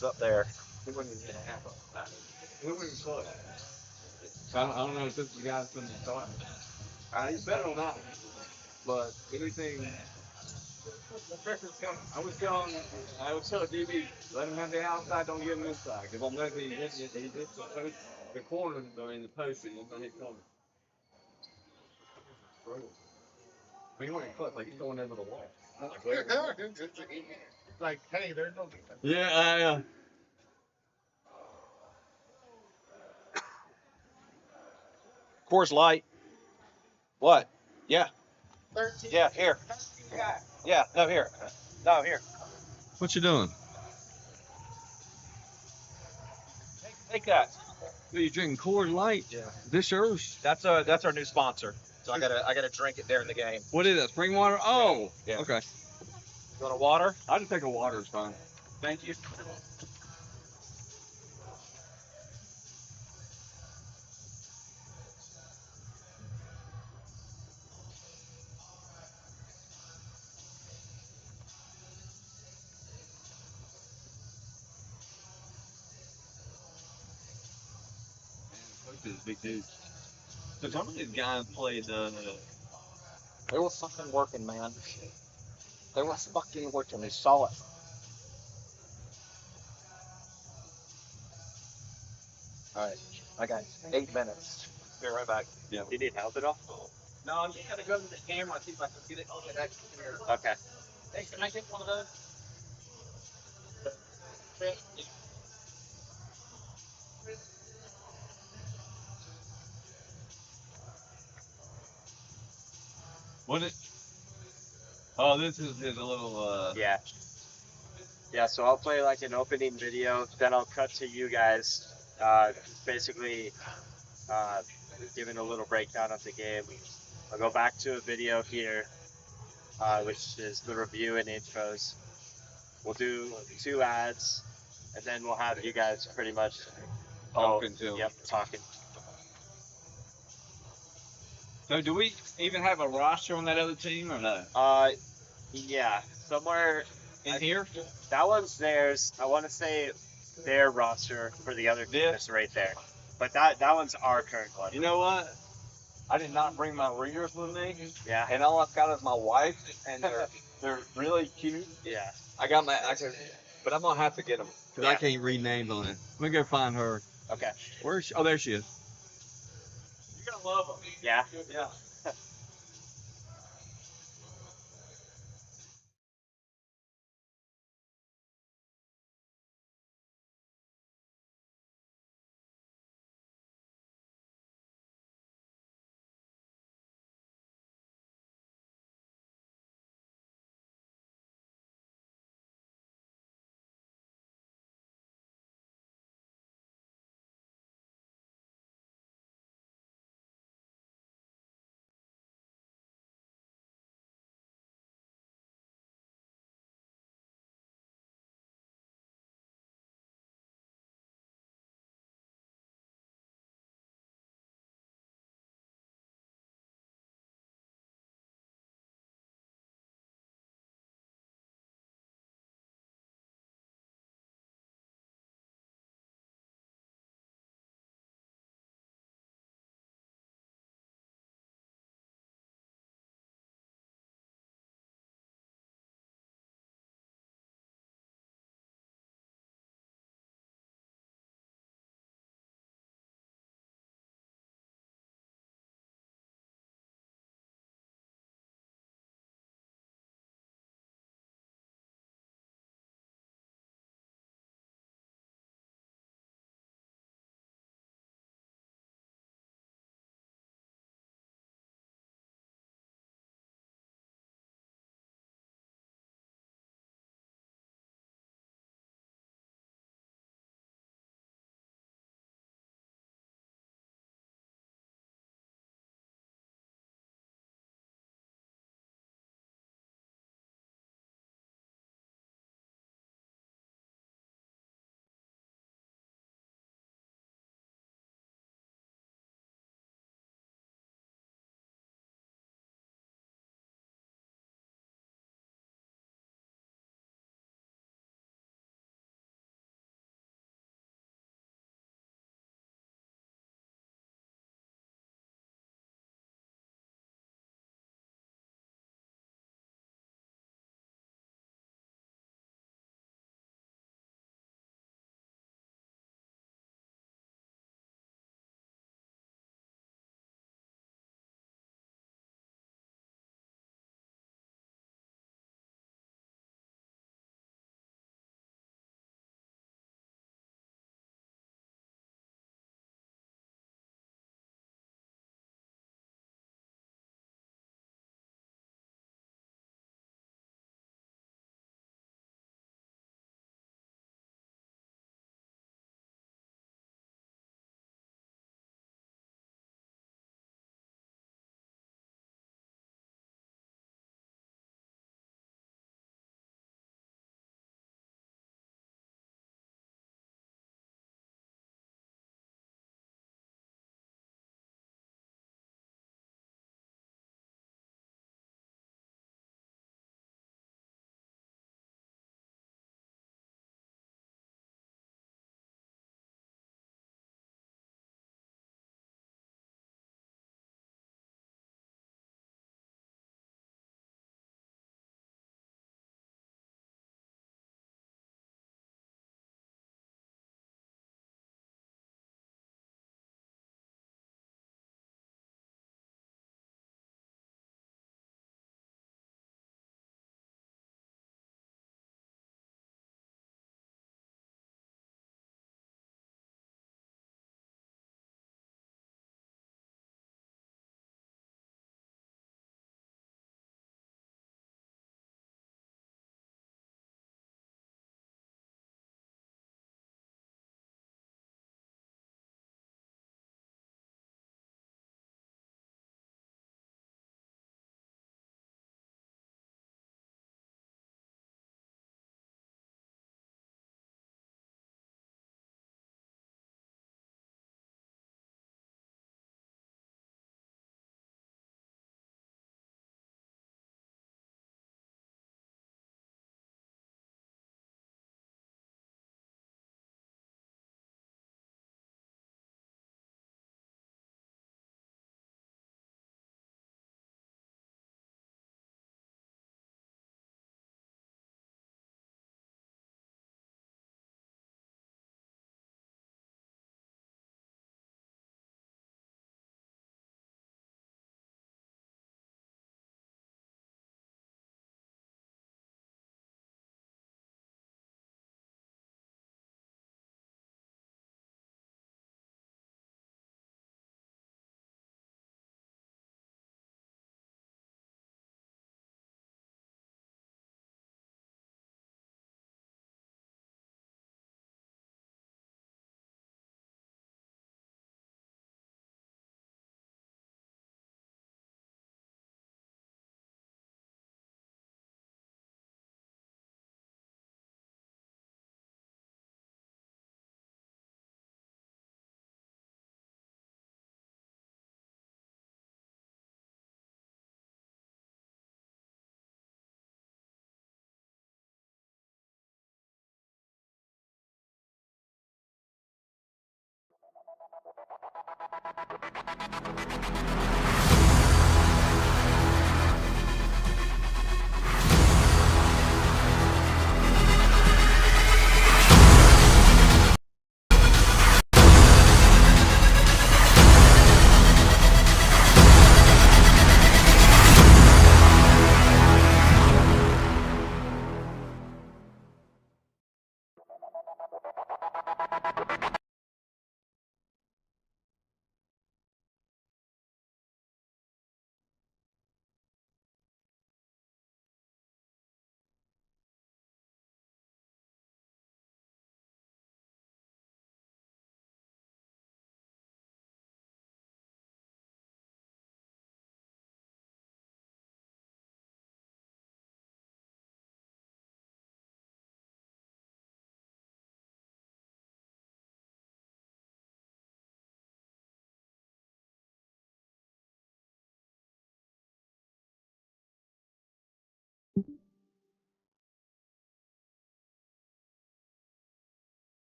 one's up there. He wouldn't even have that. He wouldn't even close. I don't know if this guy's going to start. He's better on that one. But anything. I was telling DB, let him have the outside, don't give him inside. Because I'm letting he hits the corners are in the post and he's going to hit corners. But he wasn't close, like he's going over the wall. Like, hey, there's no defense. Yeah. Coors Light. What? Yeah. Yeah, here. Yeah, no, here. No, here. What you doing? Take that. Are you drinking Coors Light? Yeah. Is this yours? That's our new sponsor. So I gotta drink it during the game. What is that? Spring water? Oh. Yeah. Okay. You want a water? I'll just take a water. It's fine. Thank you. This is big news. So some of these guys played. They were fucking working, man. They were fucking working. They saw it. All right. I got 8 minutes. Be right back. Yeah. Do you need help at all? No, I'm just gonna go to the camera and see if I can get it on the next here. Okay. Hey, can I get one of those? What it? Oh, this is a little. Yeah. Yeah, so I'll play like an opening video, then I'll cut to you guys, basically giving a little breakdown of the game. I'll go back to a video here, which is the review and intros. We'll do 2 ads, and then we'll have you guys pretty much Talking to 'em. Yep, talking. So do we even have a roster on that other team or no? Yeah, somewhere In here? that one's theirs. I want to say their roster for the other team is right there, but that one's our current one. You know what? I did not bring my readers with me, Yeah. and all I've got is my wife, and they're really cute. Yeah. But I'm gonna have to get them because I can't read names on it. Let me go find her. Okay. Where is she? Oh, there she is. You're gonna love them. Yeah. Yeah.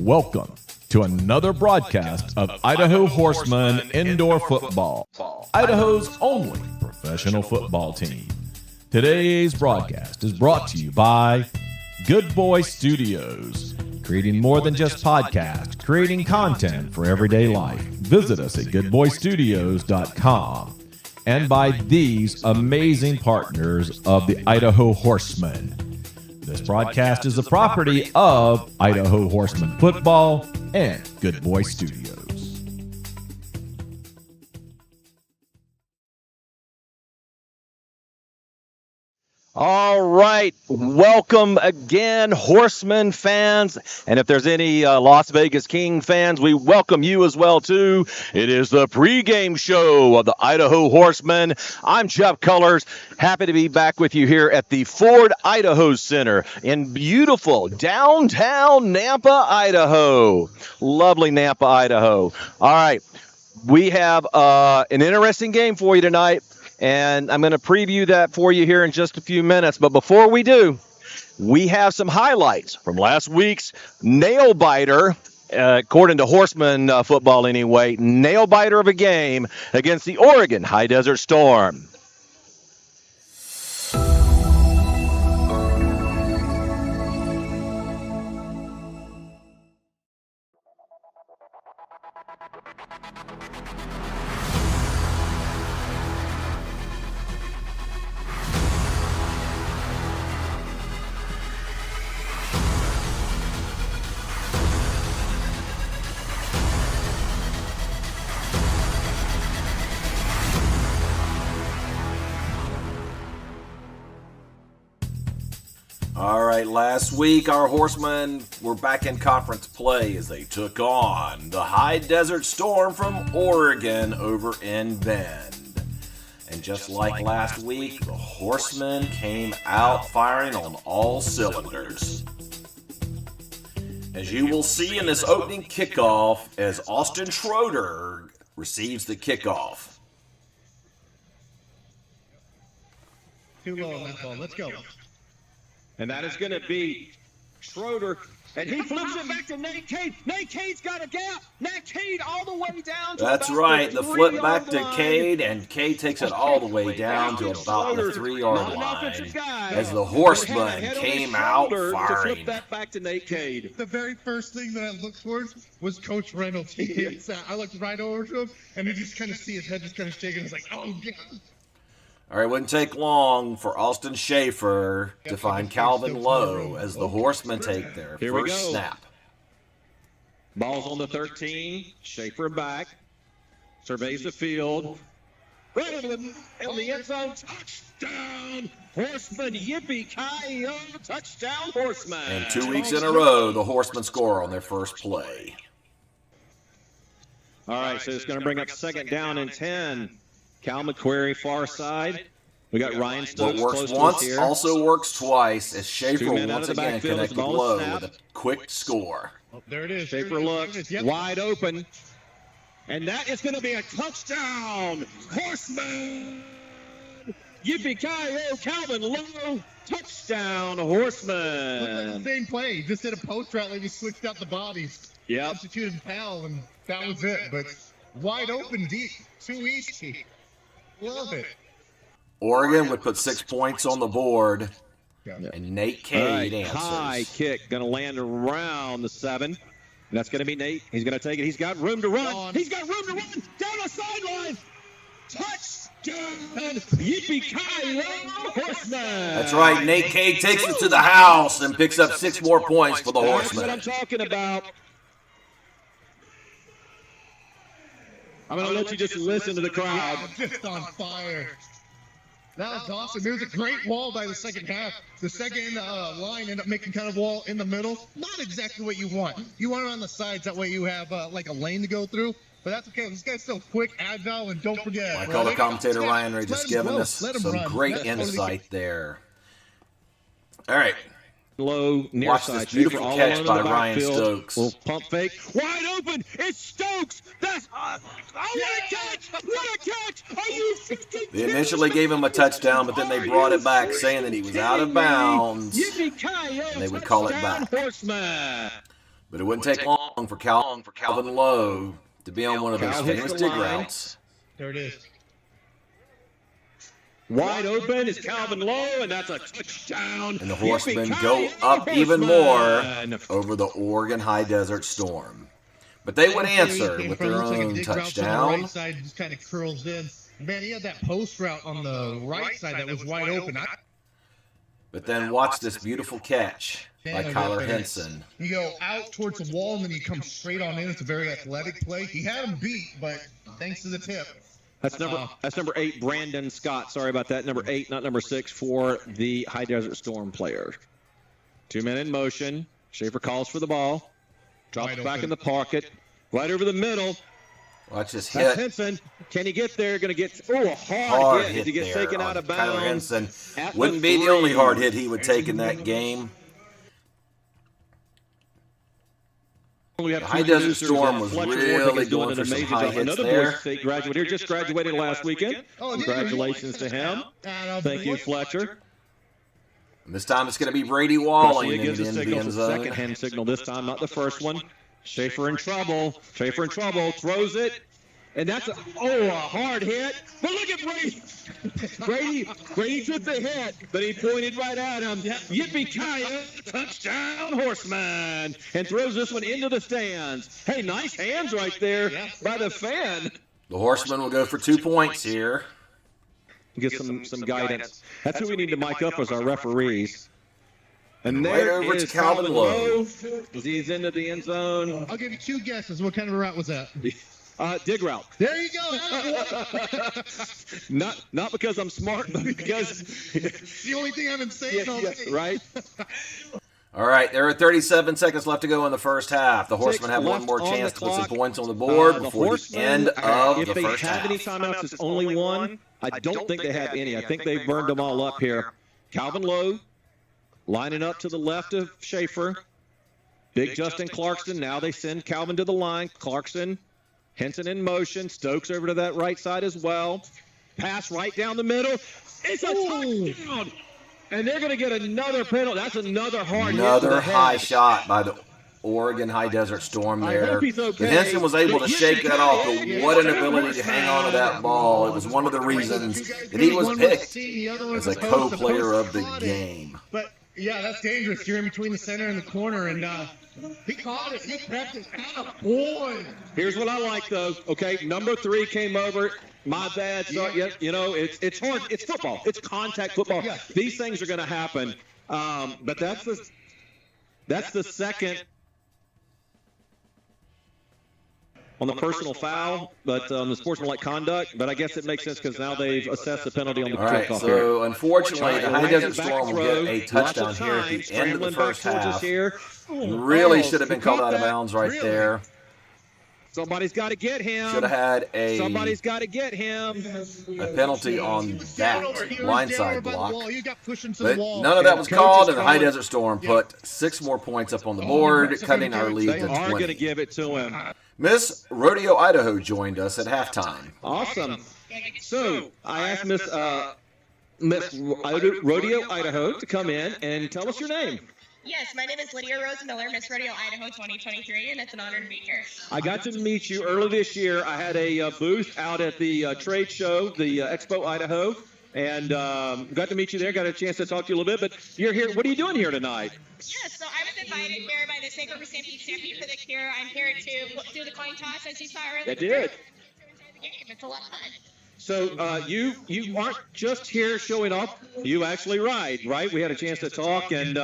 Welcome to another broadcast of Idaho Horsemen Indoor Football, Idaho's only professional football team. Today's broadcast is brought to you by Good Boy Studios, creating more than just podcasts, creating content for everyday life. Visit us at goodboystudios.com. And by these amazing partners of the Idaho Horsemen. This broadcast is the property of Idaho Horsemen Football and Good Boy Studios. All right, welcome again, Horsemen fans, and if there's any Las Vegas King fans, we welcome you as well, too. It is the pregame show of the Idaho Horsemen. I'm Jeff Cullers, happy to be back with you here at the Ford Idaho Center in beautiful downtown Nampa, Idaho. Lovely Nampa, Idaho. All right, we have an interesting game for you tonight. And I'm going to preview that for you here in just a few minutes. But before we do, we have some highlights from last week's nail biter, according to Horseman football anyway, nail biter of a game against the Oregon High Desert Storm. All right, last week our Horsemen were back in conference play as they took on the High Desert Storm from Oregon over in Bend. And just like last week, the Horsemen came out firing on all cylinders. As you will see in this opening kickoff, as Austin Schroeder receives the kickoff. Too low on that ball. Let's go. And that is going to be Schroeder. And he flips it back to Nate Cade. Nate Cade's got a gap. Nate Cade all the way down to That's right, the flip back to Cade, and Cade takes it all the way down to about the 3-yard line as the Horsemen came out firing. Flip that back to Nate Cade. The very first thing that I looked towards was Coach Reynolds. I looked right over to him, and you just kind of see his head just kind of shaking. It's like, oh, God. All right, it wouldn't take long for Austin Schaefer to find Calvin Lowe as the Horsemen take their first snap. Ball's on the 13. Schaefer back. Surveys the field. Right in the end zone. Touchdown, Horsemen. Yippee-ki-yo, touchdown, Horsemen. And 2 weeks in a row, the Horsemen score on their first play. All right, so it's going to bring up second down and 10. Cal McQuarrie far side. We got Ryan Stokes What works close to us once here. also works twice as Schaefer 2 men out once of the again backfield. connected It's a ball low snap. with a quick score. Oh, there it is. Schaefer looks wide open. And that is going to be a touchdown. Horseman. Yippee-ki-yo, Calvin Lowe. Touchdown, Horseman. Looked like the same play. He just did a post route, like he switched out the bodies. Yep. Substituted Powell, and that was it. But wide open, deep, too easy. Love it. Oregon would put 6 points on the board, Yeah. and Nate All Cade right, high answers. kick, going to land around the 7. And that's going to be Nate. He's going to take it. He's got room to run. He's got room to run down the sideline. Touchdown! Yippee-ki-yo, Horseman! That's right, Nate Cade takes it to the house and picks up 6 more points for the That's what Horsemen. I'm talking about. I'm going to let you just listen to the crowd. Just on fire. That was awesome. There was a great wall by the second half. The second line ended up making kind of wall in the middle. Not exactly what you want. You want it on the sides. That way you have like a lane to go through. But that's okay. This guy's still quick, agile, and don't forget. I call the commentator Ryan Ray just giving us Let him some run. great That's totally insight there. All right. Low, near Watch side. this beautiful Schaefer all catch alone in by the Ryan backfield. Stokes. Little pump fake. Wide open. It's Stokes. That's what a catch! What a catch! Are you freaking They initially gave him a touchdown, but then they brought it back, saying that he was out of bounds. And they would call it back. Horseman. But it wouldn't take long for Calvin Lowe to be on one of those Cal hits famous the dig line. routes. There it is. Wide open is Calvin Lowe, and that's a touchdown. And the Horsemen go up even more over the Oregon High Desert Storm. But they would answer with their own touchdown. The right side just kind of curls in. Man, he had that post route on the right side that was wide open. But then watch this beautiful catch by Kyler Henson. You go out towards the wall, and then you come straight on in. It's a very athletic play. He had him beat, but thanks to the tip. That's number 8, Brandon Scott. Sorry about that. Number 8, not number 6, for the High Desert Storm player. 2 men in motion. Schaefer calls for the ball. Drops back in the pocket. Right over the middle. Watch this That's hit. Henson. Can he get there? Going to get a hard hit. Did he get there taken out on of Kyler bounds? Henson. At Wouldn't be the 3. only hard hit he would take in that game. We have The High 2 Desert users, Storm was Fletcher really Warwick is going doing for an some amazing high job. hits Another there. Boise State graduate here, just graduated last weekend. Congratulations to him. Thank you, Fletcher. And this time it's going to be Brady Walling Presley in gives the a signal, end the zone. second hand signal this time, not the first one. Schaefer in trouble. Schaefer in trouble. Throws it. And that's a hard hit. But look at Brady. Brady took the hit, but he pointed right at him. Yippee-ki-yo, touchdown, Horseman. And throws this one into the stands. Hey, nice hands right there by the fan. The Horsemen will go for 2 points here. Get some guidance. That's who we need to mic up as our referees. And Right there over to is Calvin Lowe. as he's into the end zone. I'll give you 2 guesses. What kind of a route was that? Dig route. There you go. Not because I'm smart, but because It's the only thing I've been saying all day. right. All right, there are 37 seconds left to go in the first half. The Horsemen have one left more on chance the to put some clock. points on the board The before the Horsemen, end of if the they first have half. any timeouts, it's only one. I don't think they have any. I think they've burned them all up here. Calvin Lowe lining up to the left of Schaefer. Big Justin Clarkson. Now they send Calvin to the line. Clarkson, Henson in motion. Stokes over to that right side as well. Pass right down the middle. It's a touchdown. And they're going to get another penalty. That's another hard hit to Another the high head. shot by the Oregon High Desert Storm I there. hope he's okay. But Henson was able to shake that off, but what an ability to hang on to that ball. It was one of the reasons that he was picked as a co-player of the game. But yeah, that's dangerous. You're in between the center and the corner, and he caught it. He prepped it. Boy. Here's what I like, though. Okay, number 3 came over. My bad. So, you know, it's hard. It's football. It's contact football. These things are going to happen. But that's the second on the personal foul, but on the sportsmanlike conduct. But I guess it makes sense because now they've assessed the penalty on the All right, kickoff so here. unfortunately, the High Right Desert back Storm will throw. get a touchdown Lots of here at time. the end of the Scrambling back first towards us half. here. Really should have been called out of bounds right there. Somebody's got to get him. Should have had Somebody's got to get him. a penalty on that blindside block. But Wall. none of that was called, and the High Desert Storm put 6 more points up on the board, cutting our lead They to are going to 20. give it to him. Miss Rodeo Idaho joined us at halftime. Awesome. So I asked Miss Rodeo Idaho to come in and tell us your name. Yes, my name is Lydia Rose Miller, Miss Rodeo Idaho 2023, and it's an honor to be here. I got to meet you early this year. I had a booth out at the trade show, the Expo Idaho, and got to meet you there. Got a chance to talk to you a little bit. But you're here. What are you doing here tonight? Yes, so I was invited here by the Sacred Recipient Champion for the Cure. I'm here to do the coin toss, as you saw earlier. I did. It's a lot of fun. So you aren't just here showing off. You actually ride, right? We had a chance to talk. And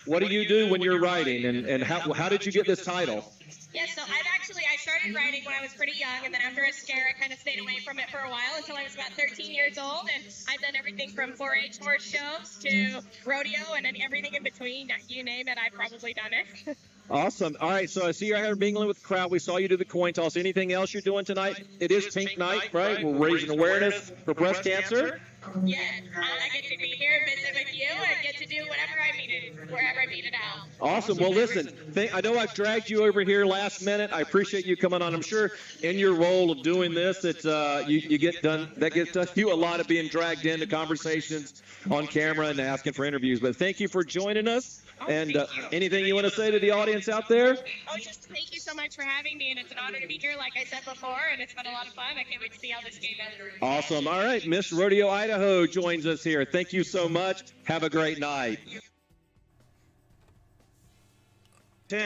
what do you do when you're riding? And how did you get this title? Yes, so I started riding when I was pretty young, and then after a scare, I kind of stayed away from it for a while until I was about 13 years old, and I've done everything from 4-H horse shows to rodeo and then everything in between. You name it, I've probably done it. Awesome. All right, so I see you're here mingling with the crowd. We saw you do the coin toss. Anything else you're doing tonight? It is Pink Night, right? We're raising awareness for breast cancer. Yeah, I get to be here, visit with you, and get to do whatever I needed, wherever I needed out. Awesome. Well, listen, I know I've dragged you over here last minute. I appreciate you coming on. I'm sure in your role of doing this, that you get done. That gets done you a lot of being dragged into conversations on camera and asking for interviews. But thank you for joining us. And anything you want to say to the audience out there? Oh, just thank you so much for having me, and it's an honor to be here, like I said before, and it's been a lot of fun. I can't wait to see how this game ends. Awesome. All right, Miss Rodeo Idaho joins us here. Thank you so much. Have a great night.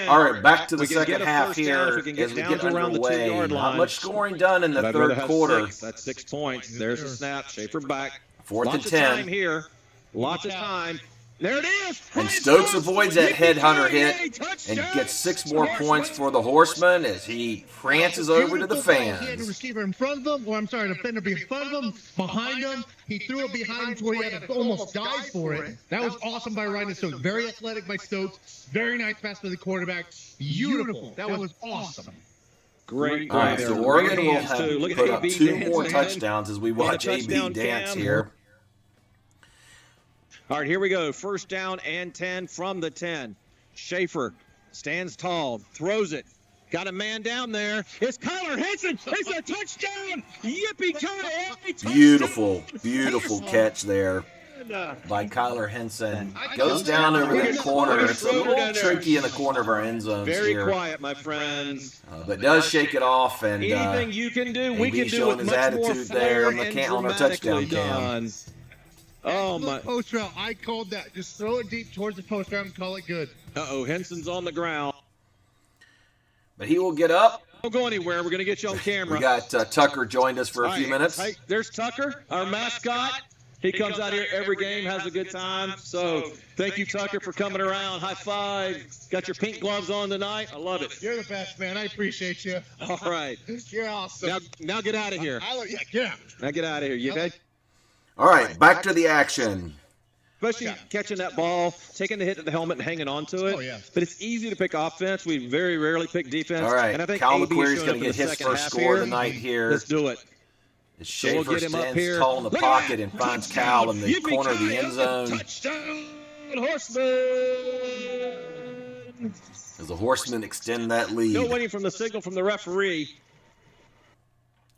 All right, back to the second half here as we get underway. Not much scoring done in the third quarter. That's 6 points. There's a snap. Schaefer back. 4th and 10. Lots of time here. Lots of time. There it is. And Stokes avoids that headhunter hit and gets 6 more points for the Horsemen as he prances over to the fans. He had a receiver in front of him, or I'm sorry, a defender in front of him, behind him. He threw it behind him to where he had to almost dive for it. That was awesome by Ryan Stokes. Very athletic by Stokes. Very nice pass by the quarterback. Beautiful. That was awesome. Great. All right, so Oregon will have put up 2 more touchdowns as we watch AB dance here. All right, here we go. First down and 10 from the 10. Schaefer stands tall, throws it. Got a man down there. It's Kyler Henson. It's a touchdown. Yippee-ki-yay. Beautiful, beautiful catch there by Kyler Henson. Goes down over the corner. It's a little tricky in the corner of our end zones Very here. quiet, my friends. But does shake it off. And anything you can do, we can do showing with his much more attitude there flair and on our touchdown done. cam. Oh, my. Post route. I called that. Just throw it deep towards the post route and call it good. Uh-oh, Henson's on the ground. But he will get up. Don't go anywhere. We're going to get you on camera. We got Tucker joined us for a few minutes. Hey, there's Tucker, our mascot. He comes out here every game, has a good time. So thank you, Tucker, for coming around. High five. Got your pink gloves on tonight. I love it. You're the best, man. I appreciate you. All right. You're awesome. Now get out of here. Yeah, get out. Now get out of here. You okay? All right, back to the action. Especially catching that ball, taking the hit to the helmet and hanging on to it. Oh, yeah. But it's easy to pick offense. We very rarely pick defense. All right, and I think Cal AB McQuarrie's showing going to up in get the his second first half score here. tonight here. Let's do it. As So we'll Schaefer get him up stands here. tall in the Look pocket at and finds Cal in the corner of the end zone. Touchdown, Horsemen! As the Horsemen extend that lead. Still waiting from the signal from the referee.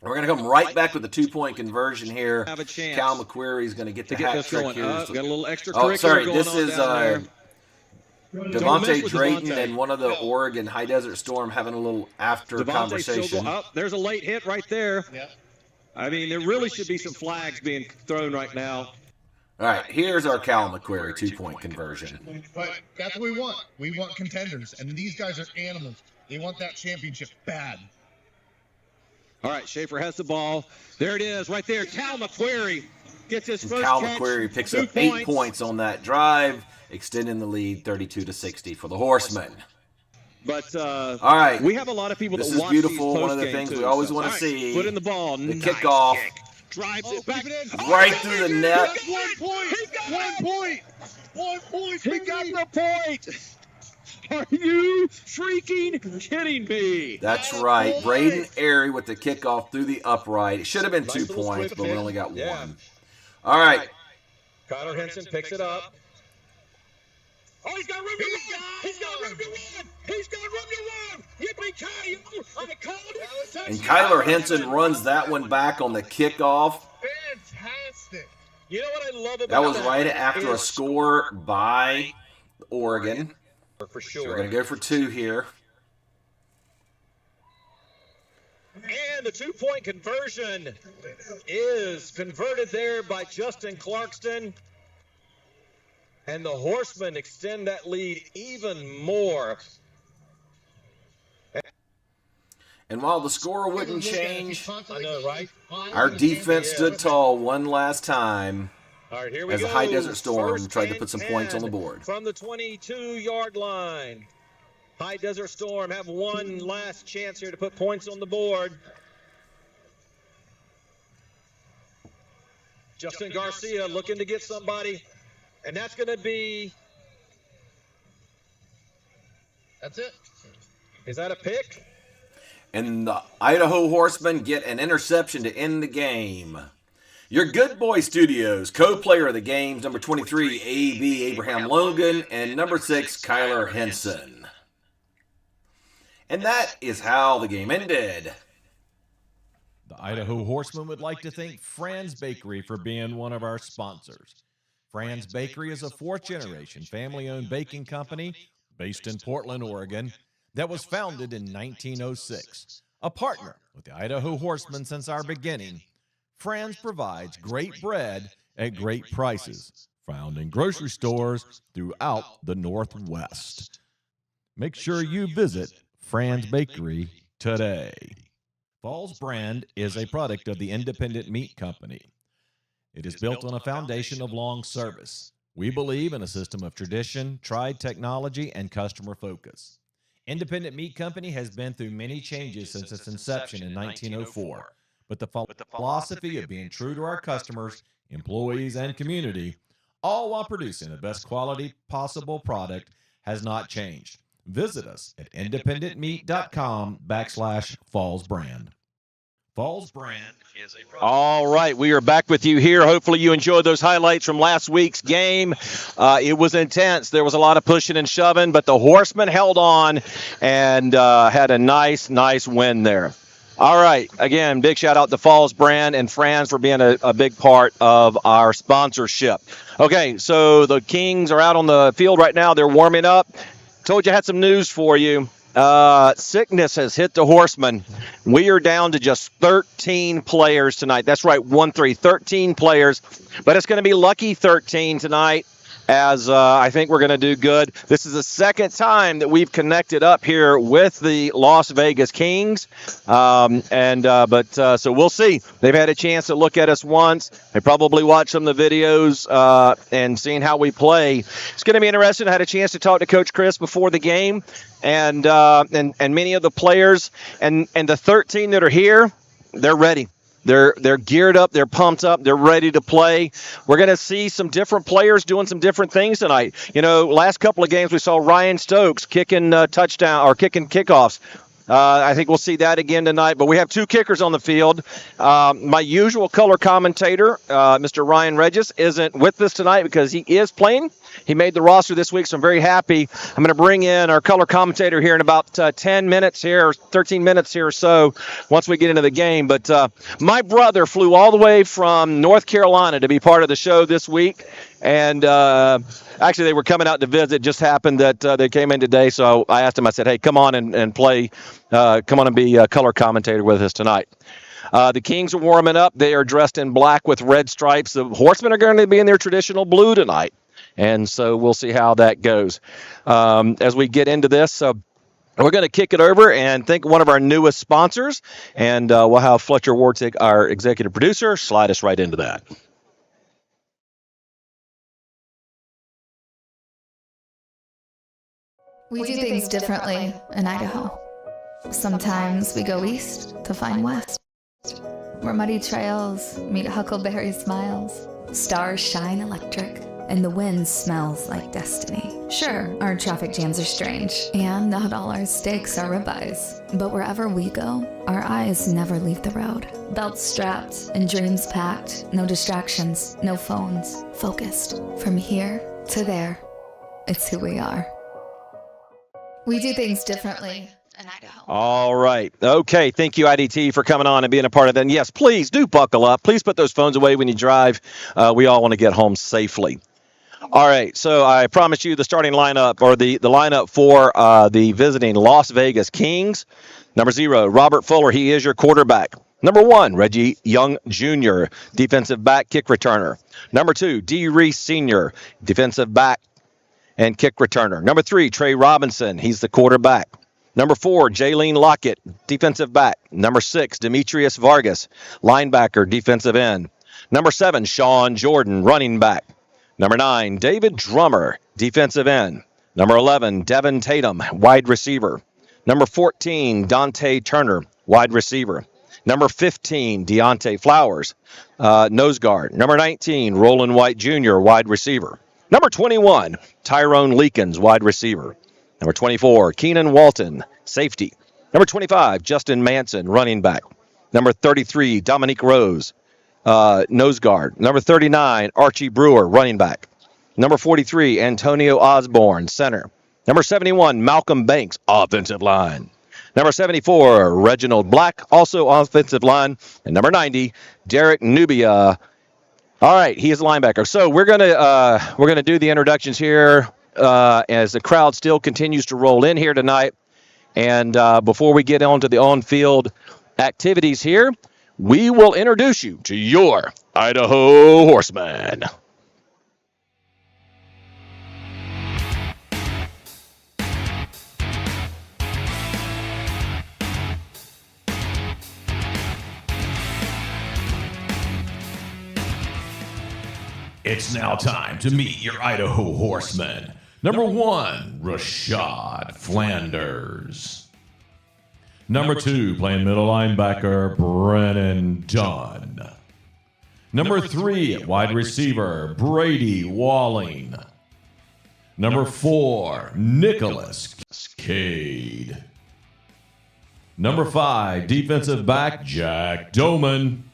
We're going to come right back with the 2-point conversion here. Have a chance. Cal McQuarrie is going to get the hat this trick going. here. Got a little extra Oh, sorry, going this on is down there. Devontae with Drayton Devontae. and one of the Oregon High Desert Storm having a little after Devontae conversation. still go up. There's a late hit right there. Yeah. I mean, there really should be some flags being thrown right now. All right, here's our Cal McQuarrie 2-point conversion. But that's what we want. We want contenders, and these guys are animals. They want that championship bad. All right, Schaefer has the ball. There it is, right there. Cal McQuarrie gets his first Cal catch. McQuarrie picks 2 up 8 points on that drive, extending the lead 32-60 for the Horsemen. But all right, we have a lot of people this that is watch beautiful. these One of the post-game things too, we always so. want to All right, see. Put in the ball. The Nice kickoff. kick. Drives it back. Right through the net. 1 point. 1 point. 1 point. He got the point. Are you freaking kidding me? That's right. Braden Airy with the kickoff through the upright. It should have been 2 Nice little points, squib but we kick. only got Yeah. 1. All right. Kyler Henson picks it up. Oh, he's got room to run! He's got room to run! He's got room to run! Yippee-ki-yo! I called it! And Kyler Henson runs that one back on the kickoff. Fantastic. You know what I love about That was right after a score by Oregon. For So we're sure. going to go for 2 here. And the 2-point conversion is converted there by Justin Clarkston. And the Horsemen extend that lead even more. And while the score wouldn't change, I know, right? our defense stood tall one last time All right, here we as go. the High Desert Storm First tried to and put some points on the 10 board. From the 22-yard line. High Desert Storm have one last chance here to put points on the board. Justin Garcia looking to get somebody, and that's going to be, That's it. is that a pick? And the Idaho Horsemen get an interception to end the game. Your Good Boy Studios co-player of the games, number 23, A.B. Abraham Logan, and number 6, Kyler Henson. And that is how the game ended. The Idaho Horsemen would like to thank Fran's Bakery for being one of our sponsors. Fran's Bakery is a 4th-generation family-owned baking company based in Portland, Oregon, that was founded in 1906. A partner with the Idaho Horsemen since our beginning, Fran's provides great bread at great prices, found in grocery stores throughout the Northwest. Make sure you visit Fran's Bakery today. Falls Brand is a product of the Independent Meat Company. It is built on a foundation of long service. We believe in a system of tradition, tried technology, and customer focus. Independent Meat Company has been through many changes since its inception in 1904, but the philosophy of being true to our customers, employees, and community, all while producing the best quality possible product, has not changed. Visit us at independentmeat.com/fallsbrand. Falls Brand is a product. All right, we are back with you here. Hopefully you enjoyed those highlights from last week's game. It was intense. There was a lot of pushing and shoving, but the Horsemen held on and had a nice win there. All right, again, big shout out to Falls Brand and Franz for being a big part of our sponsorship. Okay, so the Kings are out on the field right now. They're warming up. Told you I had some news for you. Sickness has hit the Horsemen. We are down to just 13 players tonight. That's right, 13 players. But it's going to be lucky 13 tonight, as I think we're going to do good. This is the second time that we've connected up here with the Las Vegas Kings. So we'll see. They've had a chance to look at us once. They probably watched some of the videos and seen how we play. It's going to be interesting. I had a chance to talk to Coach Chris before the game, and many of the players, and the 13 that are here, they're ready. They're geared up, they're pumped up, they're ready to play. We're going to see some different players doing some different things tonight. You know, last couple of games we saw Ryan Stokes kicking kickoffs. I think we'll see that again tonight. But we have 2 kickers on the field. My usual color commentator, Mr. Ryan Regis, isn't with us tonight because he is playing. He made the roster this week, so I'm very happy. I'm going to bring in our color commentator here in about 10 minutes here, or 13 minutes here or so, once we get into the game. But my brother flew all the way from North Carolina to be part of the show this week. And actually, they were coming out to visit. It just happened that they came in today, so I asked him, I said, hey, come on and play. Come on and be a color commentator with us tonight. The Kings are warming up. They are dressed in black with red stripes. The Horsemen are going to be in their traditional blue tonight. And so we'll see how that goes as we get into this. We're going to kick it over and thank one of our newest sponsors. And we'll have Fletcher Wartig, our executive producer, slide us right into that. We do things differently in Idaho. Sometimes we go east to find west, where muddy trails meet huckleberry smiles. Stars shine electric, and the wind smells like destiny. Sure, our traffic jams are strange, and not all our steaks are ribeyes. But wherever we go, our eyes never leave the road. Belts strapped and dreams packed, no distractions, no phones, focused. From here to there, it's who we are. We do things differently in Idaho. All right. Okay. Thank you, IDT, for coming on and being a part of that. And yes, please do buckle up. Please put those phones away when you drive. We all want to get home safely. All right. So I promised you the starting lineup, or the lineup for the visiting Las Vegas Kings. Number 0, Robert Fuller. He is your quarterback. Number 1, Reggie Young Jr., defensive back, kick returner. Number 2, D. Reese Sr., defensive back and kick returner. Number 3, Trey Robinson. He's the quarterback. Number 4, Jaylene Lockett, defensive back. Number 6, Demetrius Vargas, linebacker, defensive end. Number 7, Sean Jordan, running back. Number 9, David Drummer, defensive end. Number 11, Devin Tatum, wide receiver. Number 14, Dante Turner, wide receiver. Number 15, Deontay Flowers, nose guard. Number 19, Roland White Jr., wide receiver. Number 21, Tyrone Leakins, wide receiver. Number 24, Keenan Walton, safety. Number 25, Justin Manson, running back. Number 33, Dominique Rose, nose guard. Number 39, Archie Brewer, running back. Number 43, Antonio Osborne, center. Number 71, Malcolm Banks, offensive line. Number 74, Reginald Black, also offensive line. And number 90, Derek Nubia. All right, he is a linebacker. So we're gonna do the introductions here as the crowd still continues to roll in here tonight. And before we get on to the on-field activities here, we will introduce you to your Idaho Horsemen. It's now time to meet your Idaho Horsemen. Number 1, Rashad Flanders. Number 2, playing middle linebacker, Brennan Dunn. Number 3, wide receiver, Brady Walling. Number 4, Nicholas Cade. Number 5, defensive back, Jack Doman.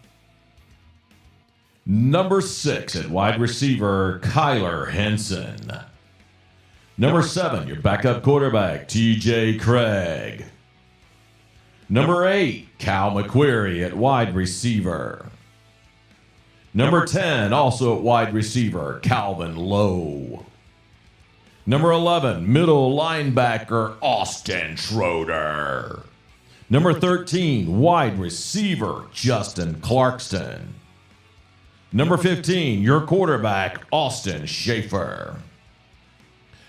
Number 6 at wide receiver, Kyler Henson. Number 7, your backup quarterback, TJ Craig. Number 8, Cal McQuarrie at wide receiver. Number 10, also at wide receiver, Calvin Lowe. Number 11, middle linebacker, Austin Schroeder. Number 13, wide receiver, Justin Clarkston. Number 15, your quarterback, Austin Schaefer.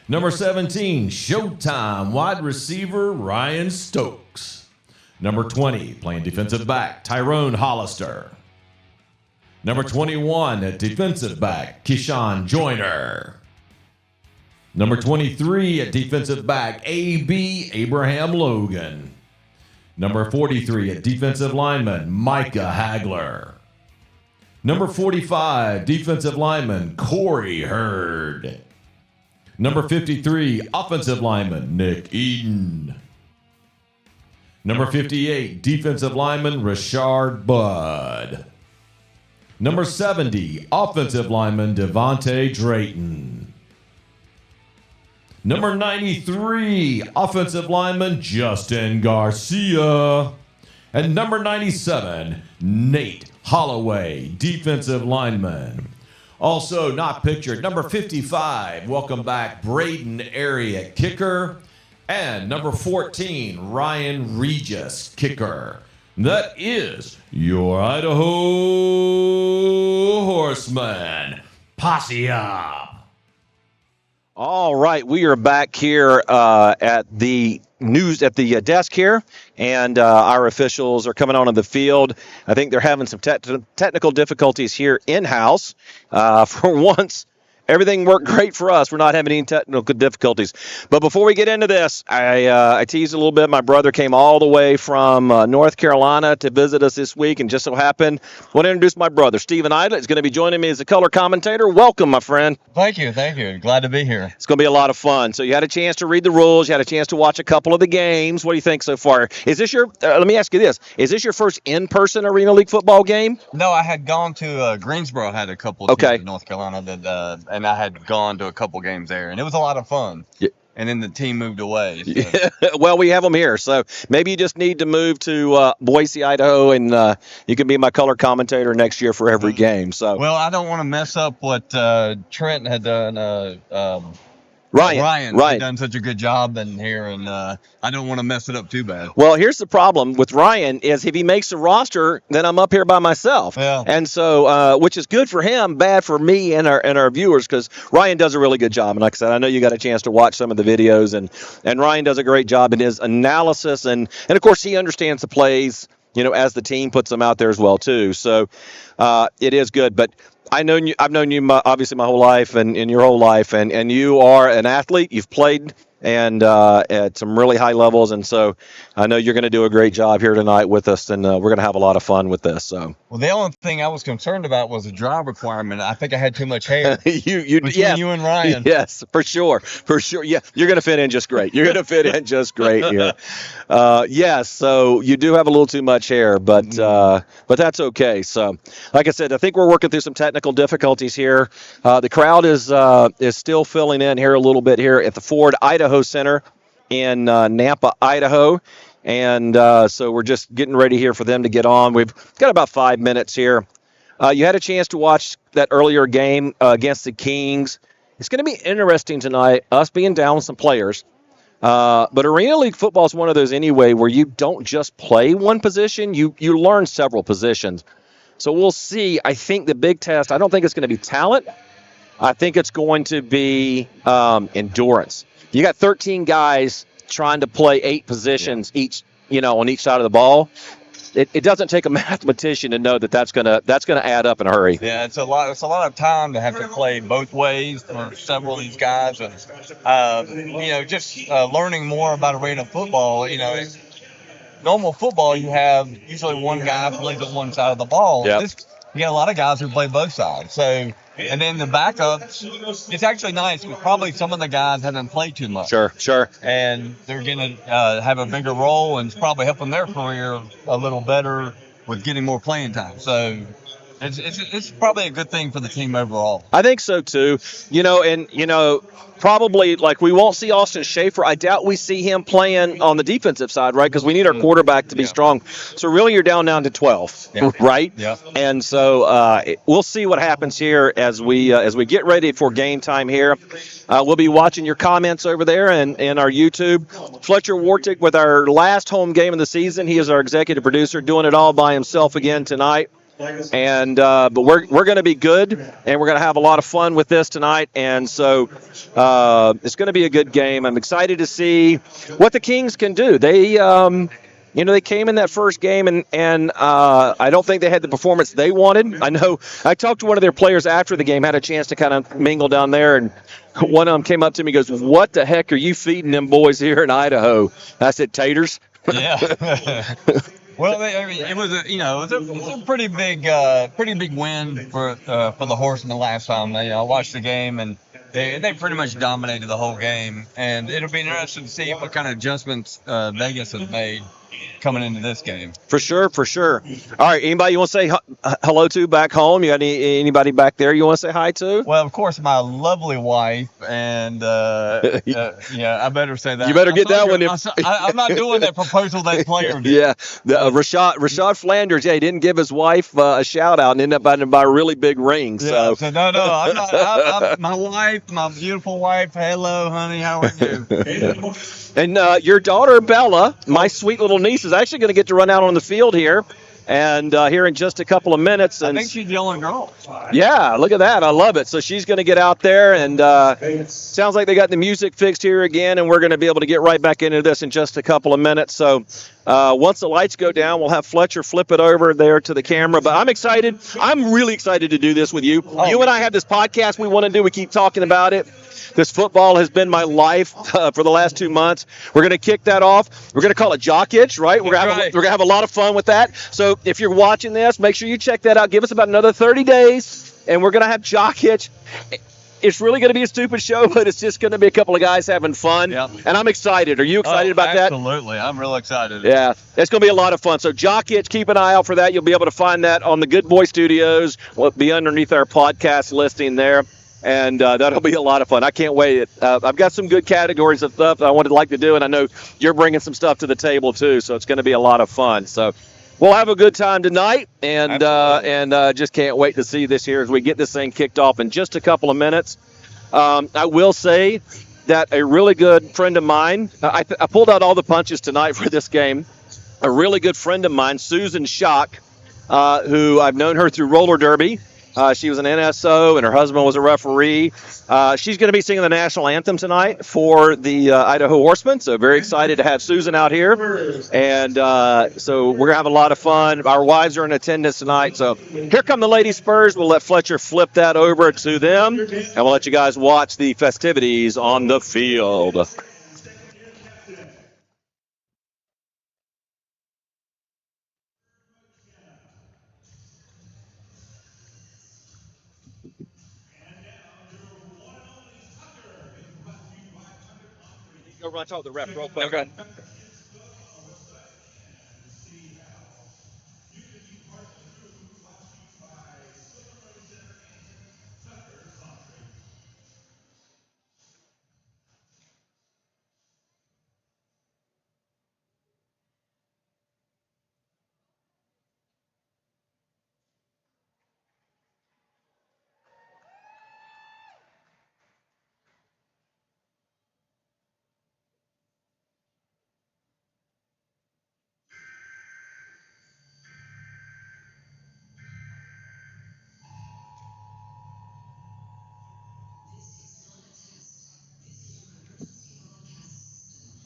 Number 17, Showtime wide receiver, Ryan Stokes. Number 20, playing defensive back, Tyrone Hollister. Number 21, at defensive back, Keyshawn Joyner. Number 23, at defensive back, A.B. Abraham Logan. Number 43, at defensive lineman, Micah Hagler. Number 45, defensive lineman, Corey Hurd. Number 53, offensive lineman, Nick Eden. Number 58, defensive lineman, Rashard Budd. Number 70, offensive lineman, Devontae Drayton. Number 93, offensive lineman, Justin Garcia. And number 97, Nate Holloway, defensive lineman. Also not pictured, number 55, welcome back, Braden Area, kicker. And number 14, Ryan Regis, kicker. That is your Idaho Horsemen. Posse up. All right, we are back here at the desk here, and our officials are coming onto the field. I think they're having some technical difficulties here in-house. For once, everything worked great for us. We're not having any technical difficulties. But before we get into this, I teased a little bit. My brother came all the way from North Carolina to visit us this week, and just so happened, I want to introduce my brother, Stephen Idle. Is going to be joining me as a color commentator. Welcome, my friend. Thank you. Glad to be here. It's going to be a lot of fun. So you had a chance to read the rules. You had a chance to watch a couple of the games. What do you think so far? Is this your? Let me ask you this: is this your first in-person Arena League football game? No, I had gone to Greensboro. Had a couple of teams in North Carolina that, and I had gone to a couple games there, and it was a lot of fun. Yeah. And then the team moved away. So. Yeah. Well, we have them here, so maybe you just need to move to Boise, Idaho, and you can be my color commentator next year for every game. So. Well, I don't want to mess up what Trent had done. Ryan had done such a good job in here, and I don't want to mess it up too bad. Well, here's the problem with Ryan is if he makes the roster, then I'm up here by myself. Yeah. And so, which is good for him, bad for me and our viewers, because Ryan does a really good job. And like I said, I know you got a chance to watch some of the videos, and Ryan does a great job in his analysis, and of course he understands the plays, as the team puts them out there as well too. So it is good, but. I've known you obviously my whole life and in your whole life, and you are an athlete. You've played and at some really high levels, and so I know you're going to do a great job here tonight with us, and we're going to have a lot of fun with this. So. Well, the only thing I was concerned about was the drive requirement. I think I had too much hair. you and Ryan. Yes, for sure. Yeah, you're going to fit in just great. You're going to fit in just great here. Yes, so you do have a little too much hair, but that's okay. So, like I said, I think we're working through some technical difficulties here. The crowd is still filling in here a little bit here at the Ford Idaho Center in Nampa, Idaho. And so we're just getting ready here for them to get on. We've got about 5 minutes here. You had a chance to watch that earlier game against the Kings. It's going to be interesting tonight, us being down with some players. But Arena League football is one of those anyway where you don't just play one position, you learn several positions. So we'll see. I think the big test, I don't think it's going to be talent. I think it's going to be endurance. You got 13 guys trying to play 8 positions each, on each side of the ball. It doesn't take a mathematician to know that's gonna add up in a hurry. Yeah, it's a lot of time to have to play both ways for several of these guys, and just learning more about arena football. Normal football, you have usually one guy plays on one side of the ball. Yep. You got a lot of guys who play both sides. So, and then the backups, it's actually nice because probably some of the guys haven't played too much. Sure. And they're going to have a bigger role, and it's probably helping their career a little better with getting more playing time. So it's probably a good thing for the team overall. I think so too. Probably like we won't see Austin Schaefer. I doubt we see him playing on the defensive side, right? Because we need our quarterback to be strong. So really, you're down to 12, right? Yeah. And so we'll see what happens here as we get ready for game time here. We'll be watching your comments over there and our YouTube. Fletcher Wartick with our last home game of the season. He is our executive producer, doing it all by himself again tonight. And but we're going to be good, and we're going to have a lot of fun with this tonight. And so it's going to be a good game. I'm excited to see what the Kings can do. They they came in that first game, and I don't think they had the performance they wanted. I know I talked to one of their players after the game, had a chance to kind of mingle down there, and one of them came up to me and goes, "What the heck are you feeding them boys here in Idaho?" I said, "Taters." Yeah. Well, it was a pretty big win for the Horsemen last time. I watched the game, and they pretty much dominated the whole game. And it'll be interesting to see what kind of adjustments Vegas has made coming into this game. For sure. All right, anybody you want to say hello to back home? You got anybody back there you want to say hi to? Well, of course, my lovely wife, and I better say that. You better get that one. I'm not doing that proposal that player did. Yeah, Rashad Flanders. Yeah, he didn't give his wife a shout out and ended up having to buy a really big ring. Yeah, so no, I'm not. My wife, my beautiful wife. Hello, honey. How are you? And your daughter Bella, my sweet little niece, is actually going to get to run out on the field here, and here in just a couple of minutes. And I think she's the only girl. Yeah, look at that. I love it. So she's going to get out there, and sounds like they got the music fixed here again, and we're going to be able to get right back into this in just a couple of minutes. So Once the lights go down, we'll have Fletcher flip it over there to the camera. But I'm excited. I'm really excited to do this with you. You and I have this podcast we want to do. We keep talking about it. This football has been my life for the last 2 months. We're going to kick that off. We're going to call it Jock Itch, right? We're going to have a lot of fun with that. So if you're watching this, make sure you check that out. Give us about another 30 days, and we're going to have Jock Itch. It's really going to be a stupid show, but it's just going to be a couple of guys having fun. Yeah. And I'm excited. Are you excited about that? Absolutely. I'm real excited. Yeah, it's going to be a lot of fun. So Jock Itch, keep an eye out for that. You'll be able to find that on the Good Boy Studios. It'll be underneath our podcast listing there. And that'll be a lot of fun. I can't wait. I've got some good categories of stuff I would like to do, and I know you're bringing some stuff to the table too, so it's going to be a lot of fun. So we'll have a good time tonight, and just can't wait to see this here as we get this thing kicked off in just a couple of minutes. I will say that a really good friend of mine, I pulled out all the punches tonight for this game. A really good friend of mine, Susan Schock, who I've known her through roller derby. She was an NSO, and her husband was a referee. She's going to be singing the national anthem tonight for the Idaho Horsemen, so very excited to have Susan out here. And so we're going to have a lot of fun. Our wives are in attendance tonight, so here come the Lady Spurs. We'll let Fletcher flip that over to them, and we'll let you guys watch the festivities on the field. Go run talk to the ref real quick. Okay.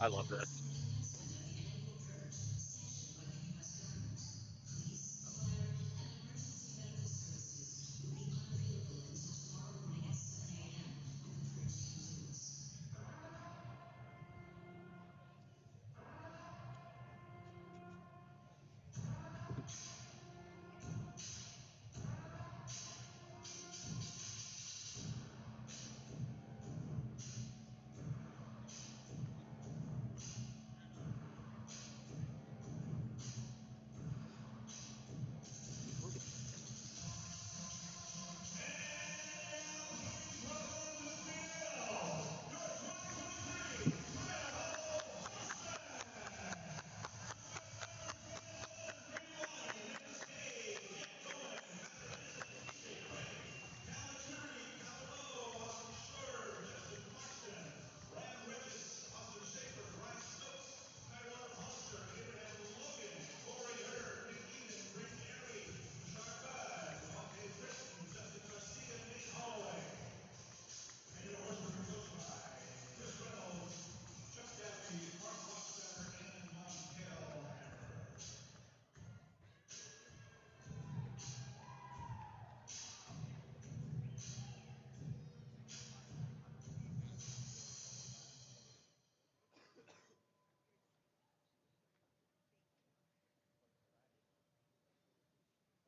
I love this.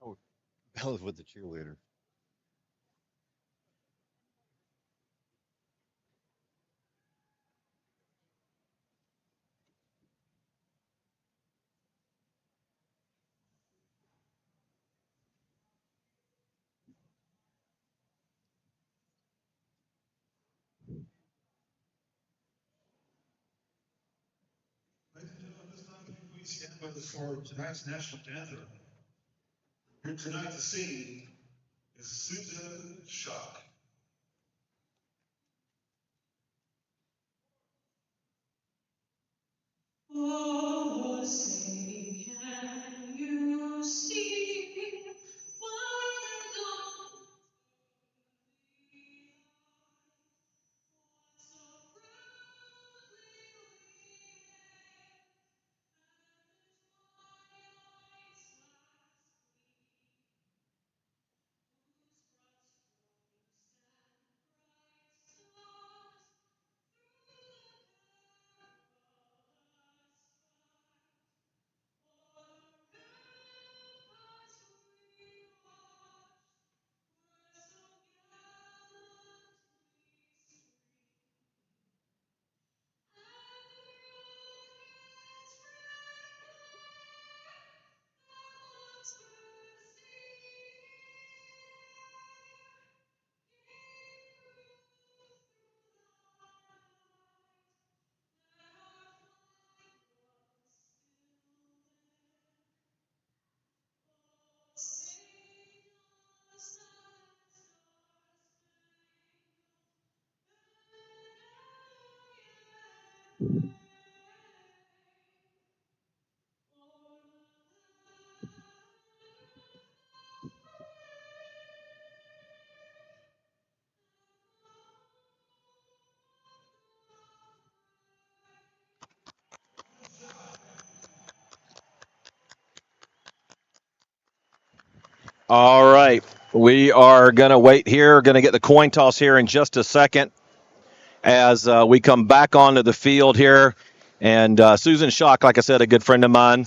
Oh, that was with the cheerleader. Stand by for tonight's national anthem. Here tonight to sing is Susan Schock. Oh, say, can you see why the dawn so proudly All right. We are going to wait here. Going to get the coin toss here in just a second as we come back onto the field here. And Susan Schock, like I said, a good friend of mine.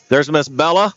There's Miss Bella,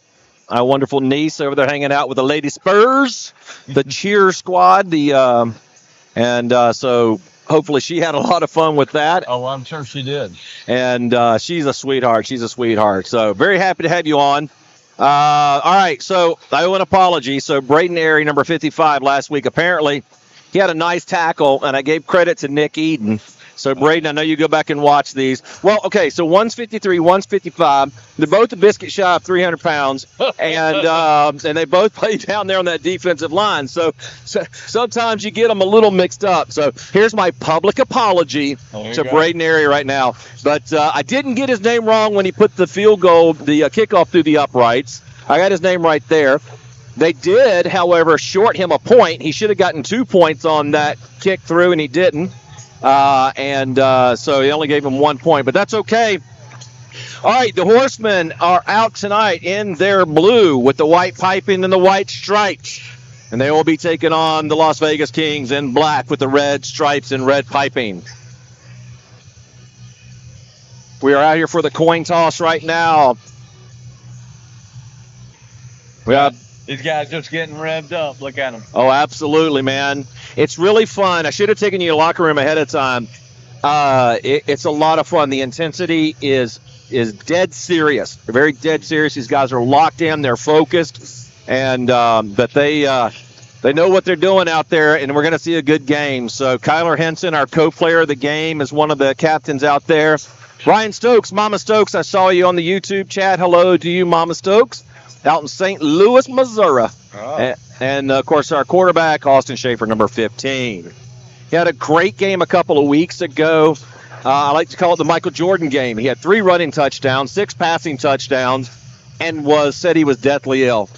our wonderful niece over there hanging out with the Lady Spurs, the cheer squad. So hopefully she had a lot of fun with that. Oh, I'm sure she did. And she's a sweetheart. She's a sweetheart. So very happy to have you on. All right, so I owe an apology. So Braden Airy, number 55, last week, apparently he had a nice tackle, and I gave credit to Nick Eden. So, Braden, I know you go back and watch these. Well, okay, so one's 53, one's 55. They're both a biscuit shy of 300 pounds, and they both play down there on that defensive line. So sometimes you get them a little mixed up. So here's my public apology to Braden Airy right now. But I didn't get his name wrong when he put the field goal, the kickoff through the uprights. I got his name right there. They did, however, short him a point. He should have gotten 2 points on that kick through, and he didn't. So he only gave him 1 point, but that's okay. All right, the Horsemen are out tonight in their blue with the white piping and the white stripes. And they will be taking on the Las Vegas Kings in black with the red stripes and red piping. We are out here for the coin toss right now. We have These guys just getting revved up. Look at them. Oh, absolutely, man. It's really fun. I should have taken you to the locker room ahead of time. It's a lot of fun. The intensity is dead serious. They're very dead serious. These guys are locked in. They're focused. And but they know what they're doing out there, and we're going to see a good game. So Kyler Henson, our co-player of the game, is one of the captains out there. Ryan Stokes, Mama Stokes, I saw you on the YouTube chat. Hello to you, Mama Stokes. Out in St. Louis, Missouri. Oh. And of course, our quarterback, Austin Schaefer, number 15. He had a great game a couple of weeks ago. I like to call it the Michael Jordan game. He had 3 running touchdowns, 6 passing touchdowns, and said he was deathly ill.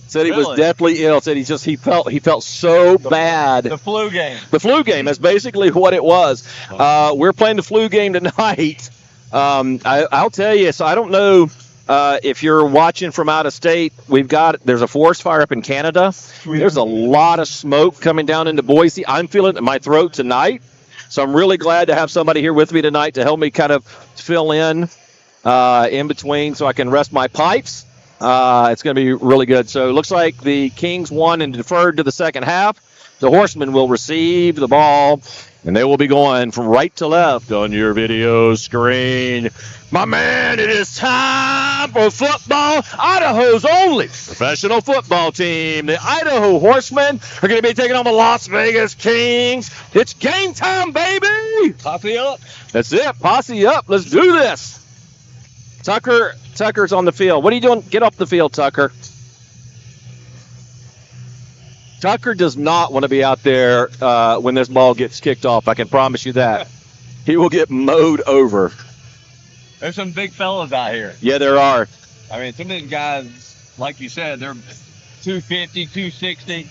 Said he was deathly ill. Said he felt so bad. The flu game. The flu game. That's basically what it was. We're playing the flu game tonight. I'll tell you. So I don't know. If you're watching from out of state, there's a forest fire up in Canada. There's a lot of smoke coming down into Boise. I'm feeling it in my throat tonight. So I'm really glad to have somebody here with me tonight to help me kind of fill in between so I can rest my pipes. It's going to be really good. So it looks like the Kings won and deferred to the second half. The Horsemen will receive the ball, and they will be going from right to left on your video screen. My man, it is time for football. Idaho's only professional football team. The Idaho Horsemen are going to be taking on the Las Vegas Kings. It's game time, baby. Posse up. That's it. Posse up. Let's do this. Tucker's on the field. What are you doing? Get off the field, Tucker. Tucker does not want to be out there when this ball gets kicked off. I can promise you that. He will get mowed over. There's some big fellas out here. Yeah, there are. I mean, some of these guys, like you said, they're 250, 260.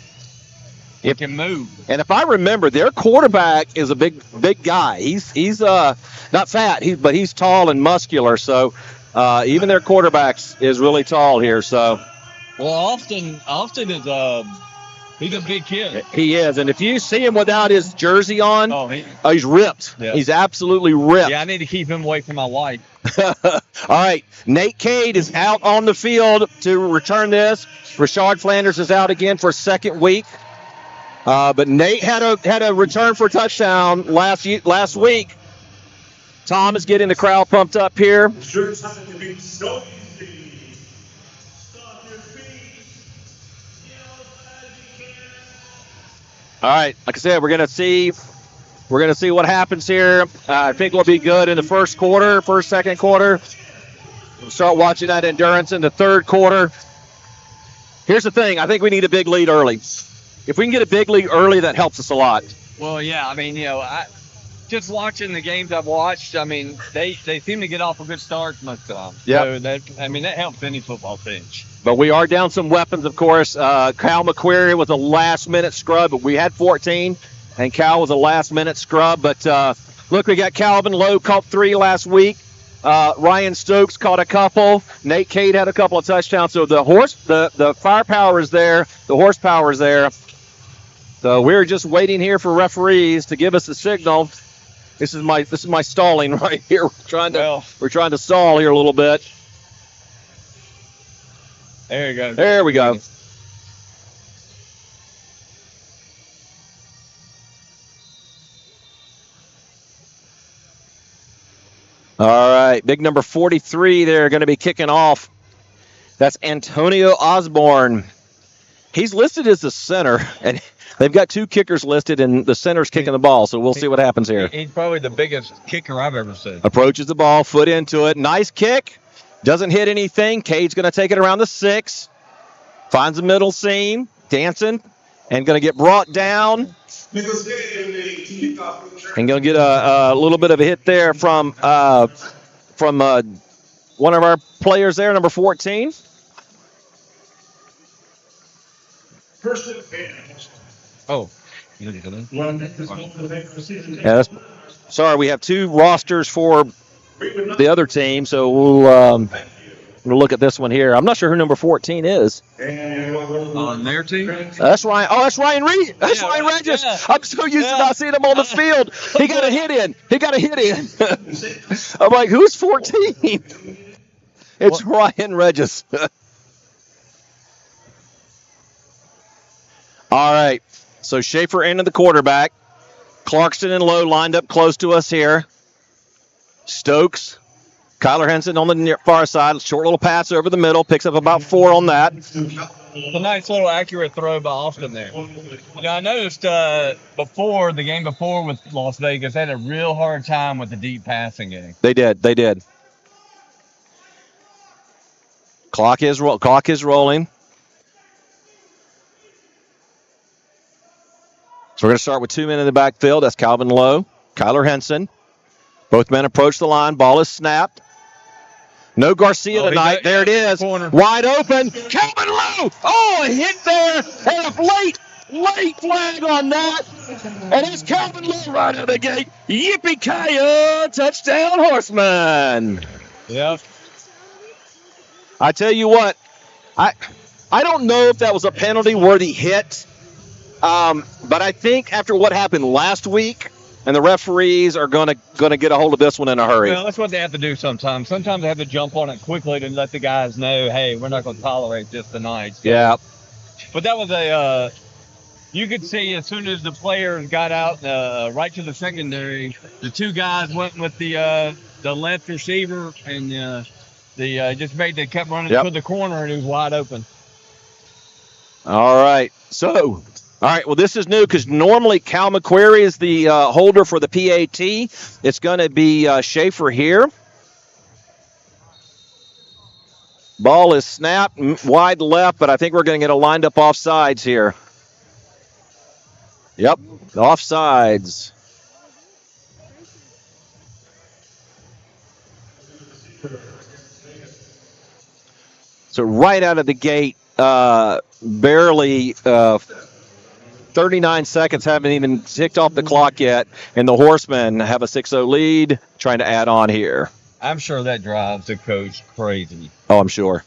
They can move. And if I remember, their quarterback is a big guy. He's not fat, but he's tall and muscular. So even their quarterback is really tall here. So. Well, Austin is he's a big kid. He is, and if you see him without his jersey on, he's ripped. Yeah. He's absolutely ripped. Yeah, I need to keep him away from my wife. All right, Nate Cade is out on the field to return this. Rashard Flanders is out again for a second week. But Nate had a return for a touchdown last week. Tom is getting the crowd pumped up here. All right, like I said, we're gonna see what happens here. I think we'll be good in the second quarter. We'll start watching that endurance in the third quarter. Here's the thing: I think we need a big lead early. If we can get a big lead early, that helps us a lot. Well, yeah, I mean, just watching the games I've watched, I mean, they seem to get off a good start most of the time. Yeah. So that helps any football team. But we are down some weapons, of course. Cal McQuarrie was a last-minute scrub, but we had 14, and Cal was a last-minute scrub. But, look, we got Calvin Lowe caught 3 last week. Ryan Stokes caught a couple. Nate Cade had a couple of touchdowns. So the firepower is there. The horsepower is there. So we're just waiting here for referees to give us a signal. This is my stalling right here. We're trying to stall here a little bit. There you go. There we go. All right, big number 43 there going to be kicking off. That's Antonio Osborne. He's listed as the center, and they've got 2 kickers listed, and the center's kicking the ball, so we'll see what happens here. He's probably the biggest kicker I've ever seen. Approaches the ball, foot into it. Nice kick. Doesn't hit anything. Cade's going to take it around the 6. Finds the middle seam, dancing, and going to get brought down. And going to get a little bit of a hit there from one of our players there, number 14. Oh. Yeah, sorry, we have 2 rosters for the other team, so we'll look at this one here. I'm not sure who number 14 is. On their team? That's Ryan. Oh, that's Ryan Reed. That's Ryan Regis. Yeah. I'm so used to not seeing him on the field. He got a hit in. I'm like, who's 14? It's Ryan Regis. All right. So Schaefer into the quarterback. Clarkston and Lowe lined up close to us here. Stokes. Kyler Henson on the far side. Short little pass over the middle. Picks up about 4 on that. It's a nice little accurate throw by Austin there. I noticed before, the game before with Las Vegas, they had a real hard time with the deep passing game. They did. Clock is rolling. So we're going to start with 2 men in the backfield. That's Calvin Lowe, Kyler Henson. Both men approach the line. Ball is snapped. No Garcia tonight. There it is. Wide open. Calvin Lowe. Oh, a hit there. And a late flag on that. And it's Calvin Lowe right out of the gate. Yippee-ki-yay, touchdown, Horsemen. Yep. I tell you what, I don't know if that was a penalty-worthy hit, but I think after what happened last week, and the referees are going to get a hold of this one in a hurry. Well, that's what they have to do sometimes. Sometimes they have to jump on it quickly to let the guys know, hey, we're not going to tolerate this tonight. So. Yeah. But that was you could see as soon as the players got out right to the secondary, the 2 guys went with the left receiver and they kept running to the corner and it was wide open. All right. So, well, this is new because normally Cal McQuarrie is the holder for the PAT. It's going to be Schaefer here. Ball is snapped wide left, but I think we're going to get a lined up offsides here. Yep, offsides. So right out of the gate, barely 39 seconds, haven't even ticked off the clock yet, and the Horsemen have a 6-0 lead, trying to add on here. I'm sure that drives the coach crazy. Oh, I'm sure.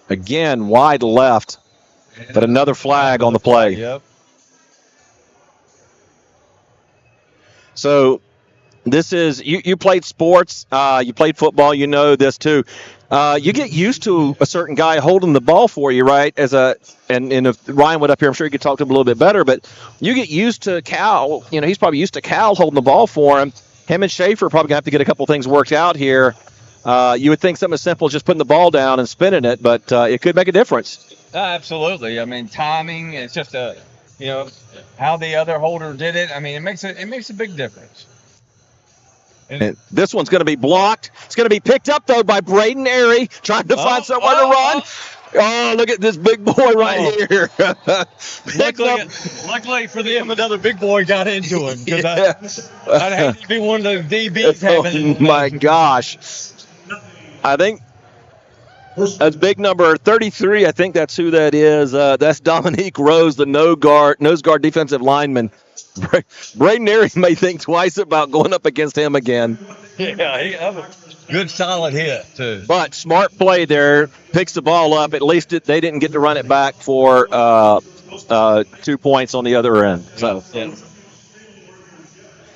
Again, wide left, but another flag on the play. Yep. So this is, you played sports, you played football, you know this too. You get used to a certain guy holding the ball for you, right? And if Ryan went up here, I'm sure he could talk to him a little bit better, but you get used to Cal. You know, he's probably used to Cal holding the ball for him. Him and Schaefer are probably going to have to get a couple things worked out here. You would think something as simple as just putting the ball down and spinning it, but it could make a difference. Absolutely. I mean, timing, it's just how the other holder did it. I mean, it makes a big difference. And this one's going to be blocked. It's going to be picked up, though, by Braden Airy, trying to find somewhere to run. Oh, look at this big boy right here. Luckily for them, another big boy got into him. I'd hate to be one of those DBs having my gosh. I think That's big number 33. I think that's who that is. That's Dominique Rose, the nose guard defensive lineman. Braden Airy may think twice about going up against him again. Yeah, he had a good solid hit, too. But smart play there. Picks the ball up. At least they didn't get to run it back for 2 points on the other end. So,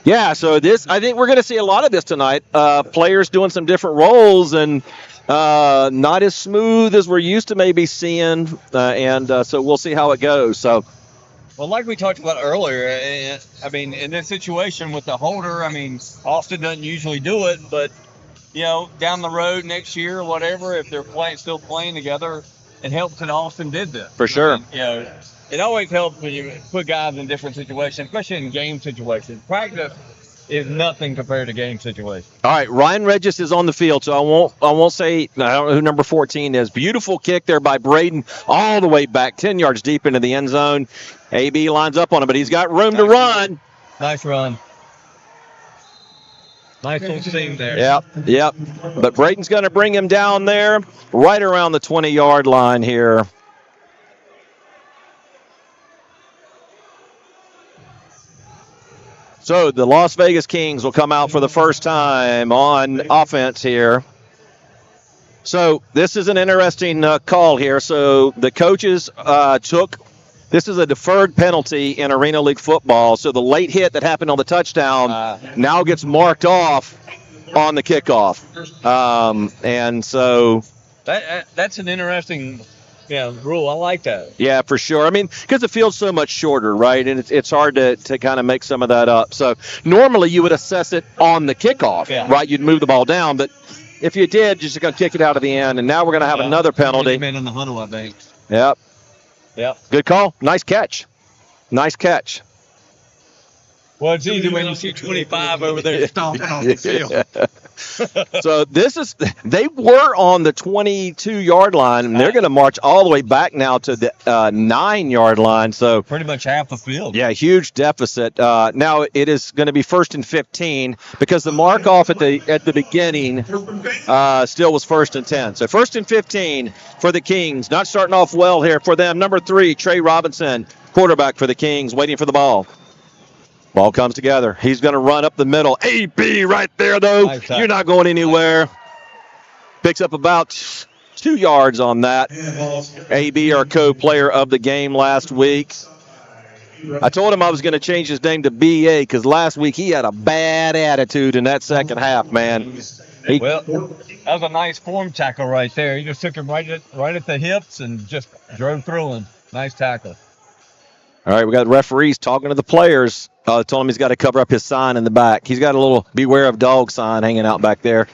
yeah, so I think we're going to see a lot of this tonight. Players doing some different roles and not as smooth as we're used to maybe seeing. So we'll see how it goes. So. Well, like we talked about earlier, I mean, in this situation with the holder, I mean, Austin doesn't usually do it, but, down the road next year or whatever, if they're still playing together, it helps that Austin did this. For sure. And, it always helps when you put guys in different situations, especially in game situations. Practice is nothing compared to game situations. All right, Ryan Regis is on the field, so I won't say, I don't know who number 14 is. Beautiful kick there by Braden all the way back 10 yards deep into the end zone. AB lines up on him, but he's got room to run. Nice run. Nice little seam there. Yep. But Braden's going to bring him down there right around the 20-yard line here. So the Las Vegas Kings will come out for the first time on offense here. So this is an interesting call here. So the coaches this is a deferred penalty in Arena League football. So the late hit that happened on the touchdown now gets marked off on the kickoff. And so that's an interesting rule. I like that. Yeah, for sure. I mean, because the field's so much shorter, right? And it's hard to kind of make some of that up. So normally you would assess it on the kickoff, right? You'd move the ball down. But if you did, you're just going to kick it out of the end. And now we're going to have another penalty. Man in the huddle, I think. Yep. Yep. Good call. Nice catch. Well, it's easy when you see 25 over there stomping on the field. So they were on the 22-yard line, and they're going to march all the way back now to the 9-yard line. So pretty much half the field. Yeah, huge deficit. Now it is going to be 1st and 15 because the mark off at the beginning still was 1st and 10. So 1st and 15 for the Kings. Not starting off well here for them. Number 3, Trey Robinson, quarterback for the Kings, waiting for the ball. Ball comes together. He's going to run up the middle. AB right there, though. Nice. You're not going anywhere. Picks up about 2 yards on that. AB, our co-player of the game last week. I told him I was going to change his name to BA because last week he had a bad attitude in that second half, man. Well, that was a nice form tackle right there. He just took him right at the hips and just drove through him. Nice tackle. All right, we got referees talking to the players. Told him he's got to cover up his sign in the back. He's got a little beware of dog sign hanging out back there.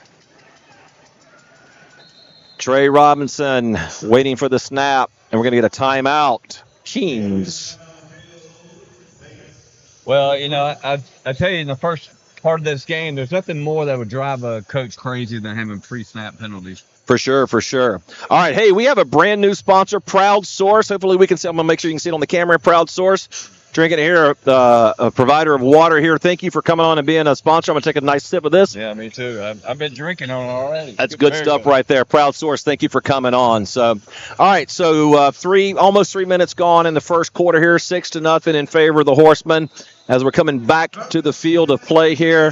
Trey Robinson waiting for the snap, and we're going to get a timeout. Kings. Well, I tell you, in the first part of this game, there's nothing more that would drive a coach crazy than having pre-snap penalties. For sure. All right, hey, we have a brand new sponsor, Proud Source. Hopefully we can see. I'm going to make sure you can see it on the camera. Proud Source. Drinking it here, a provider of water here. Thank you for coming on and being a sponsor. I'm going to take a nice sip of this. Yeah, me too. I've been drinking on it already. That's good stuff right there. Proud Source, thank you for coming on. So, all right, so almost 3 minutes gone in the first quarter here, 6-0 in favor of the Horsemen as we're coming back to the field of play here.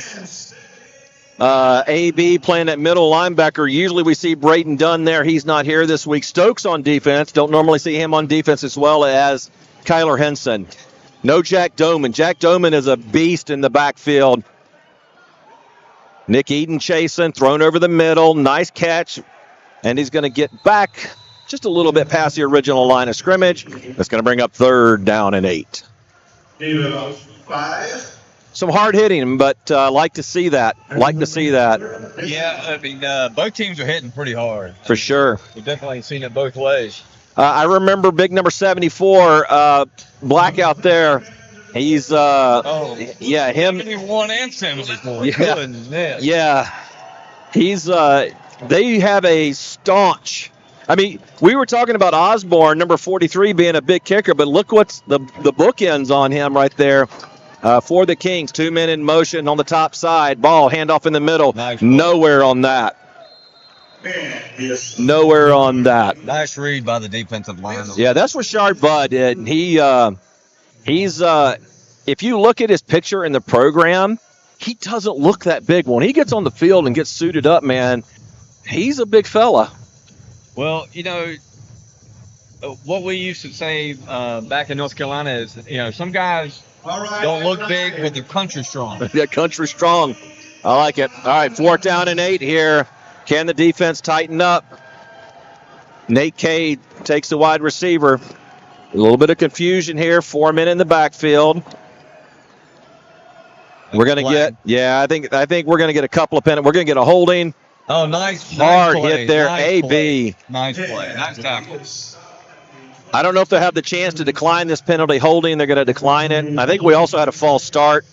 AB playing at middle linebacker. Usually we see Braden Dunn there. He's not here this week. Stokes on defense. Don't normally see him on defense as well as Kyler Henson. No Jack Doman. Jack Doman is a beast in the backfield. Nick Eden chasing, thrown over the middle. Nice catch. And he's going to get back just a little bit past the original line of scrimmage. That's going to bring up 3rd down and 8. Some hard hitting, but like to see that. Yeah, I mean, both teams are hitting pretty hard. For sure. We've definitely seen it both ways. I remember big number 74, Black out there. He's, him. 71 and 74. Yeah. Yeah. He's, they have a staunch. I mean, we were talking about Osborne, number 43, being a big kicker, but look what's the bookends on him right there. For the Kings, 2 men in motion on the top side. Ball, handoff in the middle. Nice. Nowhere on that. Nowhere on that. Nice read by the defensive line. Yeah, that's Rashard Budd. And he's if you look at his picture in the program, he doesn't look that big. When he gets on the field and gets suited up, man, he's a big fella. Well, what we used to say back in North Carolina is, some guys don't look big, but they're country strong. Yeah, country strong. I like it. All right, 4th down and 8 here. Can the defense tighten up? Nate Cade takes the wide receiver. A little bit of confusion here. 4 men in the backfield. We're going to get, I think we're going to get a couple of penalties. We're going to get a holding. Oh, nice. Hard play, hit there. nice AB. Play. Nice play. Nice tackle. I don't know if they'll have the chance to decline this penalty holding. They're going to decline it. I think we also had a false start.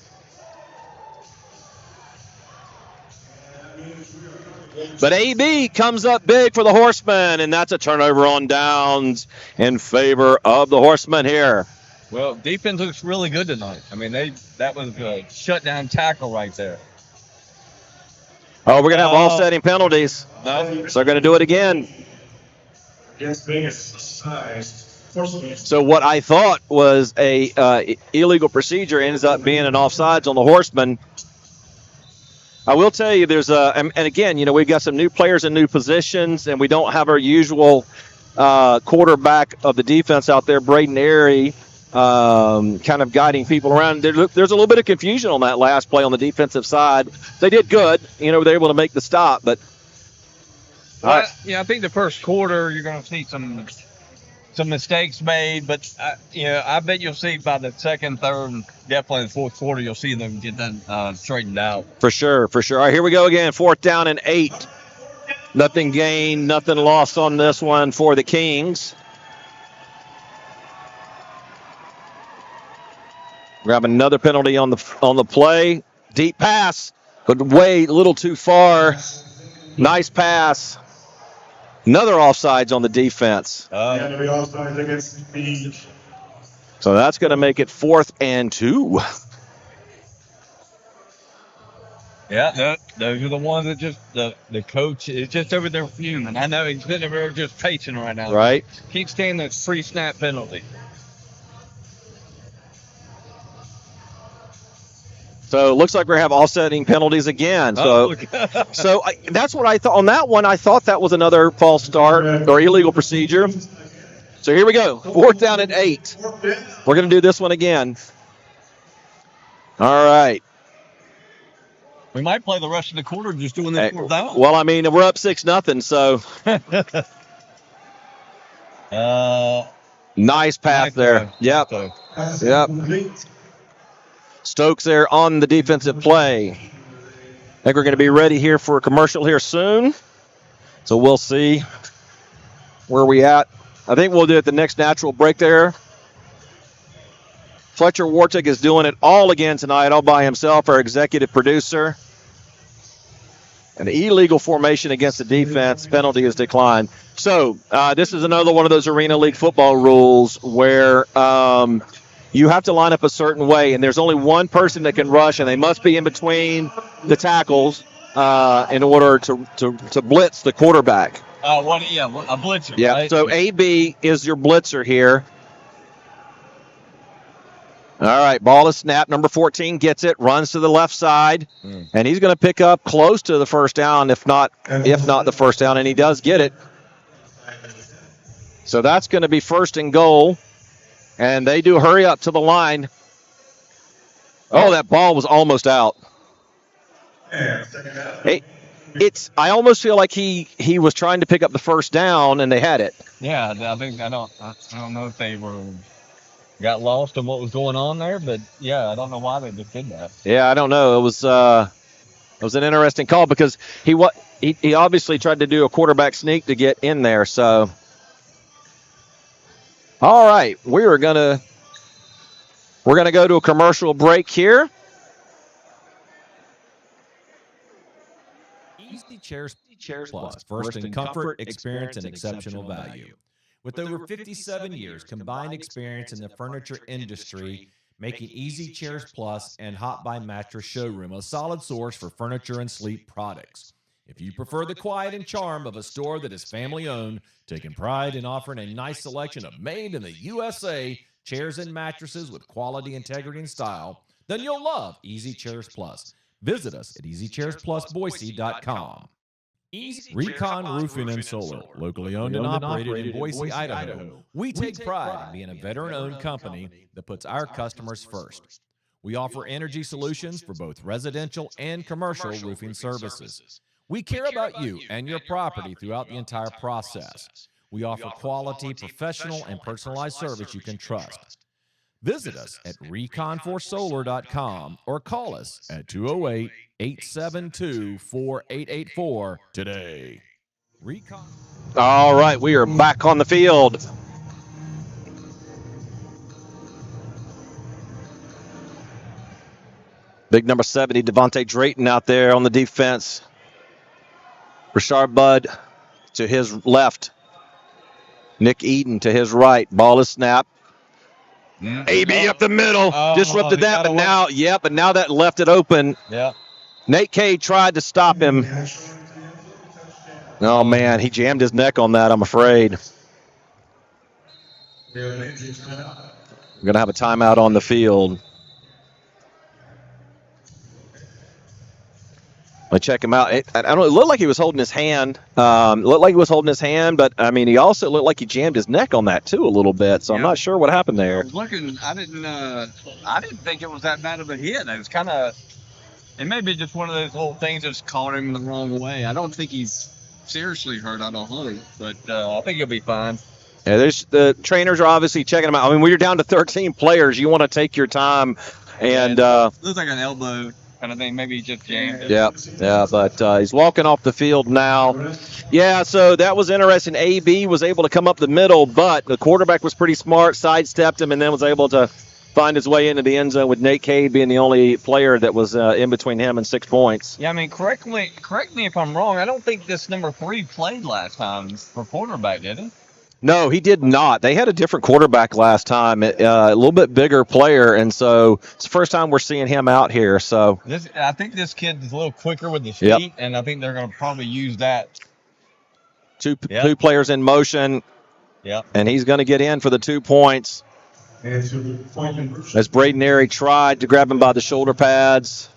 But AB comes up big for the Horsemen, and that's a turnover on downs in favor of the Horsemen here. Well, defense looks really good tonight. I mean, that was a shutdown tackle right there. Oh, we're going to have offsetting penalties. No. So they're going to do it again. So what I thought was a illegal procedure ends up being an offsides on the Horsemen. I will tell you, and again, we've got some new players in new positions, and we don't have our usual quarterback of the defense out there, Braden Airy, kind of guiding people around. There's a little bit of confusion on that last play on the defensive side. They did good. They were able to make the stop, but. I think the first quarter you're going to see some mistakes made, but I bet you'll see by the second, third, and definitely the fourth quarter you'll see them get that straightened out. For sure. All right, here we go again. 4th down and 8. Nothing gained, nothing lost on this one for the Kings. Grab another penalty on the play. Deep pass, but way a little too far. Nice pass. Another offsides on the defense. So that's going to make it 4th and 2. Yeah, those are the ones that just the coach is just over there fuming. I know he's sitting over there just pacing right now. Right. Keep staying that pre-snap penalty. So it looks like we're going to have offsetting penalties again. So, that's what I thought. On that one, I thought that was another false start or illegal procedure. So here we go. 4th down and 8. We're going to do this one again. All right. We might play the rest of the quarter just doing this 4th down. Well, I mean, we're up 6-0, so. Nice pass there. Yep. Stokes there on the defensive play. I think we're going to be ready here for a commercial here soon. So we'll see where we at. I think we'll do it the next natural break there. Fletcher Wartig is doing it all again tonight, all by himself, our executive producer. An illegal formation against the defense. Penalty is declined. So this is another one of those Arena League football rules where you have to line up a certain way, and there's only one person that can rush, and they must be in between the tackles in order to blitz the quarterback. A blitzer. Yeah, right? So AB is your blitzer here. All right, ball is snapped. Number 14 gets it, runs to the left side, and he's going to pick up close to the first down, if not the first down, and he does get it. So that's going to be 1st and goal. And they do hurry up to the line. Oh, that ball was almost out. Hey, I almost feel like he was trying to pick up the first down, and they had it. Yeah, I don't know if they got lost in what was going on there, but yeah, I don't know why they just did that. Yeah, I don't know. It was an interesting call because he obviously tried to do a quarterback sneak to get in there. So. All right, we're gonna go to a commercial break here. Easy Chairs Plus, first in comfort, experience, and exceptional value. With over 57 years combined experience in the furniture industry, making Easy Chairs Plus and Hot Buy Mattress Showroom a solid source for furniture and sleep products. If you prefer the quiet and charm of a store that is family-owned, taking pride in offering a nice selection of made in the USA chairs and mattresses with quality, integrity, and style, then you'll love Easy Chairs Plus. Visit us at easychairsplusboise.com. Recon Roofing and Solar, locally owned and operated in Boise, Idaho. We take pride in being a veteran-owned company that puts our customers first. We offer energy solutions for both residential and commercial roofing services. We care about you and your property throughout the entire process. We offer quality, professional, and personalized service you can trust. Visit us at reconforsolar.com or call us at 208-872-4884 today. Recon. All right, we are back on the field. Big number 70, Devontae Drayton out there on the defense. Rashard Budd to his left. Nick Eden to his right. Ball is snapped. AB up the middle. Disrupted that, but now, but now that left it open. Yeah. Nate Cade tried to stop him. Oh, man, he jammed his neck on that, I'm afraid. We're going to have a timeout on the field. I check him out. It looked like he was holding his hand. But I mean, he also looked like he jammed his neck on that too a little bit. So I'm not sure what happened there. I was looking. I didn't think it was that bad of a hit. It was kind of. It may be just one of those little things that's caught him the wrong way. I don't think he's seriously hurt. I don't know, but I think he'll be fine. Yeah, the trainers are obviously checking him out. I mean, when you're down to 13 players, you want to take your time and. Looks like an elbow. Kind of thing, maybe just jammed it. Yeah, but he's walking off the field now. Yeah, so that was interesting. AB was able to come up the middle, but the quarterback was pretty smart, sidestepped him, and then was able to find his way into the end zone with Nate Cade being the only player that was in between him and 6 points. Yeah, I mean, correct me if I'm wrong. I don't think this number 3 played last time for quarterback, did he? No, he did not. They had a different quarterback last time, a little bit bigger player, and so it's the first time we're seeing him out here. So I think this kid is a little quicker with his feet, and I think they're going to probably use that. Two players in motion, and he's going to get in for the 2 points. As Braden Airy tried to grab him by the shoulder pads.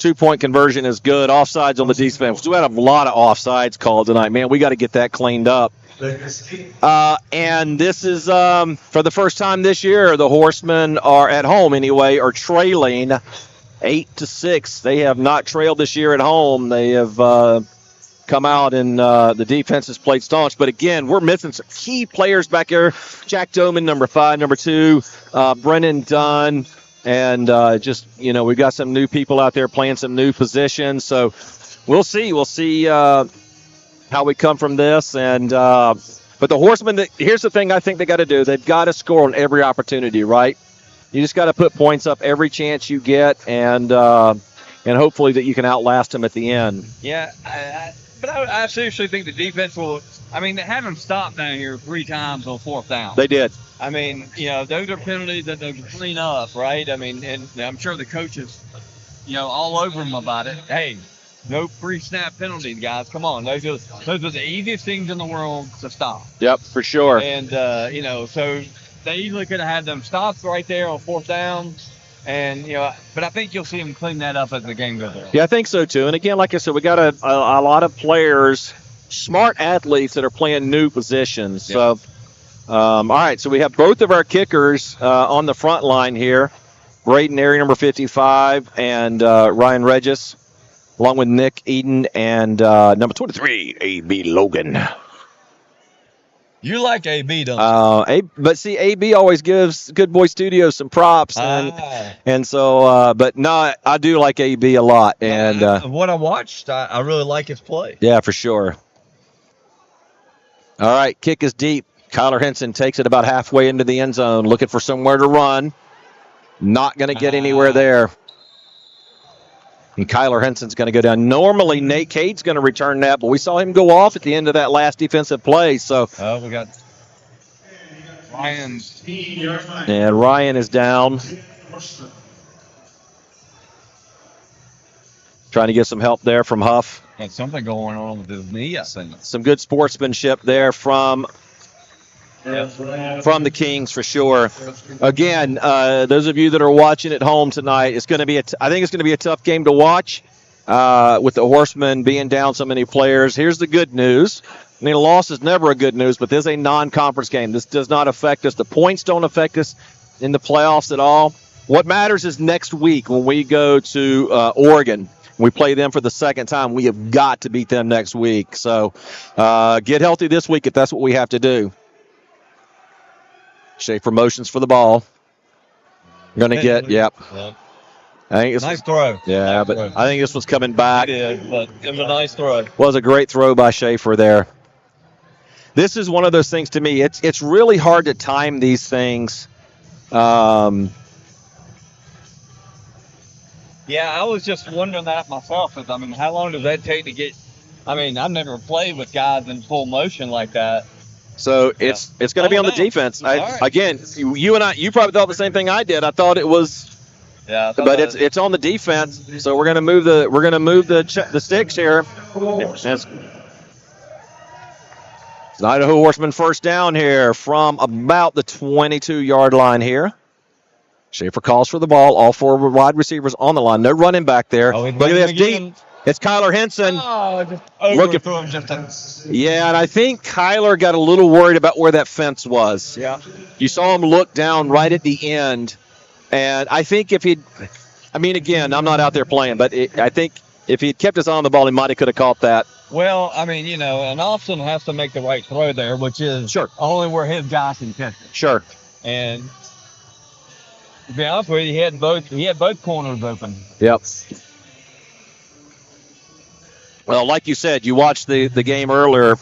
2-point conversion is good. Offsides on the defense. We had a lot of offsides called tonight. Man, we got to get that cleaned up. And this is for the first time this year, the Horsemen are at home anyway, are trailing 8-6. They have not trailed this year at home. They have come out and the defense has played staunch. But again, we're missing some key players back here. Jack Doman, number 5, number 2, Brennan Dunn. And we've got some new people out there playing some new positions. So we'll see. We'll see how we come from this. And but the Horsemen, here's the thing I think they got to do. They've got to score on every opportunity, right? You just got to put points up every chance you get, and hopefully that you can outlast them at the end. Yeah, but I seriously think the defense will. I mean, they had them stopped down here 3 times on 4th down. They did. I mean, those are penalties that they can clean up, right? I mean, and I'm sure the coaches, all over them about it. Hey, no pre-snap penalties, guys. Come on. Those are the easiest things in the world to stop. Yep, for sure. And, so they easily could have had them stops right there on 4th down. And, but I think you'll see them clean that up as the game goes on. Yeah, I think so, too. And, again, like I said, we got a lot of players, smart athletes that are playing new positions. Yeah. So, all right, so we have both of our kickers on the front line here. Braden Airy, number 55, and Ryan Regis, along with Nick Eden and number 23, A.B. Logan. You like A.B., don't you? But see, A.B. always gives Good Boy Studios some props, and so, but no, I do like A.B. a lot. And what I watched, I really like his play. Yeah, for sure. All right, kick is deep. Kyler Henson takes it about halfway into the end zone, looking for somewhere to run. Not going to get anywhere there. And Kyler Henson's going to go down. Normally, Nate Cade's going to return that, but we saw him go off at the end of that last defensive play. So, we got Ryan. And Ryan is down. Trying to get some help there from Huff. And something going on with his knee, I think. Some good sportsmanship there from the Kings for sure. Again, those of you that are watching at home tonight, it's going to be I think it's going to be a tough game to watch with the Horsemen being down so many players. Here's the good news. I mean, a loss is never a good news, but this is a non-conference game. This does not affect us. The points don't affect us in the playoffs at all. What matters is next week when we go to Oregon. We play them for the second time. We have got to beat them next week. So get healthy this week if that's what we have to do. Schaefer motions for the ball. Going to get, yep. Yeah. I think it's Nice throw. Yeah, Nice but throw. I think this was coming back. It is, but it was a nice throw. Was a great throw by Schaefer there. This is one of those things to me. It's really hard to time these things. Yeah, I was just wondering that myself. I mean, how long does that take to get? I mean, I've never played with guys in full motion like that. So it's going to be on the defense. right. Again, you and I, you probably thought the same thing I did. I thought it was. Yeah, But it's on the defense, so we're gonna move the sticks here. It's Idaho Horsemen first down here from about the 22-yard line here. Schaefer calls for the ball. All four wide receivers on the line. No running back there. Look at this deep. It's Kyler Henson. Overthrew him just Yeah, and I think Kyler got a little worried about where that fence was. Yeah. You saw him look down right at the end. And I think again, I'm not out there playing, but I think if he'd kept his eye on the ball, he could have caught that. Well, I mean, and Austin has to make the right throw there, which is only where his guy can catch it. Sure. And to be honest with you, he had both corners open. Yep. Well, like you said, you watched the game earlier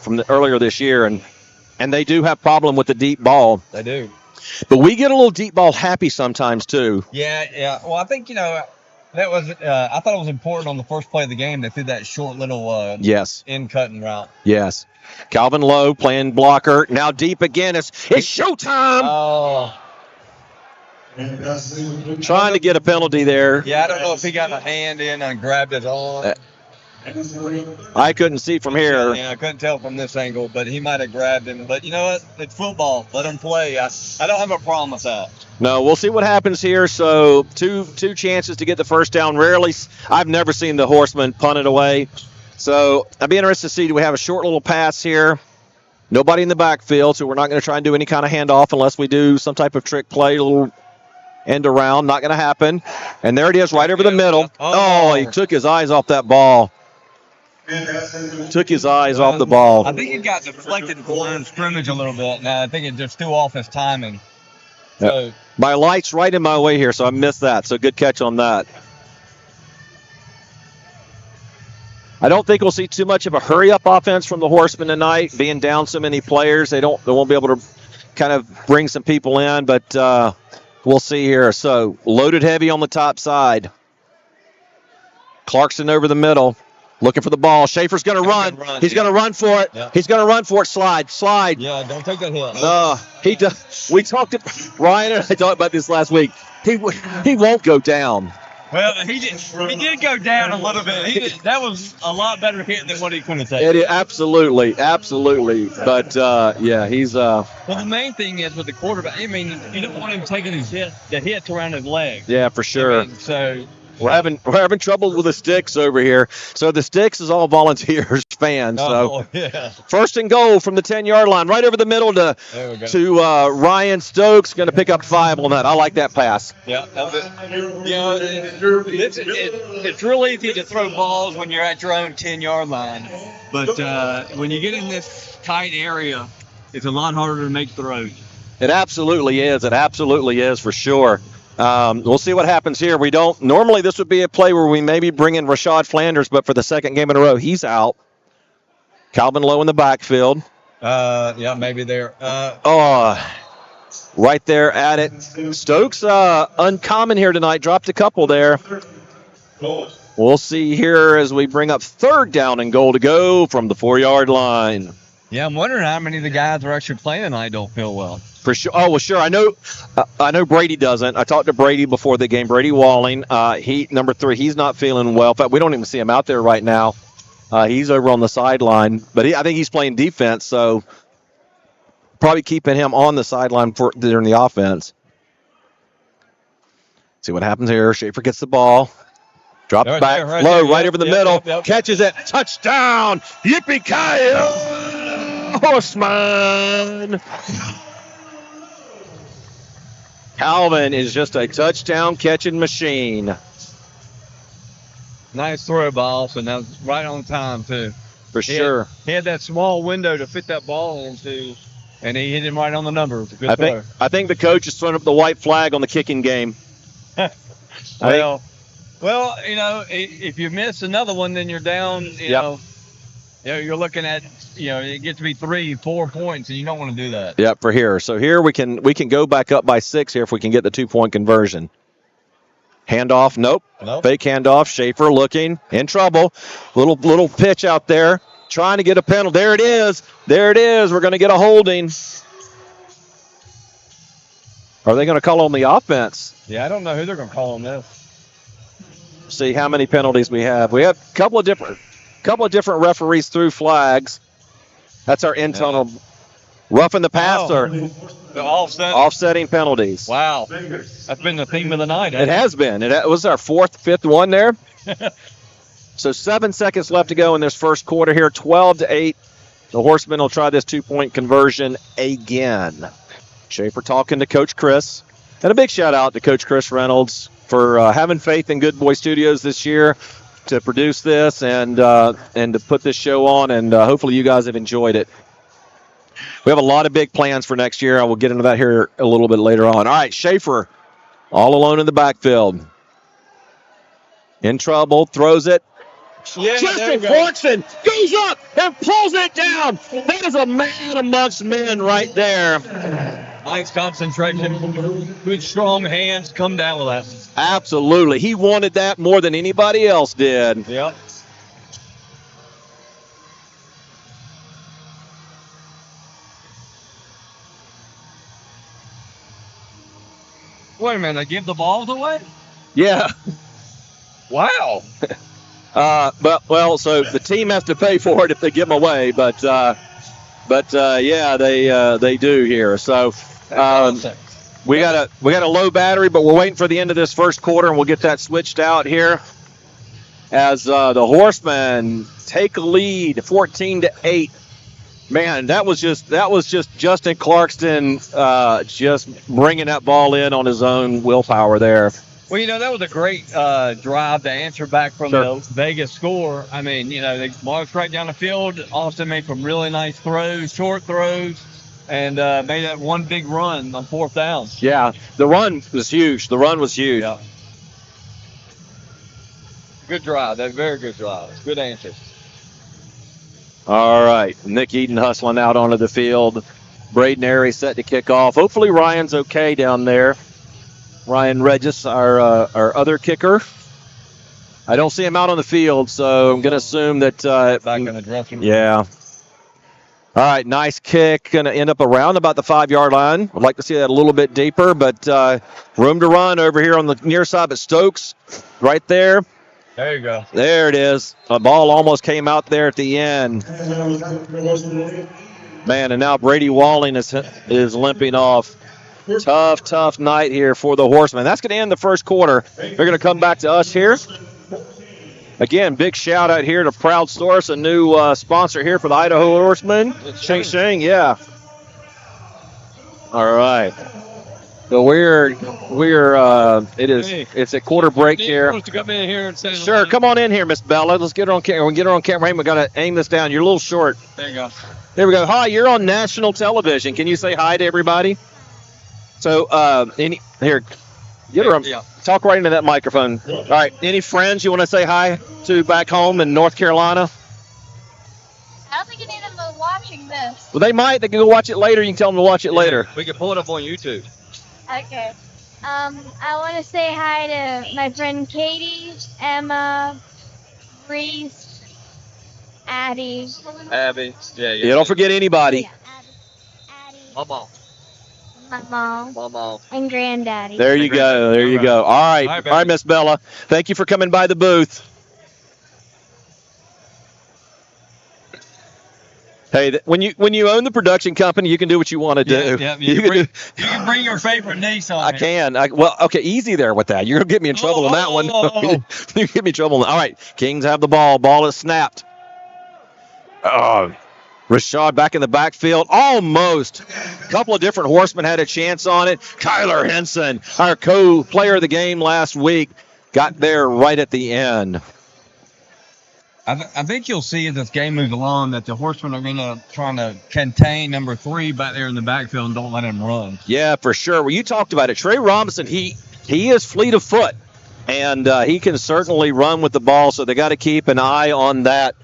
this year, and they do have problem with the deep ball. They do. But we get a little deep ball happy sometimes too. Yeah. Well, I think that was. I thought it was important on the first play of the game. They threw that short little yes in cutting route. Yes. Calvin Lowe playing blocker now deep again. It's showtime. Oh. Trying to get a penalty there. Yeah, I don't know if he got a hand in and grabbed his arm. I couldn't see from here. Yeah, I couldn't tell from this angle, but he might have grabbed him. But you know what? It's football. Let him play. I don't have a problem with that. No, we'll see what happens here. So two chances to get the first down. I've never seen the Horsemen punt it away. So I'd be interested to see, do we have a short little pass here? Nobody in the backfield, so we're not going to try and do any kind of handoff unless we do some type of trick play, a little end around. Not going to happen. And there it is right over the middle. Oh, he took his eyes off that ball. Took his eyes off the ball. I think it got deflected in the line of scrimmage a little bit. Now I think it just threw off his timing. So my light's right in my way here, so I missed that. So good catch on that. I don't think we'll see too much of a hurry-up offense from the Horsemen tonight, being down so many players. They won't be able to kind of bring some people in, but we'll see here. So loaded heavy on the top side. Clarkson over the middle. Looking for the ball. Schaefer's going to run. He's going to run for it. Yeah. He's going to run for it. Slide. Yeah, don't take that hit. He does. We talked to Ryan and I talked about this last week. He won't go down. Well, he did go down a little bit. That was a lot better hit than what he could have taken. It is, absolutely. But yeah, he's. Well, the main thing is with the quarterback. I mean, you don't want him taking the hits around his leg. Yeah, for sure. I mean, so. We're having trouble with the sticks over here. So the sticks is all volunteers, fans. So yeah. First and goal from the 10-yard line, right over the middle to Ryan Stokes. Going to pick up 5 on that. I like that pass. Yeah. It's real easy to throw balls when you're at your own 10-yard line, but when you get in this tight area, it's a lot harder to make throws. It absolutely is. It absolutely is for sure. We'll see what happens here. Normally this would be a play where we maybe bring in Rashad Flanders, but for the second game in a row, he's out. Calvin Lowe in the backfield. Yeah, maybe there. Right there at it. Stokes, uncommon here tonight. Dropped a couple there. We'll see here as we bring up third down and goal to go from the 4-yard line. Yeah, I'm wondering how many of the guys who are actually playing tonight don't feel well. For sure. Oh, well, sure. I know Brady doesn't. I talked to Brady before the game. Brady Walling. Number 3. He's not feeling well. In fact, we don't even see him out there right now. He's over on the sideline, but I think he's playing defense, so probably keeping him on the sideline during the offense. See what happens here. Schaefer gets the ball. Drops back low, right over the middle. Catches it. Touchdown. Yippee-ki-yay, Horseman. Calvin is just a touchdown catching machine. Nice throw ball, so that was right on time, too. For sure. He had that small window to fit that ball into, and he hit him right on the number. It was a good throw. I think the coach is throwing up the white flag on the kicking game. Well, you know, if you miss another one, then you're down, you know, you're looking at, you know, it gets to be 3-4 points, and you don't want to do that. Yep, for here. So here we can go back up by 6 here if we can get the 2-point conversion. Handoff, nope. Fake handoff. Schaefer looking in trouble. Little pitch out there, trying to get a penalty. There it is. We're going to get a holding. Are they going to call on the offense? Yeah, I don't know who they're going to call on this. See how many penalties we have. We have a couple of different referees threw flags. That's our internal roughing the passer. The offsetting penalties. Wow, that's been the theme of the night. It has been. It was our 5th one there. So 7 seconds left to go in this first quarter here. 12-8. The Horsemen will try this 2-point conversion again. Schaefer talking to Coach Chris. And a big shout out to Coach Chris Reynolds for having faith in Good Boy Studios this year to produce this and to put this show on. And hopefully you guys have enjoyed it. We have a lot of big plans for next year. I will get into that here a little bit later on. All right, Schaefer all alone in the backfield. In trouble, throws it. Yeah, Justin Clarkson goes up and pulls it down. That is a man amongst men right there. Nice concentration. Good, strong hands. Come down with that. Absolutely. He wanted that more than anybody else did. Yep. Wait a minute, they give the balls away? Yeah. Wow. So the team has to pay for it if they give them away, but yeah, they do here. So we got a low battery, but we're waiting for the end of this first quarter, and we'll get that switched out here as the Horsemen take a lead, 14-8. Man, that was just Justin Clarkston just bringing that ball in on his own willpower there. Well, you know, that was a great drive to answer back from the Vegas score. I mean, you know, they marched right down the field. Austin made some really nice throws, short throws, and made that one big run on 4th down. Yeah, the run was huge. Yeah. Good drive. That's a very good drive. Good answer. All right, Nick Eden hustling out onto the field. Braden Airy set to kick off. Hopefully Ryan's okay down there. Ryan Regis, our other kicker. I don't see him out on the field, so I'm going to assume that. Back in the dressing room. Yeah. All right, nice kick. Going to end up around about the 5-yard line. I'd like to see that a little bit deeper, but room to run over here on the near side. But Stokes right there. There you go. There it is. A ball almost came out there at the end. Man, and now Brady Walling is limping off. Tough night here for the Horsemen. That's going to end the first quarter. They're going to come back to us here. Again, big shout out here to Proud Source, a new sponsor here for the Idaho Horsemen. Shing Shing, yeah. All right. So it's a quarter break here. Sure, come on in here, Miss Bella. Let's get her on camera. We'll get her on camera. We got to aim this down. You're a little short. There you go. There we go. Hi, you're on national television. Can you say hi to everybody? So, talk right into that microphone. All right, any friends you want to say hi to back home in North Carolina? I don't think any of them are watching this. Well, they might. They can go watch it later. You can tell them to watch it later. We can pull it up on YouTube. Okay. I want to say hi to my friend Katie, Emma, Reese, Addie. Abby. Yeah. Yeah, don't forget anybody. Mama. My mom. Mama. And granddaddy. There you go. There you go. All right. All All right, right, Miss Bella. Thank you for coming by the booth. Hey, when you own the production company, you can do what you want to do. Yeah, You you, can bring, do- you can bring your favorite niece on. I can. Well, okay, easy there with that. You're going to get me in trouble on that one. You get me in trouble. All right, Kings have the ball. Ball is snapped. Rashad back in the backfield. Almost. A couple of different horsemen had a chance on it. Kyler Henson, our co-player of the game last week, got there right at the end. I think you'll see as this game moves along that the Horsemen are going to try to contain number 3 back there in the backfield and don't let him run. Yeah, for sure. Well, you talked about it. Trey Robinson, he is fleet of foot, and he can certainly run with the ball, so they got to keep an eye on that.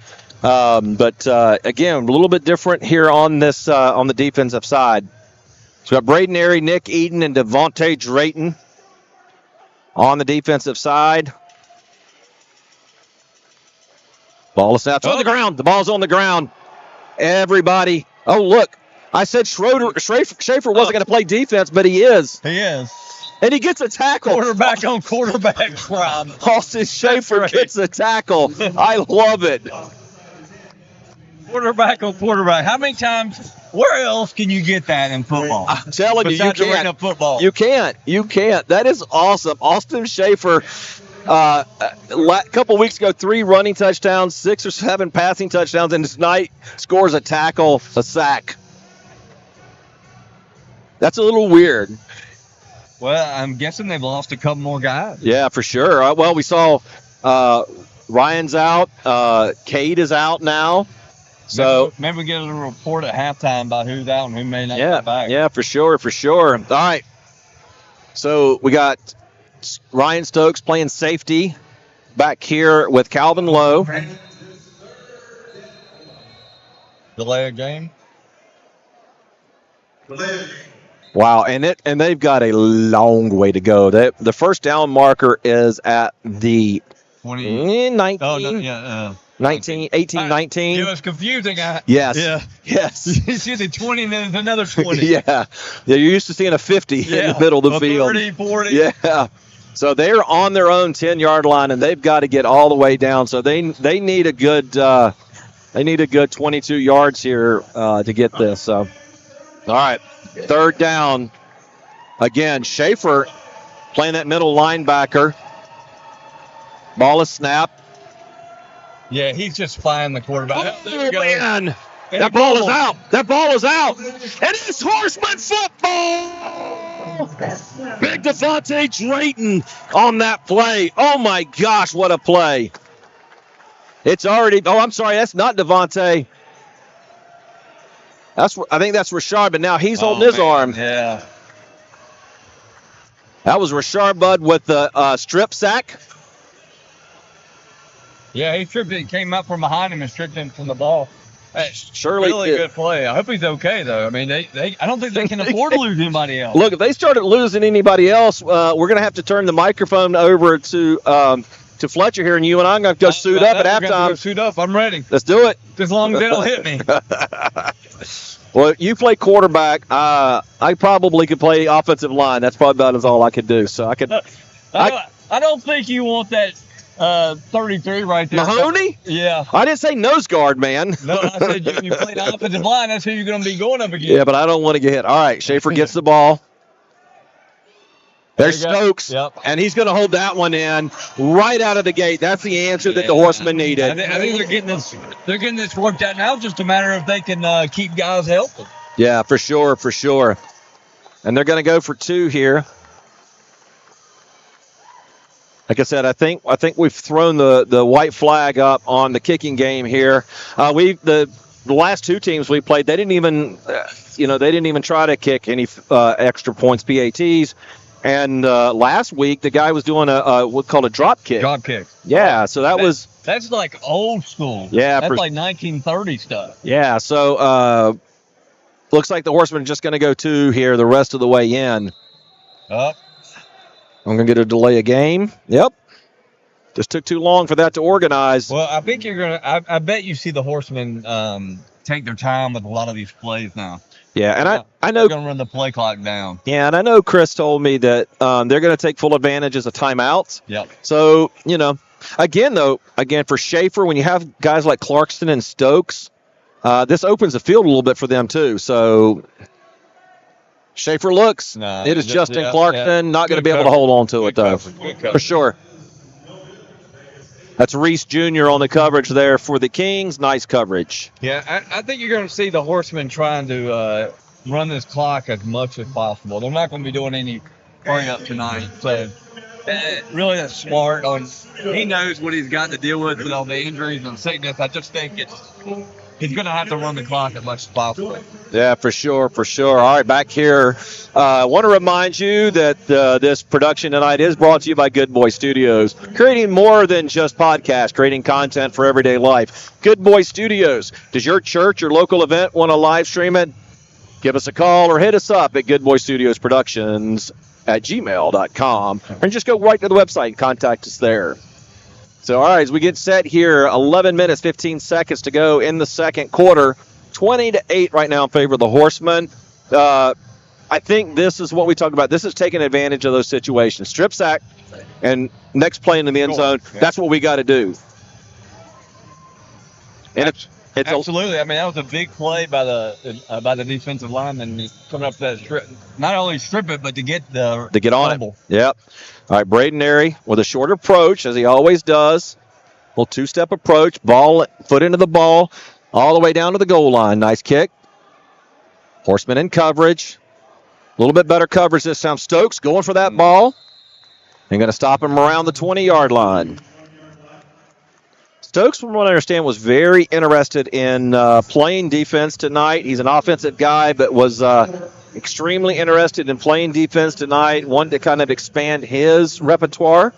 But again, a little bit different here on this on the defensive side. So we got Braden Airy, Nick Eden, and Devontae Drayton on the defensive side. Ball is snapped on the ground. The ball's on the ground. Everybody. Oh, look. I said Schaefer wasn't going to play defense, but he is. He is. And he gets a tackle. Quarterback on quarterback crime. Austin Schaefer gets a tackle. I love it. Quarterback on quarterback. How many times? Where else can you get that in football? I'm telling you, you Besides arena can't. football. You can't. You can't. That is awesome. Austin Schaefer, a couple weeks ago, 3 running touchdowns, 6 or 7 passing touchdowns, and tonight scores a tackle, a sack. That's a little weird. Well, I'm guessing they've lost a couple more guys. Yeah, for sure. Well, we saw Ryan's out. Cade is out now. So maybe we get a little report at halftime about who's out and who may not yeah, come back. yeah, for sure. All right. So we got Ryan Stokes playing safety back here with Calvin Lowe. Delay a game. Wow, and they've got a long way to go. The first down marker is at the 19. Oh, no, yeah. 19, 18, 19. It was confusing. Yes. Yeah. Yes. It's usually 20 and then another 20. Yeah. You're used to seeing a 50 in the middle of the field. 30, 40. Yeah. So they're on their own 10-yard line, and they've got to get all the way down. So they need a good 22 yards here to get this. So, all right, 3rd down. Again, Schaefer playing that middle linebacker. Ball is snapped. Yeah, he's just flying the quarterback. Oh, man. That ball is out. That ball is out. And it's Horseman football. Big Devontae Drayton on that play. Oh, my gosh, what a play. It's already – oh, I'm sorry, that's not Devontae. I think that's Rashard, but now he's holding his arm. Yeah. That was Rashard Budd with the strip sack. Yeah, he came up from behind him and stripped him from the ball. Surely really good play. I hope he's okay, though. I mean, I don't think they can afford to lose anybody else. Look, if they started losing anybody else, we're going to have to turn the microphone over to Fletcher here, and you and I are going to go suit up at halftime. Go suit up. I'm ready. Let's do it. As long as they don't hit me. Well, you play quarterback. I probably could play offensive line. That's probably about all I could do. So I could. I don't think you want that 33 right there. Mahoney? Yeah. I didn't say nose guard, man. No, I said you play the offensive line. That's who you're going to be going up against. Yeah, but I don't want to get hit. All right, Schaefer gets the ball. There's Stokes, and he's going to hold that one in right out of the gate. That's the answer that the Horsemen needed. I think they're getting this worked out now. Just a matter of if they can keep guys healthy. Yeah, for sure. And they're going to go for 2 here. Like I said, I think we've thrown the white flag up on the kicking game here. The last 2 teams we played, they didn't even try to kick any extra points, PATs. And last week the guy was doing what's called a drop kick. Drop kick. Yeah, so that's like old school. Yeah, that's like 1930 stuff. Yeah, so looks like the Horsemen are just going to go 2 here the rest of the way in. Up. I'm going to get a delay of game. Yep. Just took too long for that to organize. Well, I think you're gonna. I bet you see the Horsemen take their time with a lot of these plays now. Yeah, and I know they're gonna run the play clock down. Yeah, and I know Chris told me that they're going to take full advantage of timeouts. Yep. So, again, for Schaefer, when you have guys like Clarkston and Stokes, this opens the field a little bit for them too. So Schaefer looks. It is Justin Clarkston, not going to be able to hold on to it, though, for sure. That's Reese Jr. on the coverage there for the Kings. Nice coverage. Yeah, I think you're going to see the Horsemen trying to run this clock as much as possible. They're not going to be doing any hurry up tonight. So really that's smart. He knows what he's got to deal with all the injuries and sickness. I just think he's going to have to run the clock as much as possible. Yeah, for sure. All right, back here. I want to remind you that this production tonight is brought to you by Good Boy Studios, creating more than just podcasts, creating content for everyday life. Good Boy Studios. Does your church or local event want to live stream it? Give us a call or hit us up at Good Boy Studios Productions at gmail.com, and just go right to the website and contact us there. So, all right, as we get set here, 11 minutes, 15 seconds to go in the second quarter. 20-8 right now in favor of the Horsemen. I think this is what we talked about. This is taking advantage of those situations. Strip sack and next play into the end zone. Yeah. That's what we got to do. And it's absolutely. I mean, that was a big play by the defensive lineman coming up that strip. Not only strip it, but to get on it. Yep. All right, Braden Airy with a short approach, as he always does. Little two-step approach, foot into the ball, all the way down to the goal line. Nice kick. Horseman in coverage. A little bit better coverage this time. Stokes going for that ball. And going to stop him around the 20-yard line. Stokes, from what I understand, was very interested in playing defense tonight. He's an offensive guy, but was extremely interested in playing defense tonight, wanted to kind of expand his repertoire.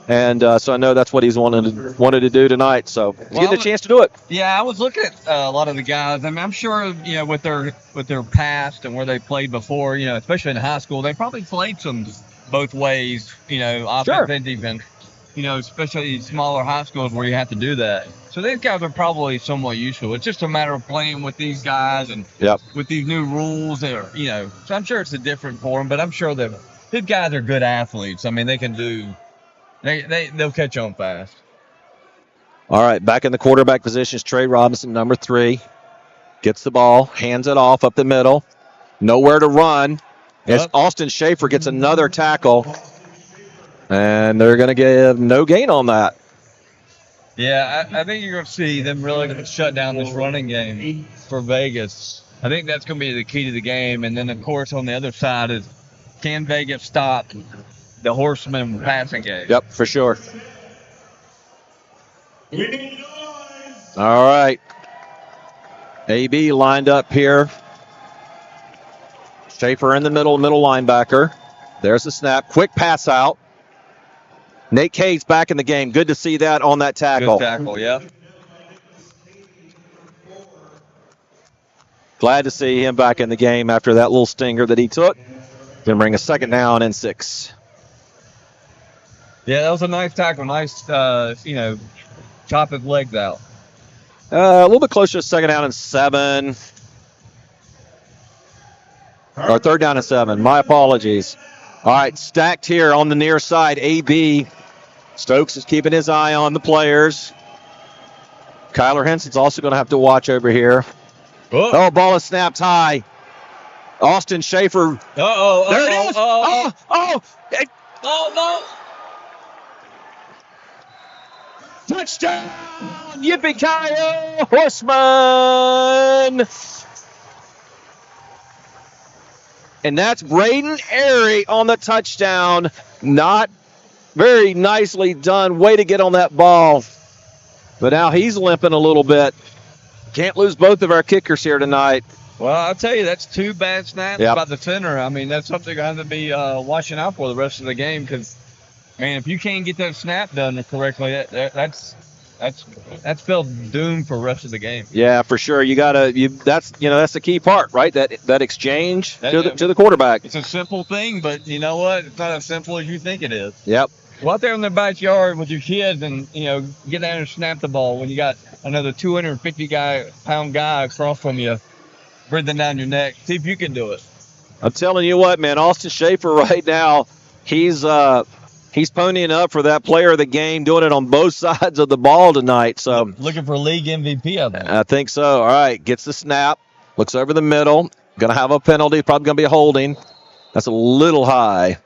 And so I know that's what he's wanted to do tonight. So he's getting a chance to do it. Yeah, I was looking at a lot of the guys. I mean, I'm sure, with their past and where they played before, especially in high school, they probably played some both ways, offense and defense. Especially smaller high schools where you have to do that. So these guys are probably somewhat used to it. It's just a matter of playing with these guys and with these new rules. So I'm sure it's a different for them, but I'm sure that these guys are good athletes. I mean, they can do. They'll catch on fast. All right, back in the quarterback position is Trey Robinson, number 3. Gets the ball, hands it off up the middle. Nowhere to run. As Austin Schaefer gets another tackle. And they're going to give no gain on that. Yeah, I think you're going to see them really shut down this running game for Vegas. I think that's going to be the key to the game. And then, of course, on the other side is, can Vegas stop the Horsemen passing game? Yep, for sure. All right. AB lined up here. Schaefer in the middle linebacker. There's the snap. Quick pass out. Nate Cade's back in the game. Good to see that on that tackle. Good tackle, yeah. Glad to see him back in the game after that little stinger that he took. Going to bring a second down and 6. Yeah, that was a nice tackle. Nice, chop his legs out. A little bit closer to second down and 7. Or third down and 7. My apologies. All right, stacked here on the near side. AB. Stokes is keeping his eye on the players. Kyler Henson's also going to have to watch over here. Oh, ball is snapped high. Austin Schaefer. There it is. Oh, no. Touchdown. Yippee-ki-yo, Horsemen. And that's Braden Airy on the touchdown. Not very nicely done. Way to get on that ball. But now he's limping a little bit. Can't lose both of our kickers here tonight. Well, I'll tell you, that's 2 bad snaps by the center. I mean, that's something I have to be watching out for the rest of the game because, man, if you can't get that snap done correctly, that's spelled doom for the rest of the game. Yeah, for sure. That's the key part, right? That exchange to the quarterback. It's a simple thing, but you know what? It's not as simple as you think it is. Yep. Go out there in the backyard with your kids and, get down and snap the ball when you got another 250-pound guy across from you breathing down your neck. See if you can do it. I'm telling you what, man, Austin Schaefer right now, he's ponying up for that player of the game, doing it on both sides of the ball tonight. So looking for league MVP, I think. I think so. All right, gets the snap, looks over the middle, going to have a penalty, probably going to be a holding. That's a little high.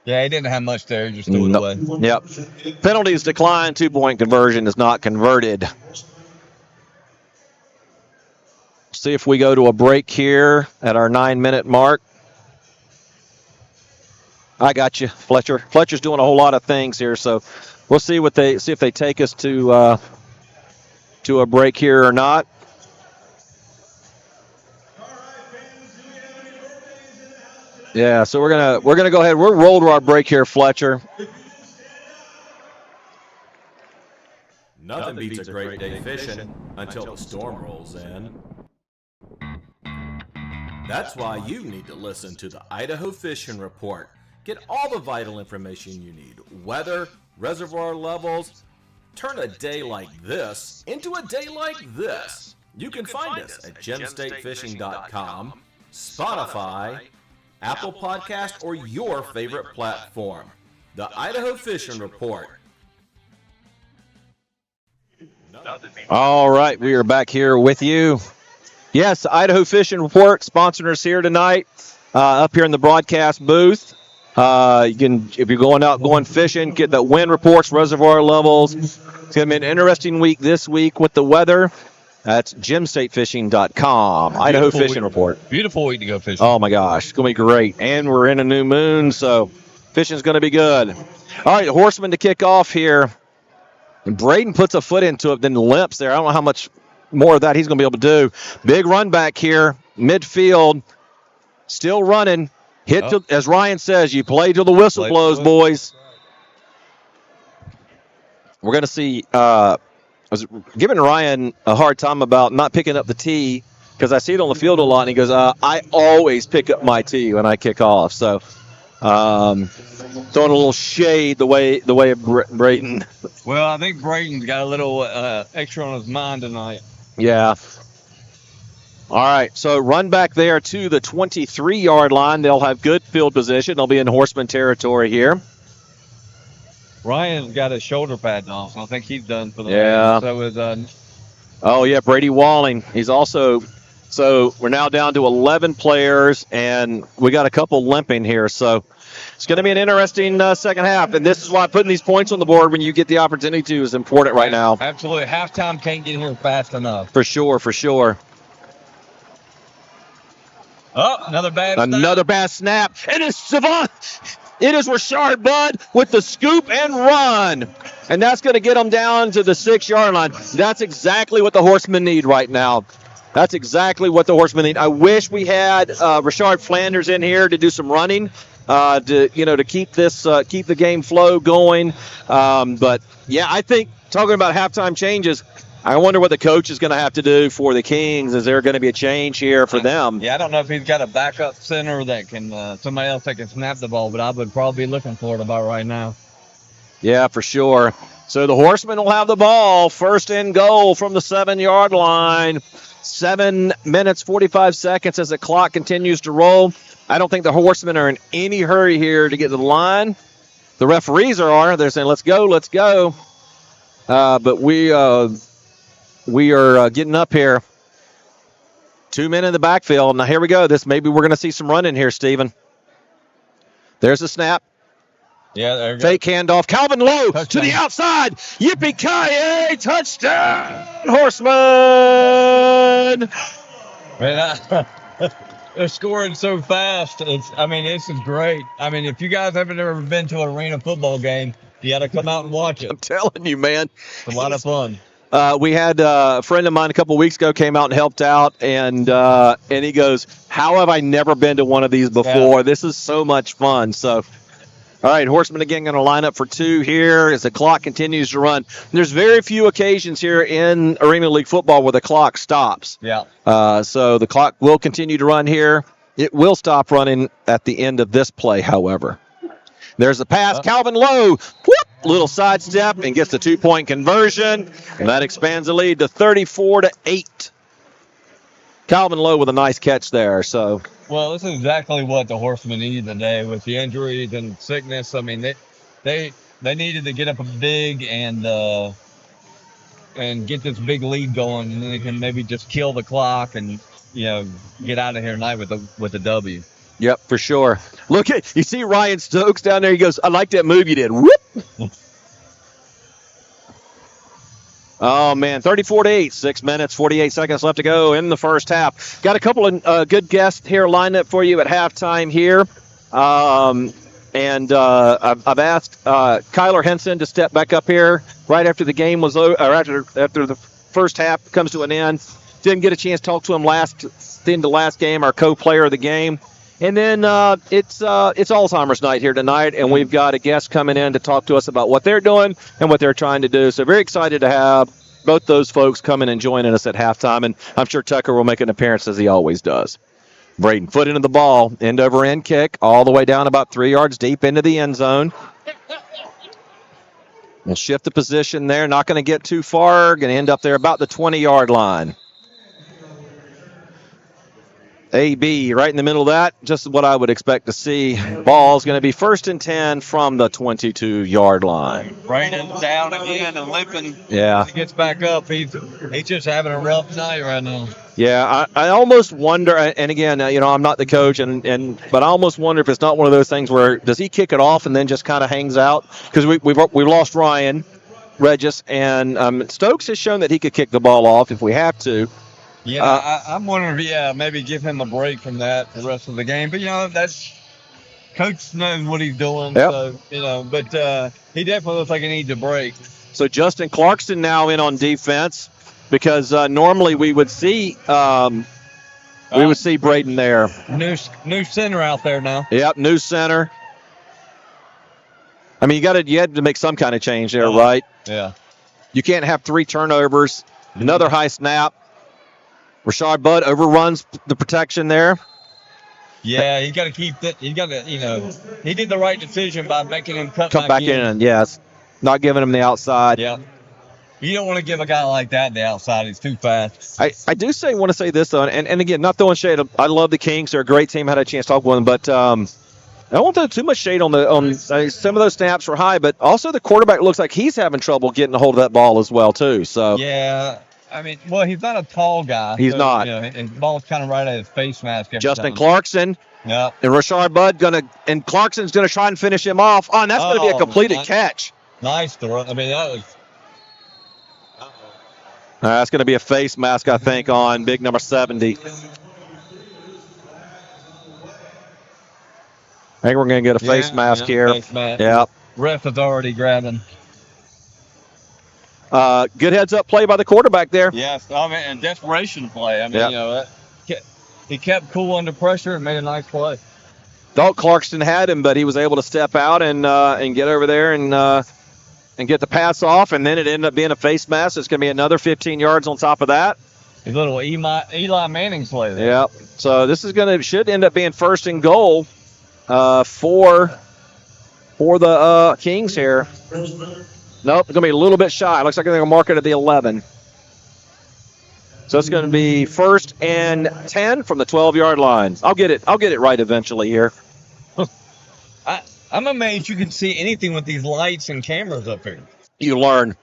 Yeah, he didn't have much there. He just threw it away. Yep. Penalties decline. 2-point conversion is not converted. See if we go to a break here at our 9-minute mark. I got you, Fletcher. Fletcher's doing a whole lot of things here, so we'll see if they take us to a break here or not. Yeah, so we're gonna go ahead. We're rolled to our break here, Fletcher. Nothing beats a great day fishing until the storm rolls in. That's why you need to listen to the Idaho Fishing Report. Get all the vital information you need. Weather, reservoir levels. Turn a day like this into a day like this. You can find us at gemstatefishing.com, Spotify, Apple Podcast, or your favorite platform. The Idaho Fishing Report. All right, we are back here with you. Yes, the Idaho Fishing Report sponsoring us here tonight, up here in the broadcast booth. You can, if you're going fishing, get the wind reports, reservoir levels. It's going to be an interesting week this week with the weather. That's gemstatefishing.com. Idaho Fishing Report. Beautiful week to go fishing. Oh, my gosh. It's going to be great. And we're in a new moon, so fishing's going to be good. All right, Horsemen to kick off here. And Braden puts a foot into it, then limps there. I don't know how much more of that he's going to be able to do. Big run back here, midfield. Still running. As Ryan says, you play till the whistle blows, boys. We're going to see I was giving Ryan a hard time about not picking up the tee because I see it on the field a lot, and he goes, I always pick up my tee when I kick off. So throwing a little shade the way of Brayton. Well, I think Brayton's got a little extra on his mind tonight. Yeah. All right, so run back there to the 23-yard line. They'll have good field position. They'll be in Horseman territory here. Ryan's got his shoulder pads off, so I think he's done for the Yeah. game. So oh, yeah, Brady Walling. He's also – so we're now down to 11 players, and we got a couple limping here. So it's going to be an interesting second half, and this is why putting these points on the board when you get the opportunity to is important right now. Absolutely. Halftime can't get here fast enough. For sure, for sure. Oh, another bad snap. And it's Savant. It is Rashard Budd with the scoop and run. And that's going to get them down to the 6-yard line. That's exactly what the Horsemen need right now. That's exactly what the Horsemen need. I wish we had Rashard Flanders in here to do some running, to keep the game flow going. But yeah, I think talking about halftime changes, I wonder what the coach is going to have to do for the Kings. Is there going to be a change here for them? Yeah, I don't know if he's got a backup center that can somebody else that can snap the ball, but I would probably be looking for it about right now. Yeah, for sure. So the Horsemen will have the ball. First and goal from the 7-yard line. 7 minutes, 45 seconds as the clock continues to roll. I don't think the Horsemen are in any hurry here to get to the line. The referees are. They're saying, let's go, let's go. But we are getting up here. 2 men in the backfield. Now, here we go. Maybe we're going to see some running here, Steven. There's the snap. Yeah, there you go. Fake handoff. Calvin Lowe to the outside. Yippee-ki-yay! Touchdown, Horsemen! Man, they're scoring so fast. This is great. I mean, if you guys haven't ever been to an arena football game, you got to come out and watch it. I'm telling you, man. It's a lot of fun. We had a friend of mine a couple weeks ago came out and helped out, and he goes, how have I never been to one of these before? Yeah. This is so much fun. So, all right, Horsemen again going to line up for 2 here as the clock continues to run. There's very few occasions here in Arena League football where the clock stops. Yeah. So the clock will continue to run here. It will stop running at the end of this play, however. There's the pass. Calvin Lowe, whoop, little sidestep, and gets the 2-point conversion. And that expands the lead to 34-8. Calvin Lowe with a nice catch there. So, well, this is exactly what the Horsemen needed today with the injuries and sickness. I mean, they needed to get up big and get this big lead going, and then they can maybe just kill the clock and get out of here tonight with the W. Yep, for sure. Look at, you see Ryan Stokes down there. He goes, "I like that move you did." Whoop. Oh, man, 34-8, 6 minutes, 48 seconds left to go in the first half. Got a couple of good guests here lined up for you at halftime here. And I've asked Kyler Henson to step back up here right after the game was over, or after the first half comes to an end. Didn't get a chance to talk to him the end of last game, our co-player of the game. And then it's Alzheimer's night here tonight, and we've got a guest coming in to talk to us about what they're doing and what they're trying to do. So very excited to have both those folks coming and joining us at halftime, and I'm sure Tucker will make an appearance as he always does. Braden foot into the ball, end-over-end kick, all the way down about 3 yards deep into the end zone. We'll shift the position there, not going to get too far, going to end up there about the 20-yard line. AB right in the middle of that, just what I would expect to see. Ball's going to be 1st and 10 from the 22-yard line. Brandon's down again and limping. Yeah. He gets back up. He's just having a rough night right now. Yeah, I almost wonder, and again, I'm not the coach, but I almost wonder if it's not one of those things where does he kick it off and then just kind of hangs out? Because we've lost Ryan Regis, and Stokes has shown that he could kick the ball off if we have to. Yeah, I'm wondering if, maybe give him a break from that the rest of the game. But, that's coach knows what he's doing. Yep. So, but he definitely looks like he needs a break. So Justin Clarkson now in on defense because normally we would see Braden there. New center out there now. Yep, new center. I mean, you had to make some kind of change there, right? Yeah. You can't have 3 turnovers. Another high snap. Rashard Budd overruns the protection there. Yeah, he's got to keep that. He's got to, he did the right decision by making him come back in. Yes, not giving him the outside. Yeah, you don't want to give a guy like that the outside. He's too fast. I do want to say this though, and again, not throwing shade. I love the Kings; they're a great team. I had a chance to talk with them, but I don't want to throw too much shade on some of those snaps were high, but also the quarterback looks like he's having trouble getting a hold of that ball as well too. So yeah. I mean, well, he's not a tall guy. He's not. His ball's kind of right at his face mask. Justin Clarkson. Yeah. And Rashard Budd and Clarkson's going to try and finish him off. Oh, and that's going to be a completed catch. Nice throw. I mean, that was. That's going to be a face mask, I think, on big number 70. I think we're going to get a face mask here. Face mask. Yeah. Ref is already grabbing. Good heads-up play by the quarterback there. Yes, I mean, and desperation play. I mean, he kept cool under pressure and made a nice play. Thought Clarkson had him, but he was able to step out and get over there and get the pass off, and then it ended up being a face mask. It's going to be another 15 yards on top of that. A little Eli Manning play there. Yeah. So this should end up being 1st and goal for the Kings here. Nope, it's going to be a little bit shy. Looks like they're going to mark it at the 11. So it's going to be 1st and 10 from the 12-yard line. I'll get it right eventually here. I'm amazed you can see anything with these lights and cameras up here. You learn.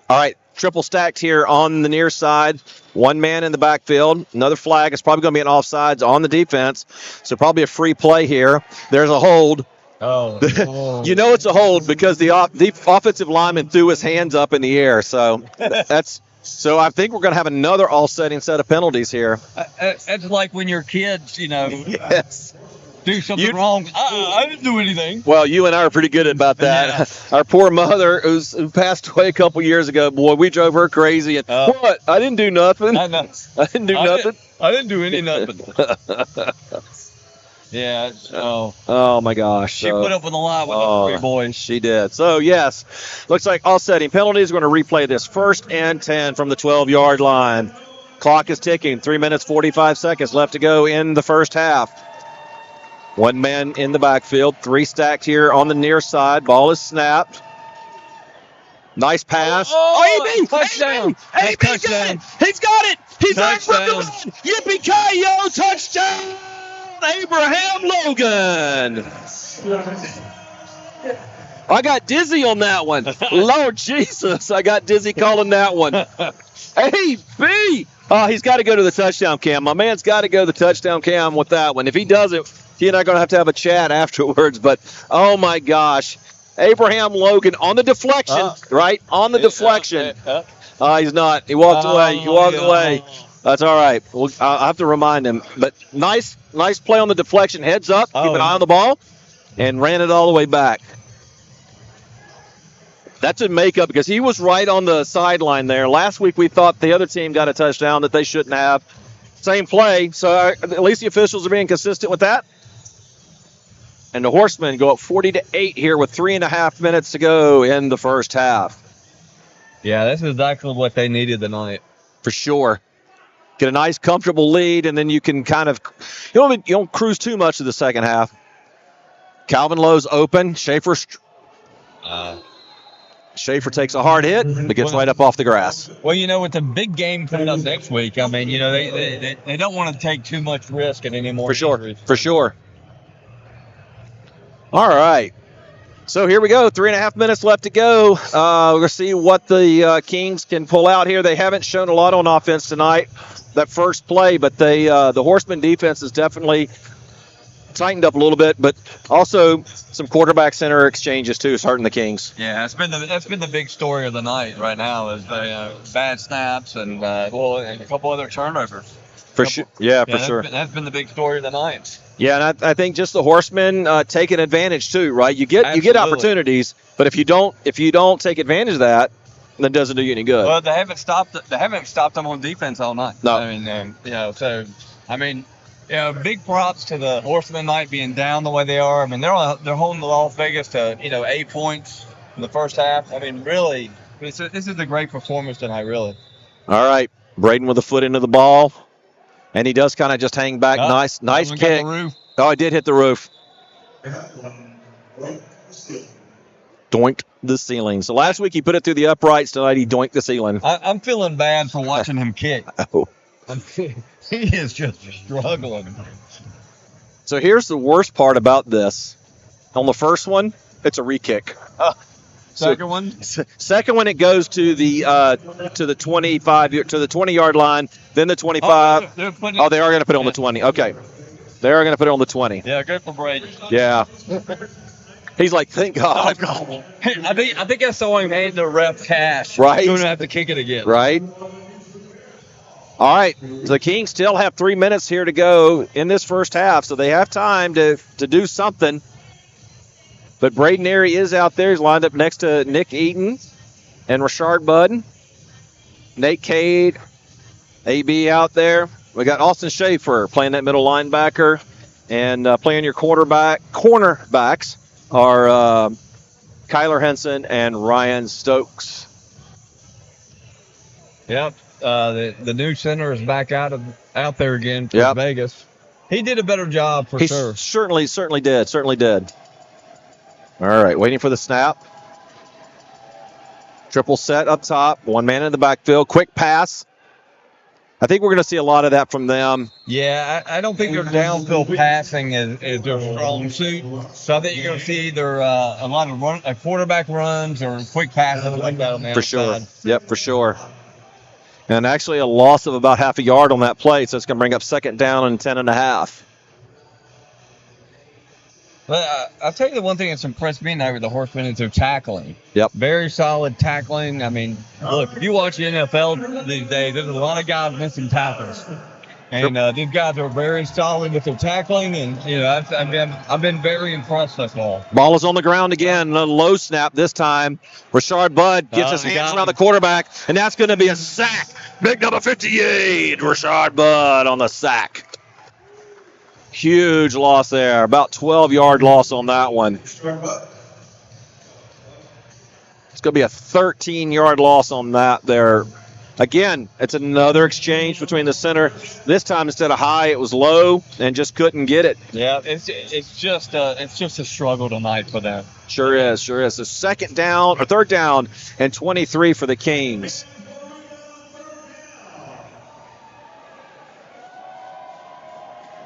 All right, triple stacked here on the near side. 1 man in the backfield. Another flag. It's probably going to be an offsides on the defense. So probably a free play here. There's a hold. Oh. You know it's a hold because the offensive lineman threw his hands up in the air. So so I think we're going to have another all-setting set of penalties here. It's like when your kids, yes, do something wrong. I didn't do anything. Well, you and I are pretty good about that. Yeah. Our poor mother, who passed away a couple years ago, boy, we drove her crazy. And what? I didn't do nothing. I didn't do nothing. I didn't do any nothing. Yeah. Oh my gosh. She put up with a lot with the 3 boys. She did. So yes, looks like offsetting penalties. We're going to replay this 1st and 10 from the 12-yard line. Clock is ticking. 3 minutes 45 seconds left to go in the first half. One man in the backfield. 3 stacked here on the near side. Ball is snapped. Nice pass. Oh, touchdown. AB got it. He's got it. He's right from the run. Yippee-ki-yo, touchdown, Abraham Logan. I got dizzy on that one. Lord Jesus, I got dizzy calling that one. AB. Oh, he's got to go to the touchdown cam. My man's got to go to the touchdown cam with that one. If he doesn't, he and I are going to have a chat afterwards. But, oh, my gosh. Abraham Logan on the deflection, right? On the deflection. He's not. He walked away. He walked away. That's all right. I'll have to remind him. But nice play on the deflection. Heads up. Keep an eye on the ball. And ran it all the way back. That's a makeup because he was right on the sideline there. Last week we thought the other team got a touchdown that they shouldn't have. Same play. So at least the officials are being consistent with that. And the Horsemen go up 40-8 here with 3.5 minutes to go in the first half. Yeah, that's exactly what they needed tonight. For sure. Get a nice, comfortable lead, and then you can kind of you don't cruise too much to the second half. Calvin Lowe's open. Schaefer takes a hard hit, but gets right up off the grass. Well, with the big game coming up next week, I mean, they don't want to take too much risk at any more. For sure. injuries. For sure. All right. So here we go. 3.5 minutes left to go. We're going to see what the Kings can pull out here. They haven't shown a lot on offense tonight, that first play, but the Horsemen defense has definitely tightened up a little bit, but also some quarterback center exchanges too is hurting the Kings. Yeah, that's been the big story of the night right now is the bad snaps and a couple other turnovers. For sure. Yeah, for sure. That's been the big story of the night. Yeah, and I think just the Horsemen taking advantage too, right? You get opportunities, but if you don't take advantage of that, then it doesn't do you any good. Well, they haven't stopped them on defense all night. No. I mean, big props to the Horsemen night being down the way they are. I mean, they're holding the Las Vegas to 8 points in the first half. I mean, really, this is a great performance tonight, really. All right, Braden with a foot into the ball. And he does kind of just hang back. Nice kick. Oh, he did hit the roof. Doinked the ceiling. So last week he put it through the uprights. Tonight he doinked the ceiling. I'm feeling bad for watching him kick. Oh. He is just struggling. So here's the worst part about this. On the first one, it's a re-kick. Second one? Second one, it goes to the 20-yard line, then the 25. They are going to put it on the 20. Okay. They are going to put it on the 20. Yeah, good for Brady. Yeah. He's like, thank God. I think I saw him hand the ref cash. Right. He's going to have to kick it again. Right. All right. The Kings still have 3 minutes here to go in this first half, so they have time to do something. But Braden Airy is out there. He's lined up next to Nick Eaton and Rashard Budd. Nate Cade, AB out there. We got Austin Schaefer playing that middle linebacker. And playing your cornerbacks are Kyler Henson and Ryan Stokes. Yep. The new center is back out there again for Vegas. He did a better job for sure. Certainly did. All right, waiting for the snap. Triple set up top. One man in the backfield. Quick pass. I think we're going to see a lot of that from them. Yeah, I don't think their downfield passing is their strong suit. So I think you're going to see either a lot of quarterback runs or quick passes like that on the outside. Yep, for sure. And actually a loss of about half a yard on that play, so it's going to bring up second down and 10.5. But I'll tell you the one thing that's impressed me now with the Horsemen is their tackling. Yep. Very solid tackling. I mean, look, if you watch the NFL these days, there's a lot of guys missing tackles. And these guys are very solid with their tackling, and I've been very impressed so far. Ball is on the ground again. A low snap this time. Rashard Budd gets his hands around the quarterback, and that's going to be a sack. Big number 58, Rashard Budd on the sack. Huge loss there. About 12-yard loss on that one. It's going to be a 13-yard loss on that there Again, it's another exchange between the center. This time, instead of high, it was low and just couldn't get it. Yeah, it's just a struggle tonight for them. Sure is. So third down and 23 for the Kings.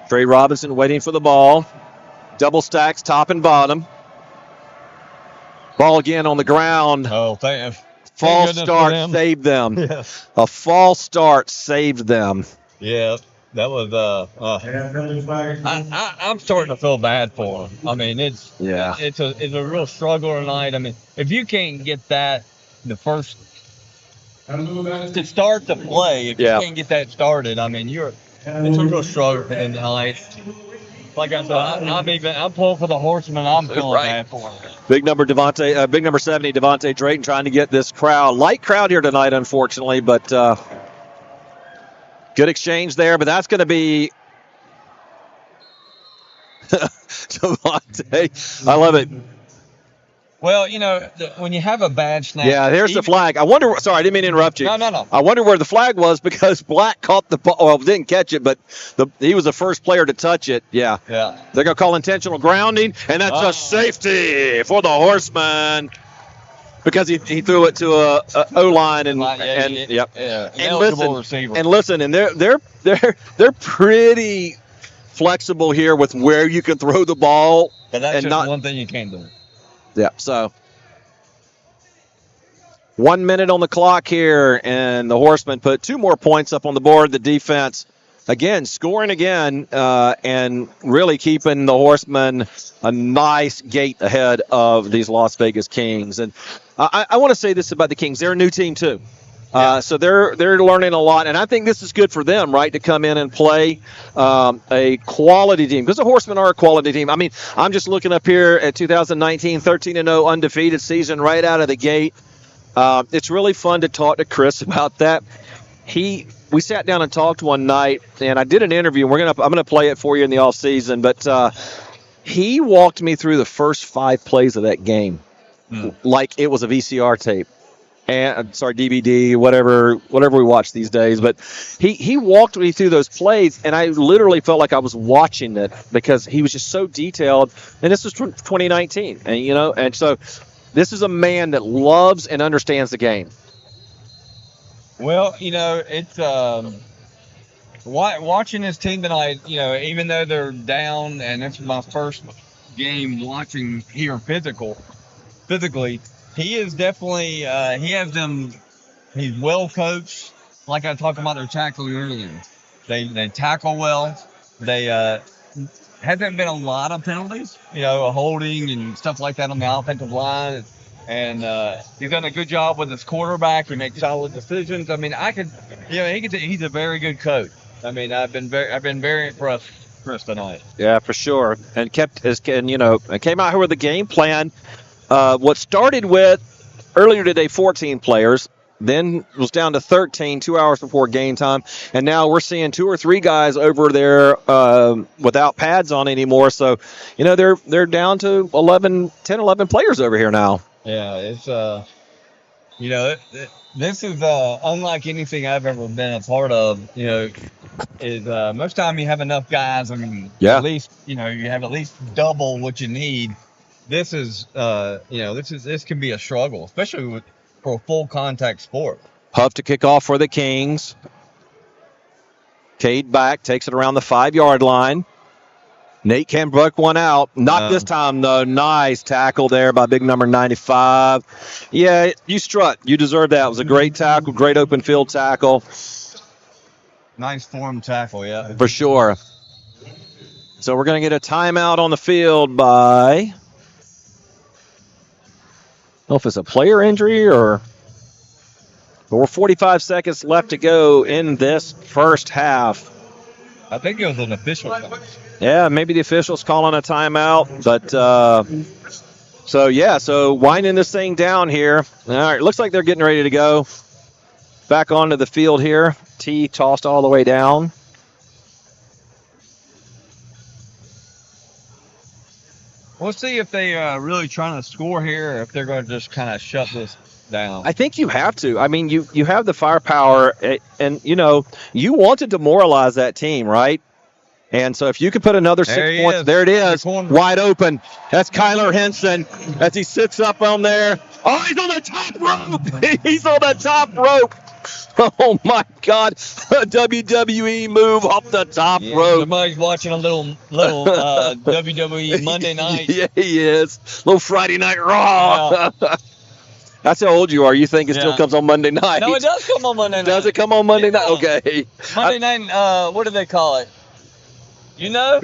Trey Robinson waiting for the ball. Double stacks, top and bottom. Ball again on the ground. Oh, thank you. False start saved them. Yes. A false start saved them. Yeah, that was. I'm starting to feel bad for them. I mean, it's a real struggle tonight. I mean, if you can't get that to start the play, if you can't get that started, I mean, it's a real struggle for them tonight. Like I said, I'm pulling for the Horsemen. I'm feeling bad for them. Big number 70, Devontae Drayton trying to get this crowd. Light crowd here tonight, unfortunately, but good exchange there. But that's going to be Devontae. I love it. Well, when you have a bad snap. Yeah, there's the flag. I wonder. Sorry, I didn't mean to interrupt you. No. I wonder where the flag was because Black caught the ball. Well, didn't catch it, but he was the first player to touch it. Yeah. Yeah. They're going to call intentional grounding, and that's a safety for the Horsemen because he threw it to a O-line and Yeah. And listen, and they're pretty flexible here with where you can throw the ball. But that's just one thing you can't do. Yeah, so 1 minute on the clock here, and the Horsemen put 2 more points up on the board. The defense, again, scoring again, and really keeping the Horsemen a nice gate ahead of these Las Vegas Kings. And I want to say this about the Kings. They're a new team, too. So they're learning a lot, and I think this is good for them, right, to come in and play a quality team, because the Horsemen are a quality team. I mean, I'm just looking up here at 2019, 13-0 undefeated season right out of the gate. It's really fun to talk to Chris about that. We sat down and talked one night, and I did an interview, and I'm gonna play it for you in the off season, but he walked me through the first 5 plays of that game like it was a VCR tape. DVD, whatever we watch these days. But he walked me through those plays, and I literally felt like I was watching it because he was just so detailed. And this was 2019, and so this is a man that loves and understands the game. Well, it's watching this team tonight. Even though they're down, and this is my first game watching here physically. He is definitely, he has them, he's well coached. Like I talked about their tackling earlier. They tackle well. They, hasn't been a lot of penalties, holding and stuff like that on the offensive line. And he's done a good job with his quarterback. He makes solid decisions. I mean, he's a very good coach. I mean, I've been very impressed tonight. Yeah, for sure. And came out here with a game plan. What started with earlier today 14 players, then was down to 13 2 hours before game time, and now we're seeing 2 or 3 guys over there without pads on anymore. So, they're down to 11 players over here now. Yeah, it's this is unlike anything I've ever been a part of. Is most time you have enough guys. I mean, at least you have at least double what you need. This is, this can be a struggle, especially for a full contact sport. Huff to kick off for the Kings. Cade back, takes it around the 5-yard line. Nate can buck one out. Not this time, though. Nice tackle there by big number 95. Yeah, you strut. You deserve that. It was a great tackle, great open field tackle. Nice form tackle, yeah. For sure. So we're going to get a timeout on the field by... I don't know if it's a player injury but we're 45 seconds left to go in this first half. I think it was an official. Yeah, maybe the official's calling a timeout. But, so winding this thing down here. All right, looks like they're getting ready to go back onto the field here. Tee tossed all the way down. We'll see if they really trying to score here, or if they're going to just kind of shut this down. I think you have to. I mean, you have the firepower, and you know you want to demoralize that team, right? And so if you could put another 6 points, there it is, wide open. That's Kyler Henson as he sits up on there. Oh, he's on the top rope. He's on the top rope. Oh, my God. A WWE move off the top rope. Somebody's watching a little WWE Monday night. Yeah, he is. Little Friday Night Raw. Yeah. That's how old you are. You think it still comes on Monday night. No, it does come on Monday night. Does it come on Monday night? Okay. Monday night, what do they call it? You know?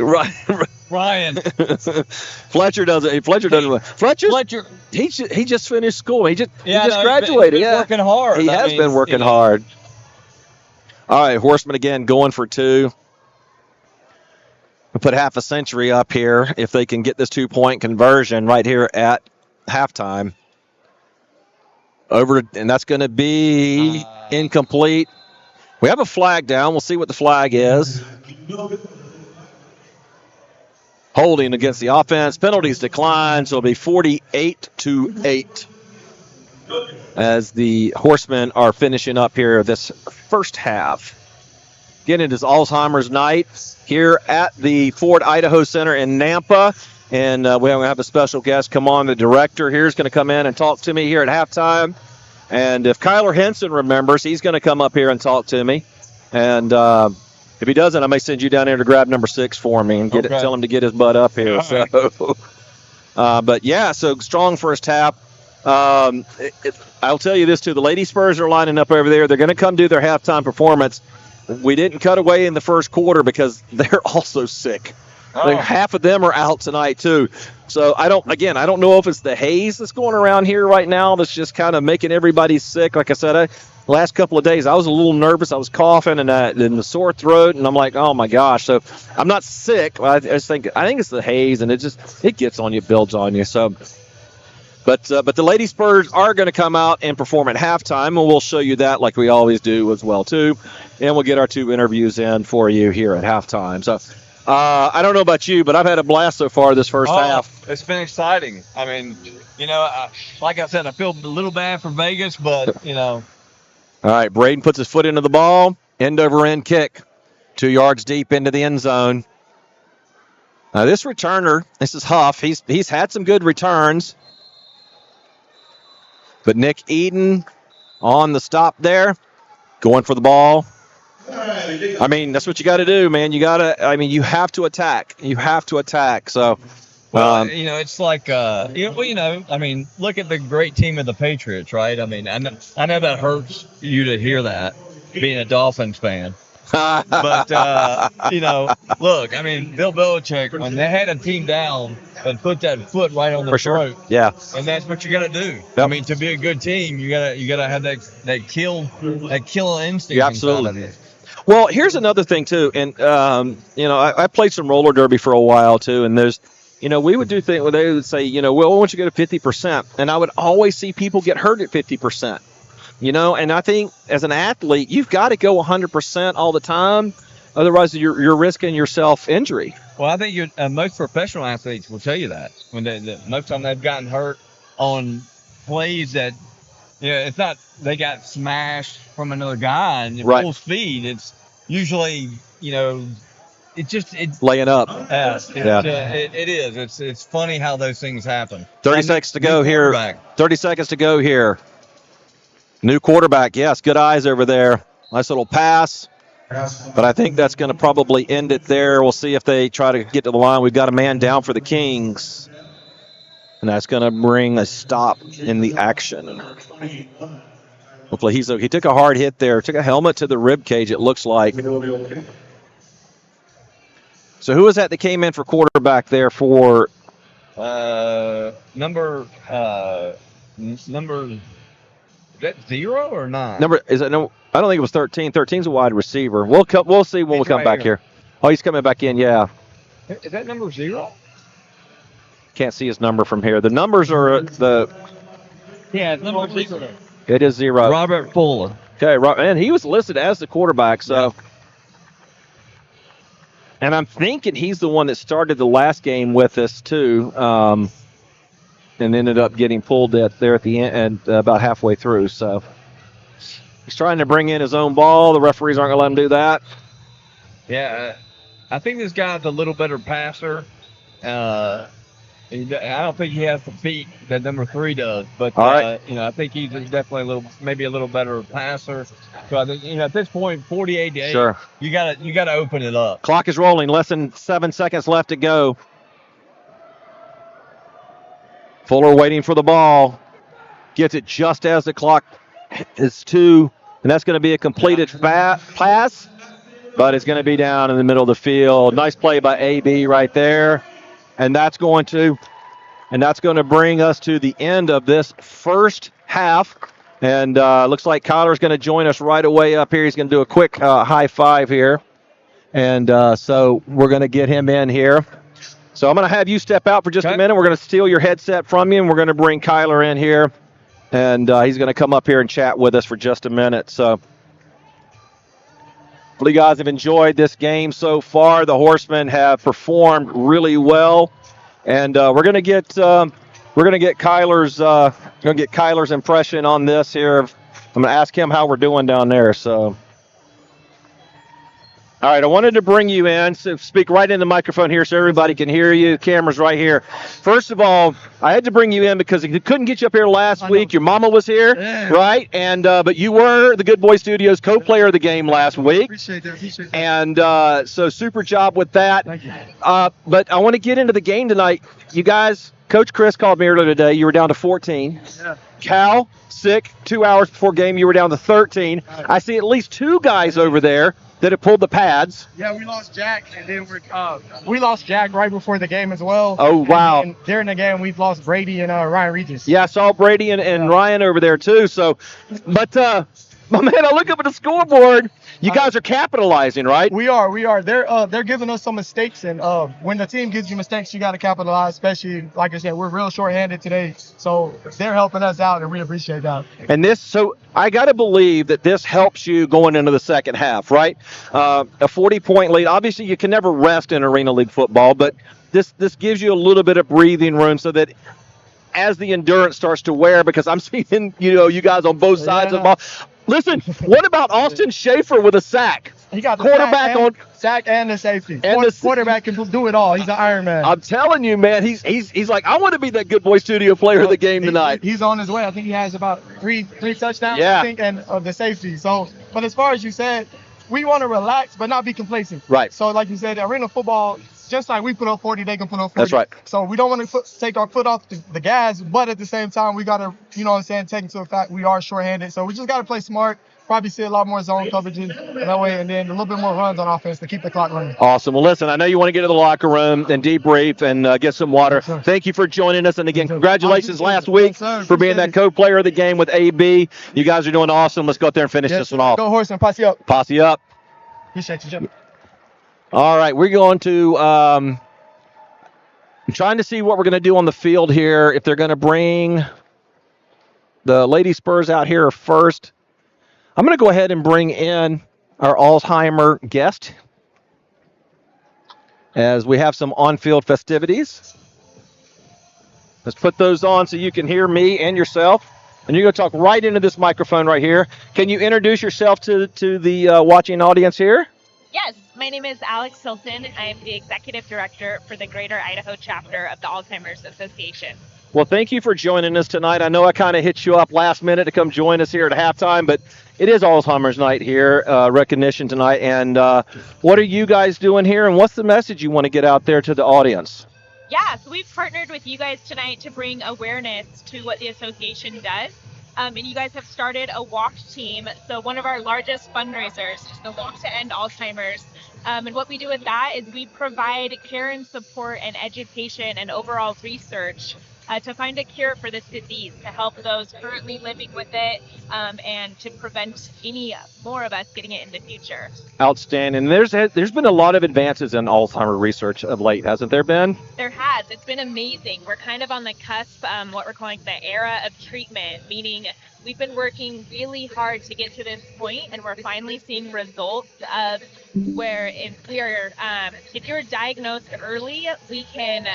Ryan. Fletcher doesn't. Fletcher. He just finished school. He just graduated. He's been working hard. He has been working hard. All right, Horsemen again going for 2. We'll put half a century up here if they can get this 2-point conversion right here at halftime. And that's going to be incomplete. We have a flag down. We'll see what the flag is. Holding against the offense. Penalties declined, so it'll be 48-8 as the Horsemen are finishing up here this first half. Again, it is Alzheimer's night here at the Ford Idaho Center in Nampa. And we're going to have a special guest come on. The director here is going to come in and talk to me here at halftime. And if Kyler Henson remembers, he's going to come up here and talk to me. And if he doesn't, I may send you down there to grab number 6 for me and tell him to get his butt up here. All so, but yeah, so strong first half. I'll tell you this too: the Lady Spurs are lining up over there. They're going to come do their halftime performance. We didn't cut away in the first quarter because they're also sick. Like half of them are out tonight too. So I don't know if it's the haze that's going around here right now that's just kind of making everybody sick. Like I said, the last couple of days I was a little nervous. I was coughing and the sore throat, and I'm like, oh my gosh. So I'm not sick. I think it's the haze, and it gets on you, builds on you. So, but the Lady Spurs are going to come out and perform at halftime, and we'll show you that like we always do as well too, and we'll get our 2 interviews in for you here at halftime. So. I don't know about you, but I've had a blast so far this first half. It's been exciting. I mean, like I said, I feel a little bad for Vegas, but, All right, Braden puts his foot into the ball. End-over-end kick. 2 yards deep into the end zone. Now, this returner, this is Huff. He's had some good returns. But Nick Eden on the stop there, going for the ball. I mean, that's what you got to do, man. You have to attack. You have to attack. So, it's like, look at the great team of the Patriots, right? I mean, I know that hurts you to hear that, being a Dolphins fan. But, look, I mean, Bill Belichick, when they had a team down and put that foot right on the throat. Yeah. And that's what you got to do. Yep. I mean, to be a good team, you gotta have that kill instinct. Absolutely. Well, here's another thing, too. And, I played some roller derby for a while, too. And there's, we would do things where they would say, well, why don't you go to 50%? And I would always see people get hurt at 50%. And I think as an athlete, you've got to go 100% all the time. Otherwise, you're risking yourself injury. Well, I think most professional athletes will tell you that. When most of them they've gotten hurt on plays that, it's not they got smashed from another guy and full speed. It's usually, it's laying up. It is. It's funny how those things happen. 30 seconds to go here. 30 seconds to go here. New quarterback. Yes, good eyes over there. Nice little pass. But I think that's going to probably end it there. We'll see if they try to get to the line. We've got a man down for the Kings. And that's going to bring a stop in the action. Hopefully he took a hard hit there. Took a helmet to the rib cage, it looks like. So who was that came in for quarterback there for? Number is that 0 or 9? No, I don't think it was 13. 13's a wide receiver. We'll see when we come back here. Oh, he's coming back in, yeah. Is that number 0? Can't see his number from here. The numbers are Yeah, it's number 0. It is 0. Robert Fuller. Okay, and he was listed as the quarterback, so. And I'm thinking he's the one that started the last game with us, too, and ended up getting pulled there at the end, about halfway through. So he's trying to bring in his own ball. The referees aren't going to let him do that. Yeah, I think this guy's a little better passer. I don't think he has the feet that number 3 does, but All right. I think he's definitely maybe a little better passer. So I think at this point, 48-8, Sure. you gotta open it up. Clock is rolling. Less than 7 seconds left to go. Fuller waiting for the ball. Gets it just as the clock is 2, and that's going to be a completed pass, but it's going to be down in the middle of the field. Nice play by AB right there. And that's going to bring us to the end of this first half. And looks like Kyler's going to join us right away up here. He's going to do a quick high five here. And so we're going to get him in here. So I'm going to have you step out for just a minute. We're going to steal your headset from you, and we're going to bring Kyler in here. And he's going to come up here and chat with us for just a minute. So hopefully you guys have enjoyed this game so far. The Horsemen have performed really well, and we're going to get Kyler's impression on this here. I'm going to ask him how we're doing down there. So, all right, I wanted to bring you in, so speak right in the microphone here so everybody can hear you. The camera's right here. First of all, I had to bring you in because I couldn't get you up here last week. Your mama was here, right? And but you were the Good Boy Studios co-player of the game last week. Appreciate that. And so super job with that. Thank you. But I want to get into the game tonight. You guys, Coach Chris called me earlier today. You were down to 14. Yeah. Cal, sick, 2 hours before game. You were down to 13. I see at least 2 guys over there that have pulled the pads. Yeah, we lost Jack, and then we lost Jack right before the game as well. Oh, wow. And during the game, we've lost Brady and Ryan Regis. Yeah, I saw Brady and Ryan over there too. So, but my man, I look up at the scoreboard. You guys are capitalizing, right? We are. They're giving us some mistakes, and when the team gives you mistakes, you got to capitalize. Especially, like I said, we're real short-handed today, so they're helping us out, and we appreciate that. And so I got to believe that this helps you going into the second half, right? A 40-point lead. Obviously, you can never rest in Arena League football, but this gives you a little bit of breathing room so that as the endurance starts to wear, because I'm seeing you guys on both sides of the ball. Listen, what about Austin Schaefer with a sack? He got the quarterback sack and the safety. And the quarterback can do it all. He's an Iron Man. I'm telling you, man, he's like, I want to be that Good Boy Studio player of the game tonight. He's on his way. I think he has about three touchdowns. Yeah. I think, and the safety. So, but as far as you said, we want to relax but not be complacent. Right. So, like you said, arena football, just like we put up 40, they can put up 40. That's right. So we don't want to take our foot off the gas, but at the same time, we got to, take into effect we are shorthanded. So we just got to play smart. Probably see a lot more zone coverages that way, and then a little bit more runs on offense to keep the clock running. Awesome. Well, listen, I know you want to get to the locker room and debrief and get some water. Yes, thank you for joining us. And again, congratulations last week for being that co-player of the game with AB. You guys are doing awesome. Let's go out there and finish this one off. Go Horsemen, posse up. Posse up. Appreciate you, Jim. All right, we're going to I'm trying to see what we're going to do on the field here. If they're going to bring the Lady Spurs out here first. I'm going to go ahead and bring in our Alzheimer guest as we have some on-field festivities. Let's put those on so you can hear me and yourself. And you're going to talk right into this microphone right here. Can you introduce yourself to the watching audience here? Yes, my name is Alex Hilton. I'm the Executive Director for the Greater Idaho Chapter of the Alzheimer's Association. Well, thank you for joining us tonight. I know I kind of hit you up last minute to come join us here at halftime, but it is Alzheimer's night here, recognition tonight. And what are you guys doing here, and what's the message you want to get out there to the audience? Yeah, so we've partnered with you guys tonight to bring awareness to what the association does. And you guys have started a walk team. So one of our largest fundraisers is the Walk to End Alzheimer's. And what we do with that is we provide care and support and education and overall research to find a cure for this disease, to help those currently living with it, and to prevent any more of us getting it in the future. Outstanding. There's been a lot of advances in Alzheimer's research of late, hasn't there been? There has. has. It's been amazing. We're kind of on the cusp, what we're calling the era of treatment, meaning we've been working really hard to get to this point, and we're finally seeing results of where if you're diagnosed early, we can.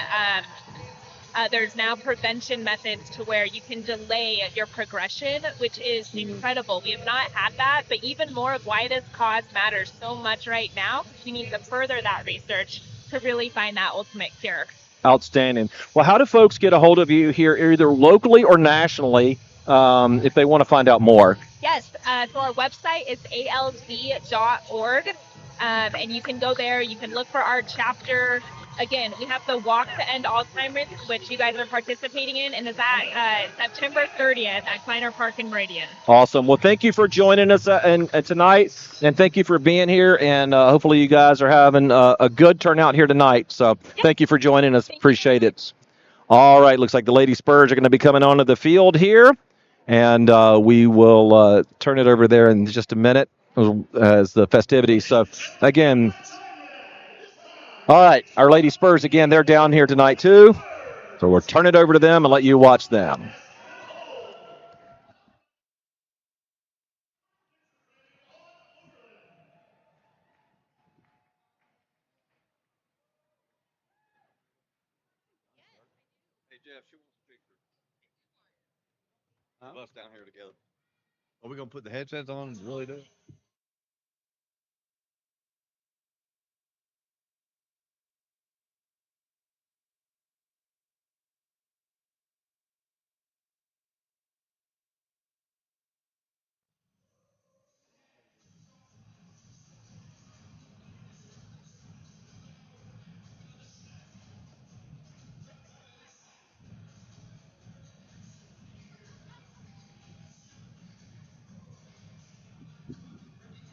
There's now prevention methods to where you can delay your progression, which is incredible. We have not had that, but even more of why this cause matters so much right now. We need to further that research to really find that ultimate cure. Outstanding. Well, how do folks get a hold of you here, either locally or nationally, if they want to find out more? Yes, so our website is alz.org, and you can go there. You can look for our chapter. Again, we have the Walk to End Alzheimer's, which you guys are participating in, and is at September 30th at Kleiner Park in Meridian. Awesome. Well, thank you for joining us tonight, and thank you for being here. And hopefully you guys are having a good turnout here tonight. So thank you for joining us. Appreciate it. All right. Looks like the Lady Spurs are going to be coming onto the field here. And we will turn it over there in just a minute as the festivities. So, again, all right, our Lady Spurs, again, they're down here tonight too. So we'll turn it over to them and let you watch them. Hey, Jeff, she wants a picture. Us down here together. Are we going to put the headsets on and really do it?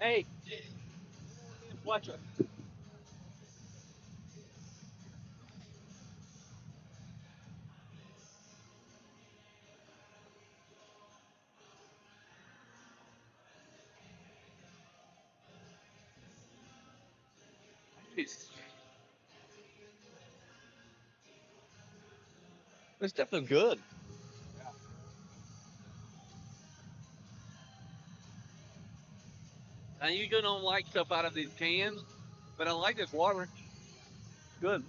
Hey, watch it. It's definitely good. I usually don't like stuff out of these cans, but I like this water. Good.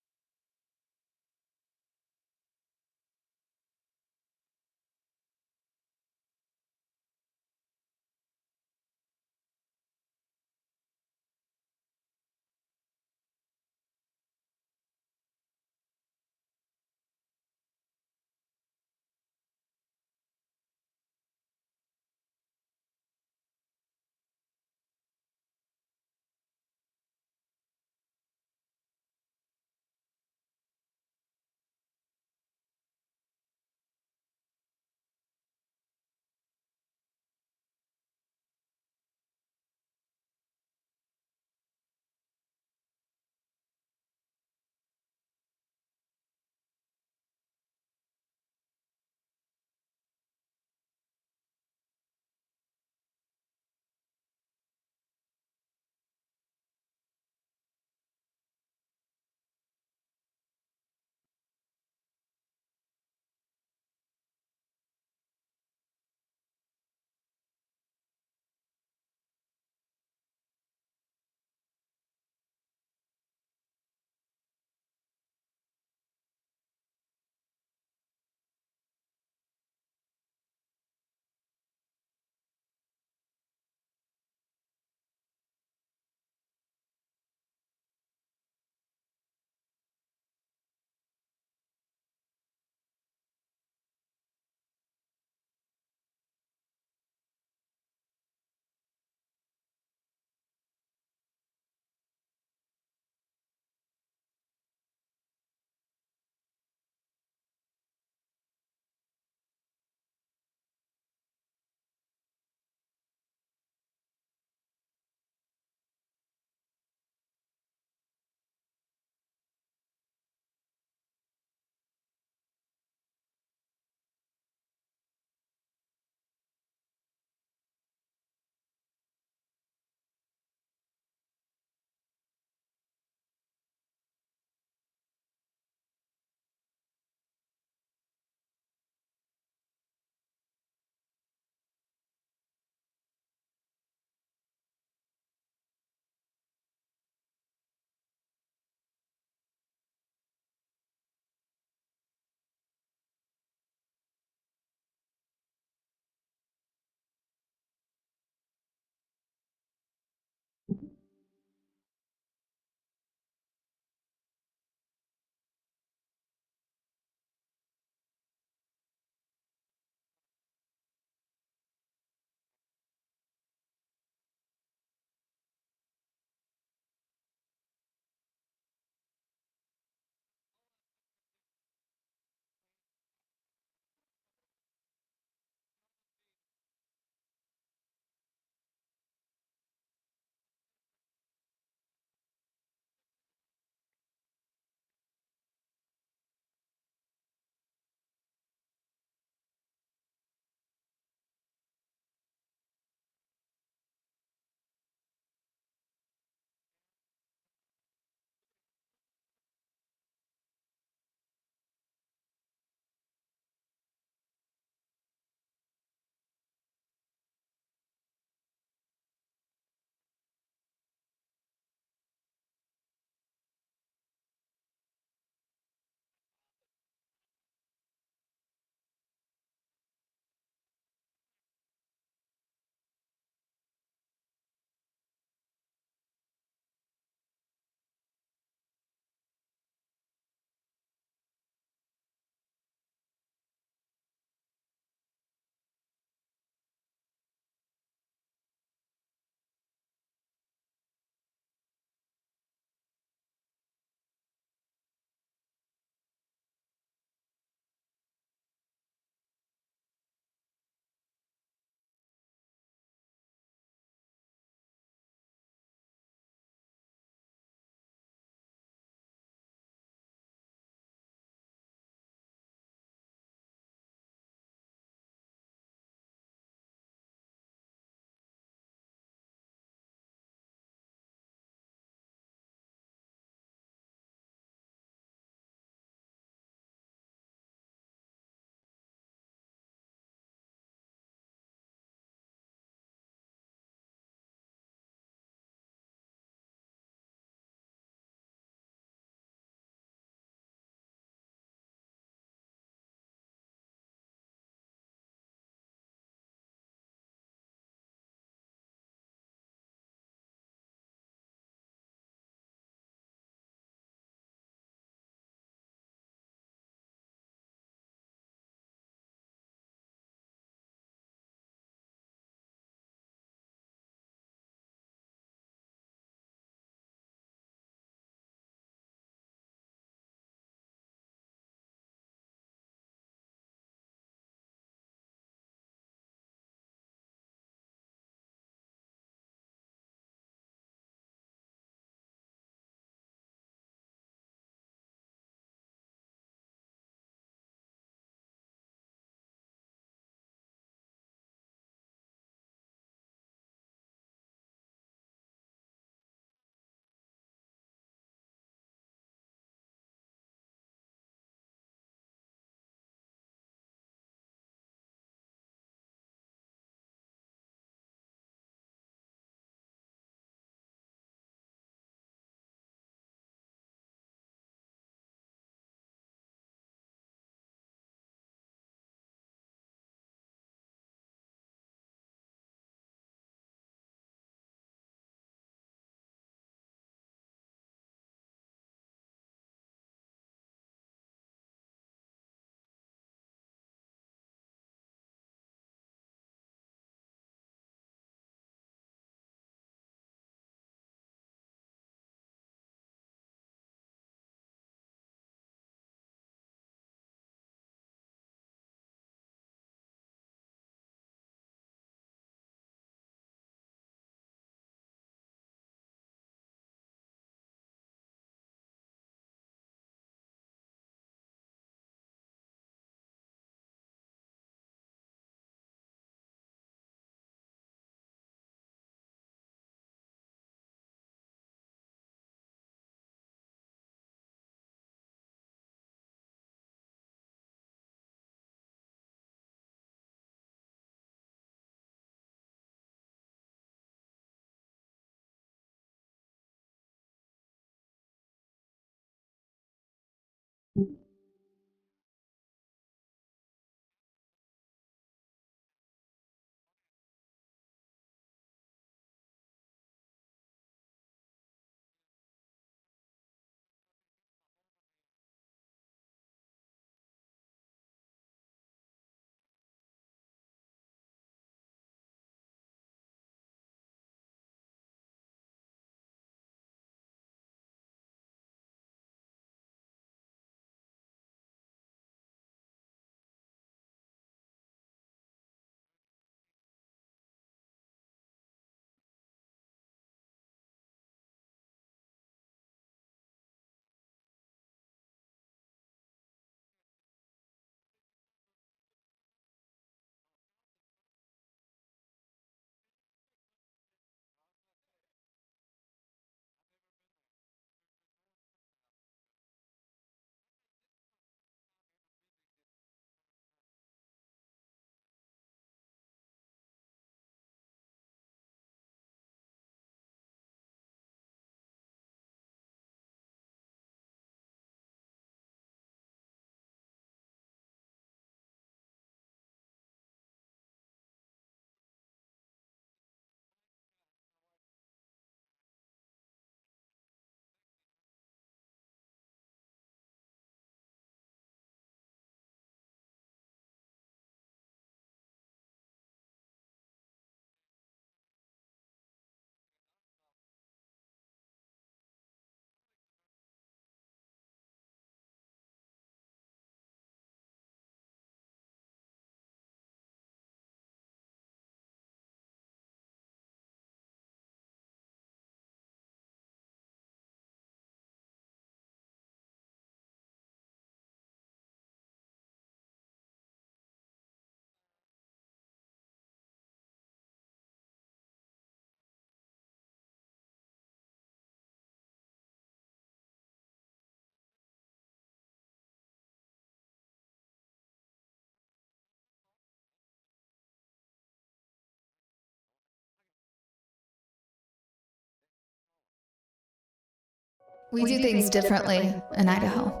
We do things differently in Idaho.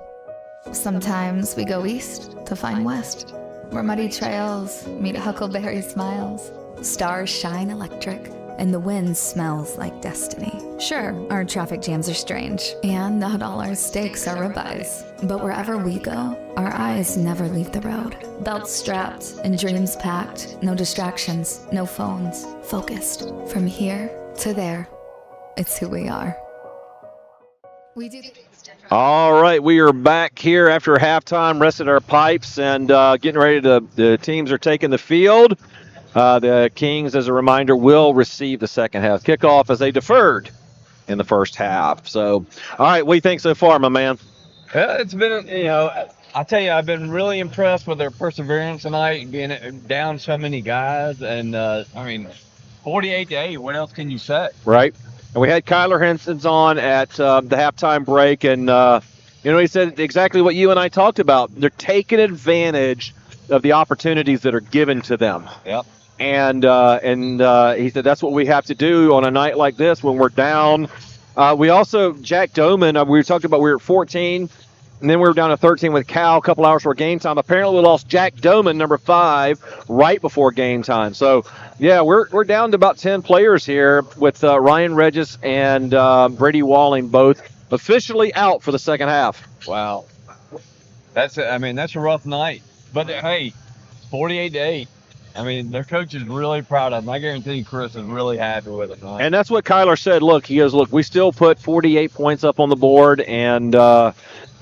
Sometimes we go east to find west, where muddy trails meet huckleberry smiles. Stars shine electric, and the wind smells like destiny. Sure, our traffic jams are strange, and not all our steaks are ribeyes. But wherever we go, our eyes never leave the road. Belts strapped and dreams packed, no distractions, no phones, focused. From here to there, it's who we are. We do things differently. All right, we are back here after halftime, resting our pipes and getting ready to. The teams are taking the field. The Kings, as a reminder, will receive the second half kickoff as they deferred in the first half. So, all right, what do you think so far, my man? It's been, I tell you, I've been really impressed with their perseverance tonight, being down so many guys. And, 48-8, what else can you say? Right. And we had Kyler Henson's on at the halftime break, and he said exactly what you and I talked about. They're taking advantage of the opportunities that are given to them. Yep. And he said that's what we have to do on a night like this when we're down. We also, Jack Doman, we were talking about we were at 14, and then we were down to 13 with Cal a couple hours before game time. Apparently we lost Jack Doman, number 5, right before game time. So, yeah, we're down to about 10 players here with Ryan Regis and Brady Walling both officially out for the second half. Wow. That's a rough night. But, hey, 48-8. Their coach is really proud of them. I guarantee Chris is really happy with it. And that's what Kyler said. He goes, we still put 48 points up on the board, and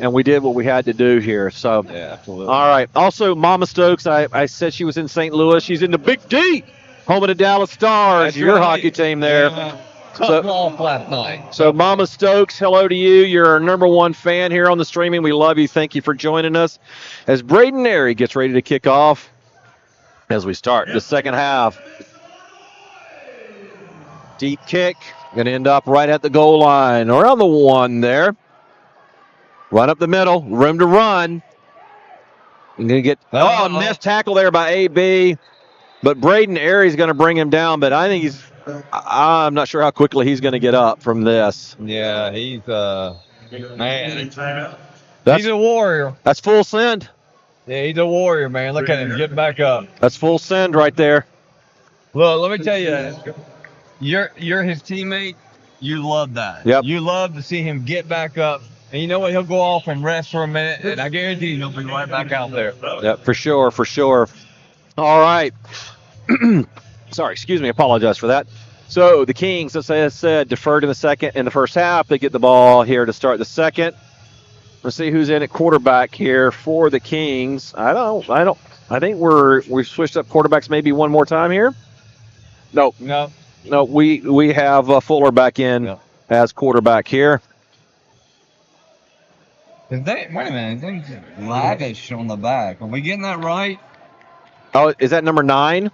we did what we had to do here. So, yeah, absolutely. All right. Also, Mama Stokes, I said she was in St. Louis. She's in the Big D, home of the Dallas Stars, That's your right. hockey team there. Yeah. Cut off last night. So, Mama Stokes, hello to you. You're our number one fan here on the streaming. We love you. Thank you for joining us. As Braden Airy gets ready to kick off as we start the second half. Deep kick. Going to end up right at the goal line. Around the 1 there. Run up the middle. Room to run. You're going to get a missed tackle there by AB. But Braden Airy's going to bring him down. But I think I'm not sure how quickly he's going to get up from this. Yeah, he's man. He's a warrior. That's full send. Yeah, he's a warrior, man. Look at him getting back up. That's full send right there. Look, let me tell you, you're his teammate. You love that. Yep. You love to see him get back up. And you know what? He'll go off and rest for a minute, and I guarantee he'll be right back out there. Yep, for sure. All right. Sorry, excuse me. Apologize for that. So the Kings, as I said, deferred in the first half. They get the ball here to start the second. Let's see who's in at quarterback here for the Kings. I think we've switched up quarterbacks maybe one more time here. No, we have Fuller back in as quarterback here. Wait a minute, things lavish on the back. Are we getting that right? Oh, is that number 9?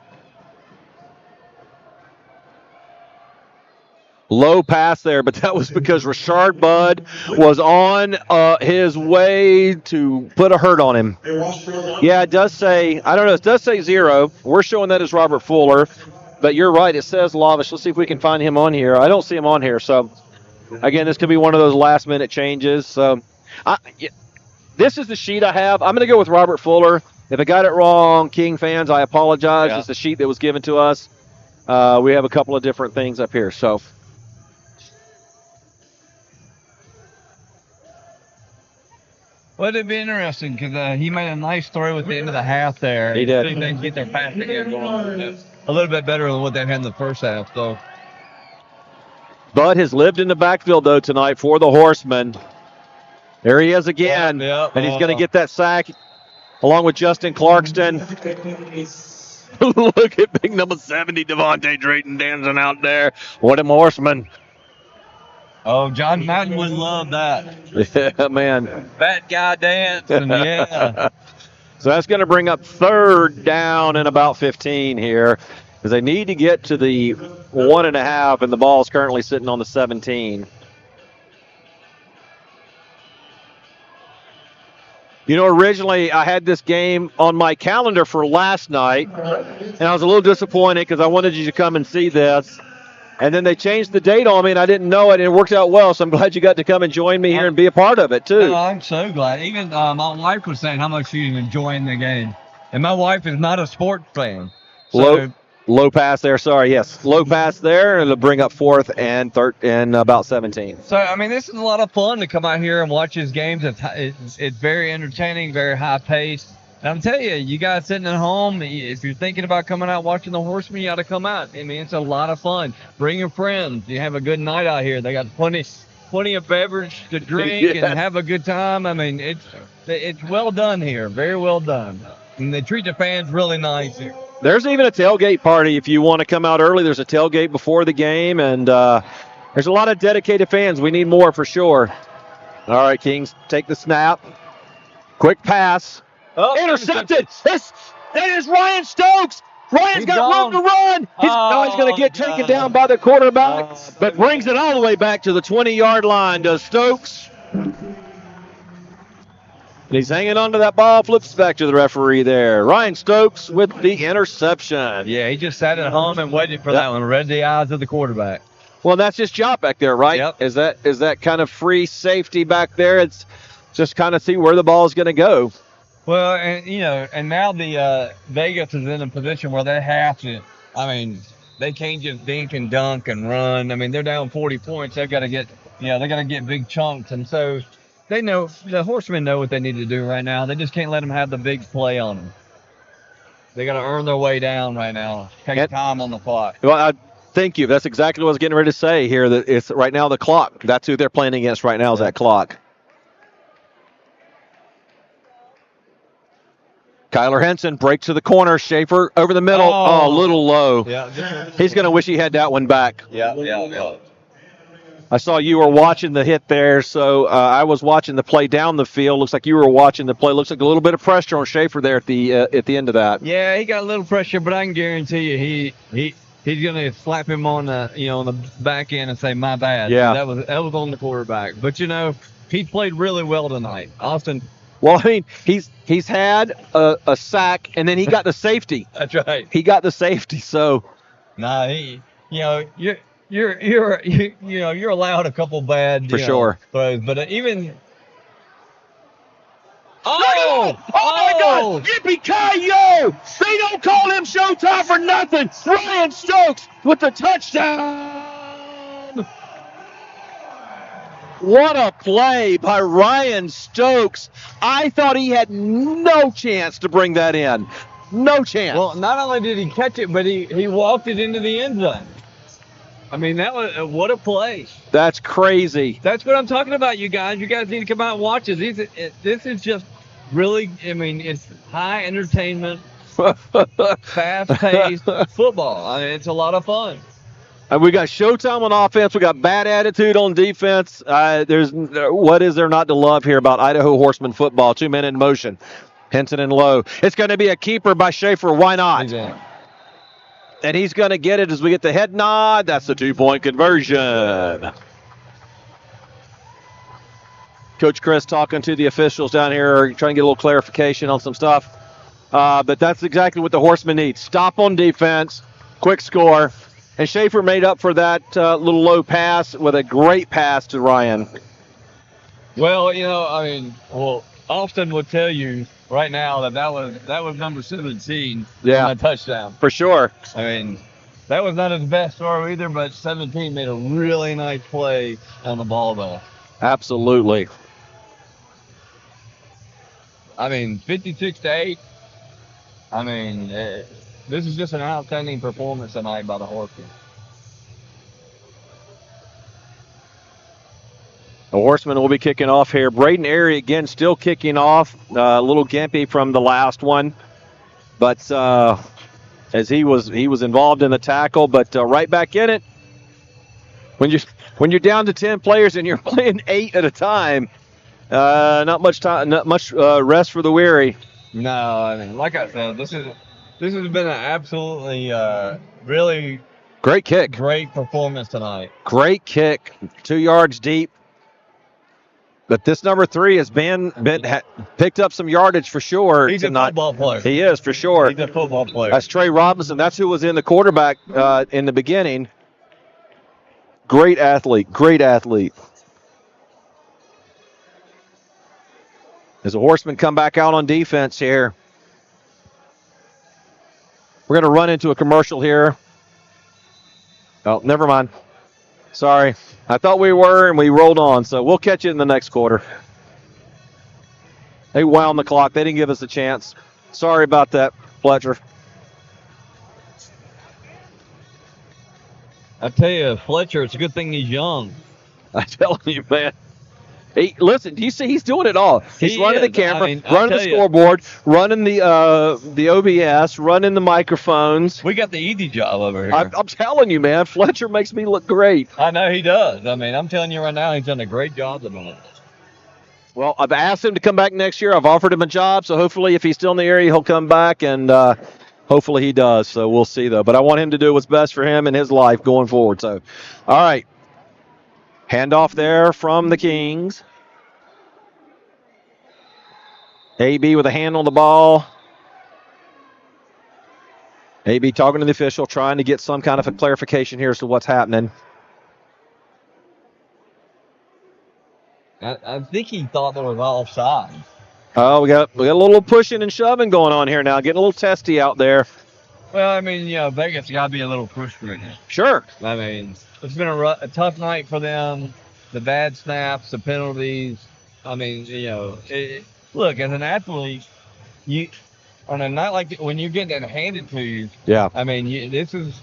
Low pass there, but that was because Rashard Budd was on his way to put a hurt on him. Yeah, it does say, I don't know, it does say 0. We're showing that as Robert Fuller, but you're right, it says Lavish. Let's see if we can find him on here. I don't see him on here, so again, this could be one of those last-minute changes. So this is the sheet I have. I'm going to go with Robert Fuller. If I got it wrong, King fans, I apologize. It's the sheet that was given to us. We have a couple of different things up here, so. Well, it'd be interesting because he made a nice story with the end of the half there. He did. I think they can get their passing game going a little bit better than what they had in the first half. So, Bud has lived in the backfield, though, tonight for the Horsemen. There he is again, and he's going to get that sack along with Justin Clarkston. Look at big number 70, Devontae Drayton dancing out there. What a Horseman. Oh, John Madden would love that. Yeah, man. Fat guy dancing, yeah. So that's going to bring up third down and about 15 here because they need to get to the 1.5, and the ball is currently sitting on the 17. You know, originally I had this game on my calendar for last night, and I was a little disappointed because I wanted you to come and see this. And then they changed the date on me, and I didn't know it, and it worked out well. So I'm glad you got to come and join me here and be a part of it, too. No, I'm so glad. Even my wife was saying how much she's enjoying the game. And my wife is not a sports fan. So, Low pass there. Sorry, yes. Low pass there, and it'll bring up 4th and about 17. So, I mean, this is a lot of fun to come out here and watch his games. It's very entertaining, very high paced. And I'm telling you, you guys sitting at home, if you're thinking about coming out watching the Horsemen, you ought to come out. I mean, it's a lot of fun. Bring your friends. You have a good night out here. They got plenty of beverage to drink and have a good time. I mean, it's well done here. Very well done. And they treat the fans really nice here. There's even a tailgate party if you want to come out early. There's a tailgate before the game, and there's a lot of dedicated fans. We need more for sure. All right, Kings, take the snap. Quick pass. Intercepted. That is Ryan Stokes. Ryan's got room to run. He's going to get taken down by the quarterback, but brings it all the way back to the 20-yard line. Does Stokes? He's hanging on to that ball, flips back to the referee there. Ryan Stokes with the interception. Yeah, he just sat at home and waited for that one, read the eyes of the quarterback. Well, that's his job back there, right? Yep. Is that kind of free safety back there? It's just kind of see where the ball is going to go. Well, and now the Vegas is in a position where they have to. I mean, they can't just dink and dunk and run. I mean, they're down 40 points. They've got to get, they got to get big chunks, and so they know the Horsemen know what they need to do right now. They just can't let them have the big play on them. They got to earn their way down right now. Take time on the clock. Well, thank you. That's exactly what I was getting ready to say here. That it's right now the clock. That's who they're playing against right now is that clock. Kyler Henson breaks to the corner. Schaefer over the middle. Oh, a little low. Yeah. He's going to wish he had that one back. Yeah. I saw you were watching the hit there, so I was watching the play down the field. Looks like you were watching the play. Looks like a little bit of pressure on Schaefer there at the end of that. Yeah, he got a little pressure, but I can guarantee you he's going to slap him on the on the back end and say, my bad. Yeah. That was on the quarterback. But, he played really well tonight. Austin. Well, I mean, he's had a sack, and then he got the safety. That's right. He got the safety, so. Nah, you're allowed a couple bad for sure throws, but even. Oh my God! Yippee-ki-yo! They don't call him Showtime for nothing. Ryan Stokes with the touchdown. What a play by Ryan Stokes. I thought he had no chance to bring that in. No chance. Well, not only did he catch it, but he walked it into the end zone. I mean, that was what a play. That's crazy. That's what I'm talking about, you guys. You guys need to come out and watch it. This is just really, it's high entertainment, fast-paced football. I mean, it's a lot of fun. And we got Showtime on offense. We got bad attitude on defense. What is there not to love here about Idaho Horsemen football? 2 men in motion. Henson and low. It's going to be a keeper by Schaefer. Why not? Exactly. And he's going to get it as we get the head nod. That's the 2-point conversion. Coach Chris talking to the officials down here, trying to get a little clarification on some stuff. But that's exactly what the Horsemen need. Stop on defense, quick score. And Schaefer made up for that little low pass with a great pass to Ryan. Well, Austin would tell you right now that was number 17 on that touchdown. For sure. I mean, that was not his best throw either, but 17 made a really nice play on the ball, though. Absolutely. I mean, 56-8. I mean, this is just an outstanding performance tonight by the Horsemen. The Horsemen will be kicking off here. Braden Airy again still kicking off. A little gimpy from the last one. But as he was involved in the tackle, but right back in it. When you're down to 10 players and you're playing 8 at a time, not much time, not much rest for the weary. No, I mean, like I said, this has been an absolutely really great kick. Great performance tonight. Great kick, 2 yards deep. But this number 3 has picked up some yardage for sure. He's a football player. He is, for sure. He's a football player. That's Trey Robinson. That's who was in the quarterback in the beginning. Great athlete. Great athlete. As the Horsemen come back out on defense here. We're going to run into a commercial here. Oh, never mind. Sorry. I thought we were, and we rolled on. So we'll catch you in the next quarter. They wound the clock. They didn't give us a chance. Sorry about that, Fletcher. I tell you, Fletcher, it's a good thing he's young. I'm telling you, man. Hey, listen, do you see he's doing it all? He's running the camera, running the scoreboard, running the OBS, running the microphones. We got the easy job over here. I'm telling you, man, Fletcher makes me look great. I know he does. I mean, I'm telling you right now, he's done a great job at the moment. Well, I've asked him to come back next year. I've offered him a job, so hopefully if he's still in the area, he'll come back, and hopefully he does. So we'll see, though. But I want him to do what's best for him and his life going forward. So, all right. Handoff there from the Kings. AB with a hand on the ball. AB talking to the official, trying to get some kind of a clarification here as to what's happening. I think he thought that was offside. Oh, we got a little pushing and shoving going on here now, getting a little testy out there. Well, I mean, Vegas got to be a little frustrated. Sure. I mean, it's been a tough night for them. The bad snaps, the penalties. I mean, look, as an athlete, you on a night like when you get that handed to you. Yeah. I mean, this is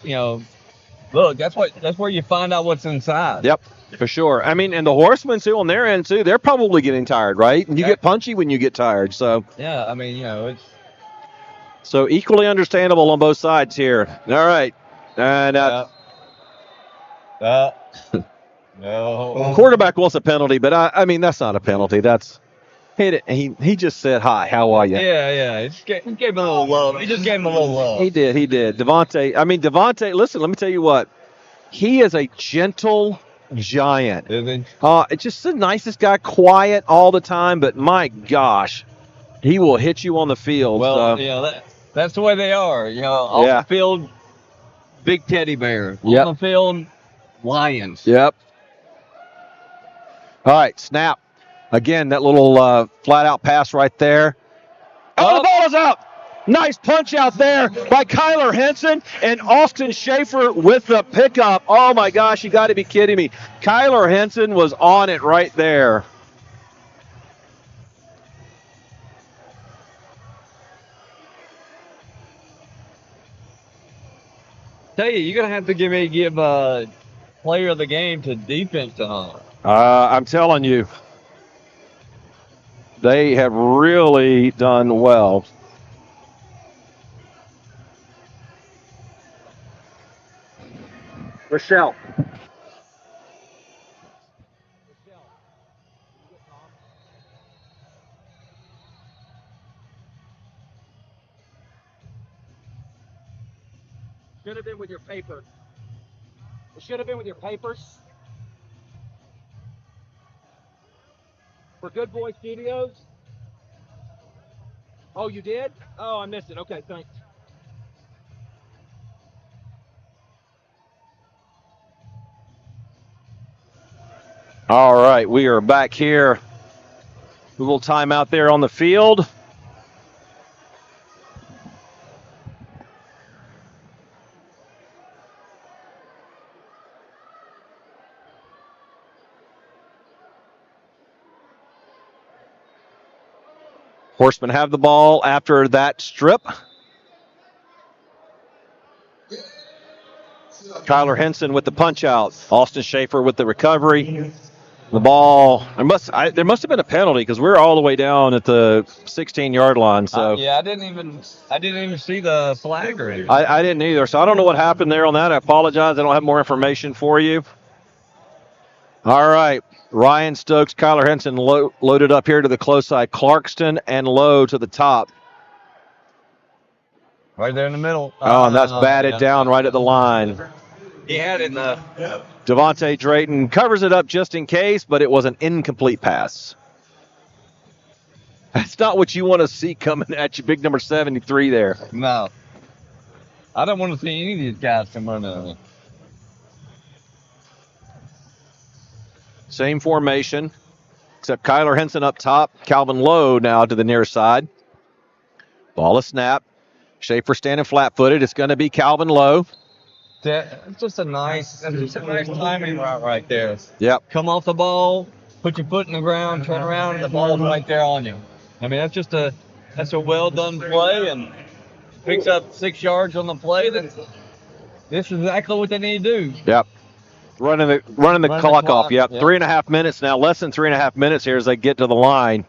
look, that's where you find out what's inside. Yep, for sure. I mean, and the Horsemen too on their end too. They're probably getting tired, right? And you get punchy when you get tired. So. Yeah, I mean, it's. So equally understandable on both sides here. All right, and no. Quarterback wants a penalty, but I mean that's not a penalty. That's he just said hi. How are you? Yeah. He gave him a little love. He just gave him a little love. He did. Devontae. Listen, let me tell you what. He is a gentle giant. Is he? It's just the nicest guy, quiet all the time. But my gosh, he will hit you on the field. Well, that's the way they are. Off the field, big teddy bear. Yep. On the field, lions. Yep. All right, snap. Again, that little flat-out pass right there. Oh, the ball is out. Nice punch out there by Kyler Henson and Austin Schaefer with the pickup. Oh, my gosh, you got to be kidding me. Kyler Henson was on it right there. Tell you, you're going to have to give player of the game to defense tonight. I'm telling you. They have really done well. Rochelle. Should have been with your paper. It should have been with your papers. For Good Boy Studios? Oh, you did? Oh, I missed it. Okay, thanks. All right, we are back here. A little time out there on the field. Horsemen have the ball after that strip. Kyler Henson with the punch out. Austin Schaefer with the recovery. The ball, there must have been a penalty because we're all the way down at the 16-yard line. So I didn't even see the flag or anything. I didn't either. So I don't know what happened there on that. I apologize. I don't have more information for you. All right. Ryan Stokes, Kyler Henson loaded up here to the close side. Clarkston and Lowe to the top. Right there in the middle. Oh, and that's batted down right at the line. He had it in the... Devontae Drayton covers it up just in case, but it was an incomplete pass. That's not what you want to see coming at you, big number 73 there. No. I don't want to see any of these guys come on. Same formation, except Kyler Henson up top, Calvin Lowe now to the near side. Ball is snapped. Schaefer standing flat-footed. It's going to be Calvin Lowe. It's just a nice timing route right there. Yep. Come off the ball, put your foot in the ground, turn around, and the ball's right there on you. I mean, that's a well done play, and picks up 6 yards on the play. This is exactly what they need to do. Yep. Running the clock off. Yep. 3.5 minutes now. Less than 3.5 minutes here as they get to the line.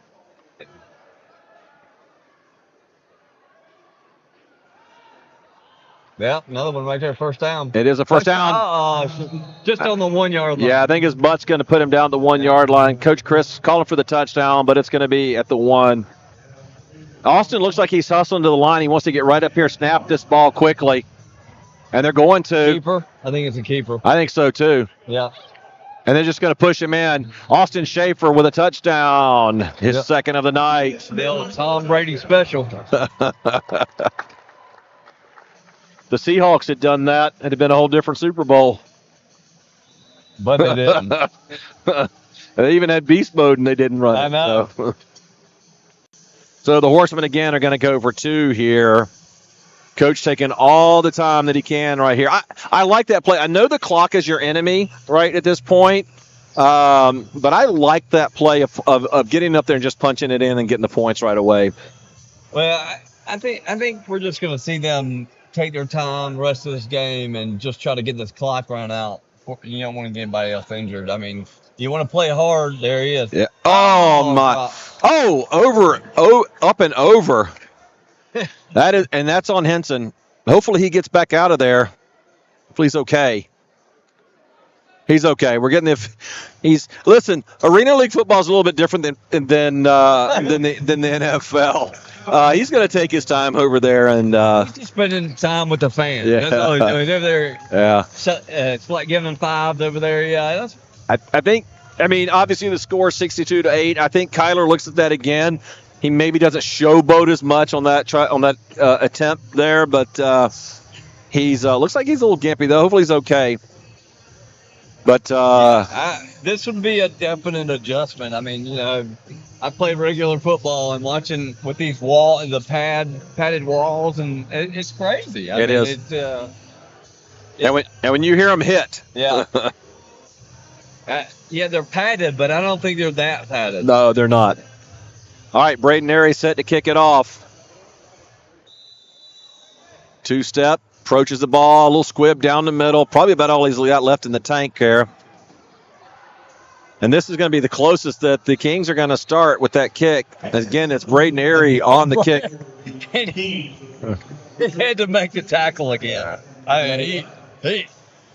Yeah, another one right there, first down. It is a first down. Just on the 1 yard line. Yeah, I think his butt's going to put him down the 1 yard line. Coach Chris calling for the touchdown, but it's going to be at the 1. Austin looks like he's hustling to the line. He wants to get right up here, snap this ball quickly. And they're going to. Keeper? I think it's a keeper. I think so, too. Yeah. And they're just going to push him in. Austin Schaefer with a touchdown. His second of the night. The old Tom Brady special. The Seahawks had done that. It had been a whole different Super Bowl. But they didn't. They even had beast mode and they didn't run it. I know. So the Horsemen again are going to go for 2 here. Coach taking all the time that he can right here. I like that play. I know the clock is your enemy right at this point, but I like that play of getting up there and just punching it in and getting the points right away. Well, I think we're just going to see them take their time the rest of this game and just try to get this clock run out. You don't want to get anybody else injured. I mean, you want to play hard. There he is. Yeah. Oh my. Up and over. That's on Henson. Hopefully he gets back out of there. Hopefully he's okay. He's okay. We're getting listen. Arena League football is a little bit different than the NFL. He's going to take his time over there and he's just spending time with the fans. Yeah. That's all he's doing. He's over there. Yeah. It's like giving them 5s over there. Yeah. I think. I mean, obviously the score is 62-8. I think Kyler looks at that again. He maybe doesn't showboat as much on that attempt there, but he's looks like he's a little gimpy though. Hopefully he's okay. But this would be a definite adjustment. I mean, I played regular football and watching with these padded walls, and it's crazy. It is. And when you hear them hit, yeah, yeah, they're padded, but I don't think they're that padded. No, they're not. All right, Braden Airy set to kick it off. 2-step, approaches the ball, a little squib down the middle. Probably about all he's got left in the tank here. And this is going to be the closest that the Kings are going to start with that kick. Again, it's Braden Airy on the kick. He had to make the tackle again. I mean,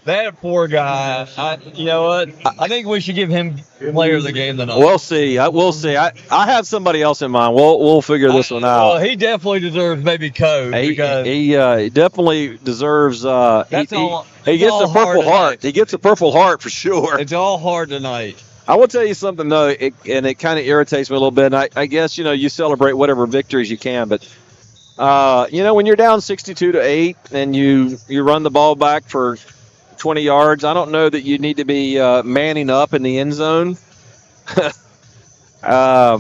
that poor guy. You know what? I think we should give him player of the game tonight. We'll see. We'll see. I have somebody else in mind. We'll figure this one out. Well, he definitely deserves maybe coach. He definitely deserves. He gets the Purple Heart. He gets the Purple Heart for sure. It's all hard tonight. I will tell you something though, and it kind of irritates me a little bit. And I guess you celebrate whatever victories you can, but when you're down 62-8 and you run the ball back for 20 yards, I don't know that you need to be manning up in the end zone. I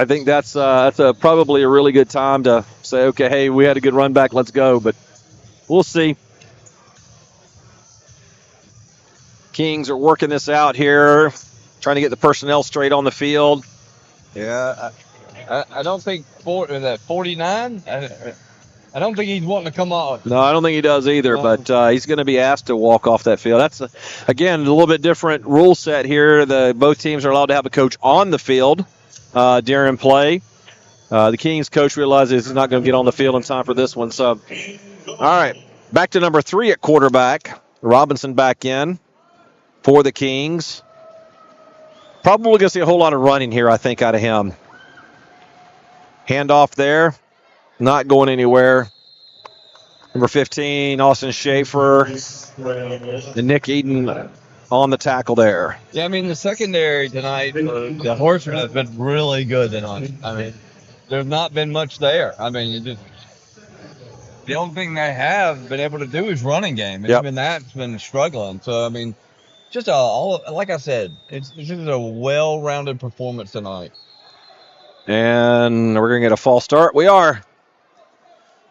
think that's probably a really good time to say, okay, hey, we had a good run back, let's go. But we'll see. Kings are working this out here, trying to get the personnel straight on the field. Yeah, I don't think 49. I don't think he's wanting to come off. No, I don't think he does either, but he's going to be asked to walk off that field. That's, again, a little bit different rule set here. Both teams are allowed to have a coach on the field during play. The Kings coach realizes he's not going to get on the field in time for this one. So, all right, back to number 3 at quarterback. Robinson back in for the Kings. Probably going to see a whole lot of running here, I think, out of him. Handoff there. Not going anywhere. Number 15, Austin Schaefer. And Nick Eden on the tackle there. Yeah, I mean, the secondary tonight, the Horsemen have been really good tonight. I mean, there's not been much there. I mean, the only thing they have been able to do is running game. And even that's been struggling. So, I mean, just like I said, it's just a well-rounded performance tonight. And we're going to get a false start. We are.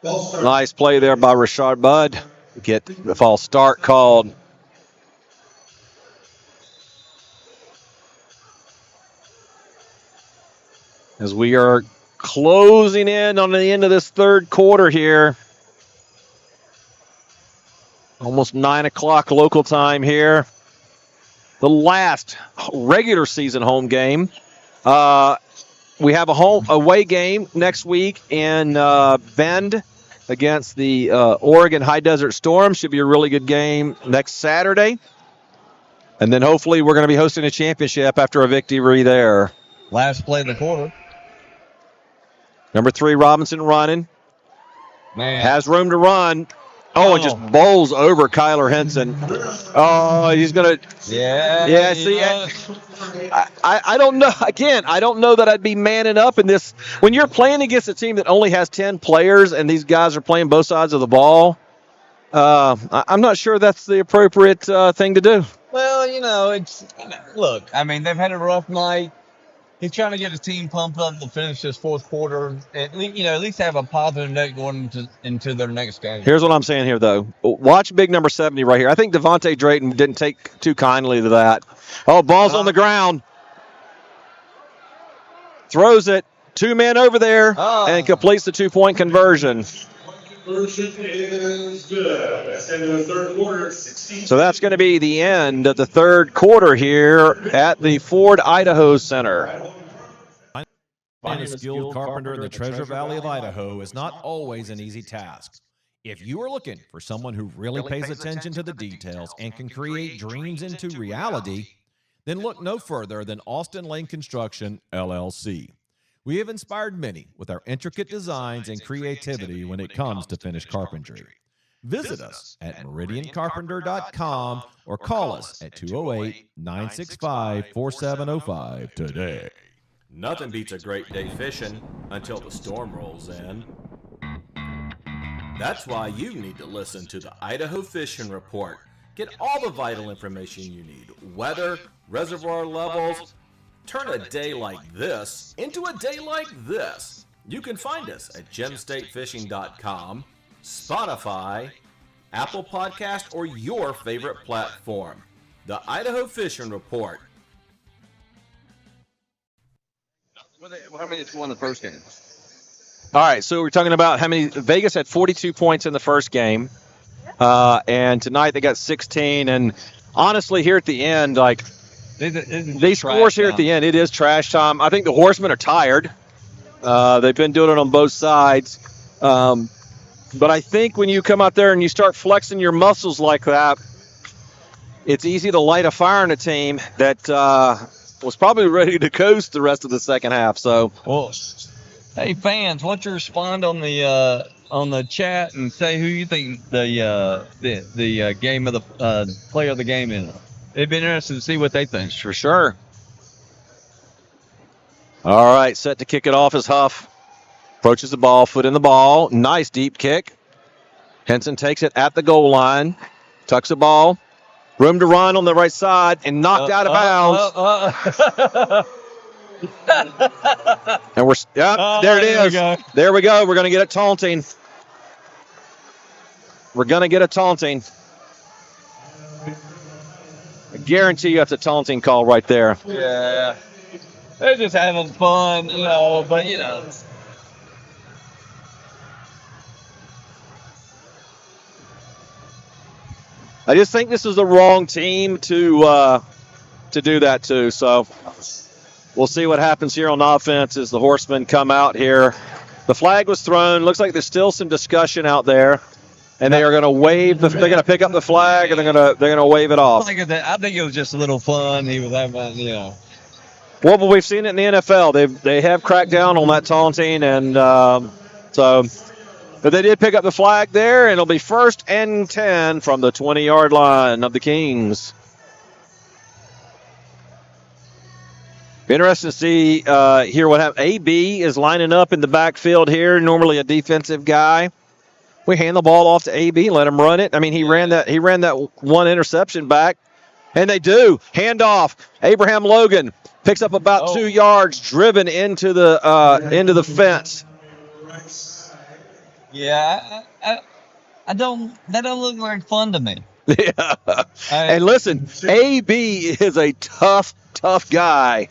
Nice play there by Rashard Budd. Get the false start called. As we are closing in on the end of this third quarter here. Almost 9 o'clock local time here. The last regular season home game. We have a away game next week in Bend against the Oregon High Desert Storm. Should be a really good game next Saturday. And then hopefully we're going to be hosting a championship after a victory there. Last play of the quarter. Number 3, Robinson running. Man. Has room to run. Oh, and just bowls over Kyler Henson. Oh, he's going to. Yeah. See, I don't know. Again, I don't know that I'd be manning up in this. When you're playing against a team that only has 10 players and these guys are playing both sides of the ball, I'm not sure that's the appropriate thing to do. Well, look, I mean, they've had a rough night. He's trying to get his team pumped up to finish this fourth quarter. At least have a positive note going into their next game. Here's what I'm saying here, though. Watch big number 70 right here. I think Devontae Drayton didn't take too kindly to that. Oh, ball's on the ground. Throws it. 2 men over there and completes the 2-point conversion. Conversion is good. That's the end of the third quarter. 16. So that's going to be the end of the third quarter here at the Ford Idaho Center. Finding a skilled carpenter in the Treasure Valley of Idaho is not always an easy task. If you are looking for someone who really pays attention to the details and can create dreams into reality, then look no further than Austin Lane Construction, LLC. We have inspired many with our intricate designs and creativity when it comes to finished carpentry. Visit us at meridiancarpenter.com or call us at 208-965-4705 today. Nothing beats a great day fishing until the storm rolls in. That's why you need to listen to the Idaho Fishing Report. Get all the vital information you need. Weather, reservoir levels. Turn a day like this into a day like this. You can find us at gemstatefishing.com, Spotify, Apple Podcast, or your favorite platform. The Idaho Fishing Report. How many won the first game? All right, so we're talking about how many. Vegas had 42 points in the first game, and tonight they got 16. And honestly, here at the end, like these scores here at the end, it is trash time. I think the Horsemen are tired. They've been doing it on both sides, but I think when you come out there and you start flexing your muscles like that, it's easy to light a fire in a team that was probably ready to coast the rest of the second half. So, well, hey fans, why don't you respond on the chat and say who you think the game of the player of the game is? It'd be interesting to see what they think. For sure. All right, set to kick it off is Huff. Approaches the ball, foot in the ball. Nice deep kick. Henson takes it at the goal line. Tucks the ball. Room to run on the right side and knocked out of bounds. And we're there it is. There we go. We're going to get a taunting. We're going to get a taunting. I guarantee you that's a taunting call right there. Yeah. They're just having fun, but I just think this is the wrong team to do that to. So we'll see what happens here on offense as the Horsemen come out here. The flag was thrown. Looks like there's still some discussion out there, and they are going to wave. They're going to pick up the flag and they're going to wave it off. I think it was just a little fun. He was having, Well, but we've seen it in the NFL. They have cracked down on that taunting, and but they did pick up the flag there, and it'll be 1st and 10 from the 20-yard line of the Kings. Be interesting to see here what happens. AB is lining up in the backfield here, normally a defensive guy. We hand the ball off to AB, let him run it. I mean, he ran that one interception back. And they do. Handoff. Abraham Logan picks up about 2 yards, driven into the fence. Yeah, I don't. That don't look like fun to me. Yeah. And listen, AB is a tough guy.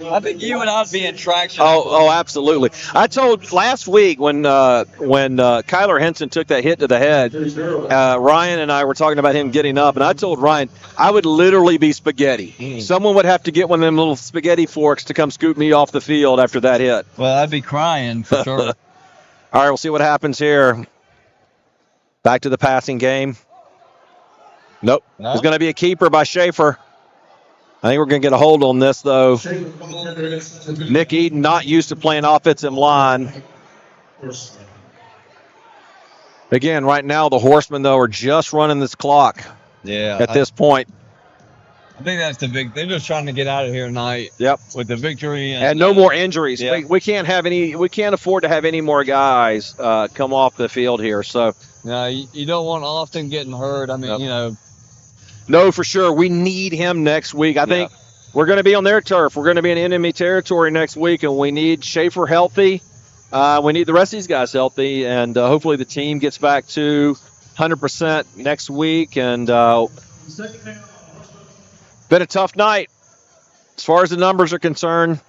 I think you and I'd be in traction. Oh, absolutely. I told last week when Kyler Henson took that hit to the head, Ryan and I were talking about him getting up, and I told Ryan I would literally be spaghetti. Someone would have to get one of them little spaghetti forks to come scoop me off the field after that hit. Well, I'd be crying for sure. All right, we'll see what happens here. Back to the passing game. Nope. There's going to be a keeper by Schaefer. I think we're going to get a hold on this, though. Nick Eden not used to playing offensive line. Again, right now, the Horsemen, though, are just running this clock at this point. I think that's the big. They're just trying to get out of here tonight. Yep. With the victory and no more injuries. Yeah. We can't have any. We can't afford to have any more guys come off the field here. So. No, you don't want Austin getting hurt. I mean, No, for sure. We need him next week. I think we're going to be on their turf. We're going to be in enemy territory next week, and we need Schaefer healthy. We need the rest of these guys healthy, and hopefully the team gets back to 100% next week. And been a tough night as far as the numbers are concerned.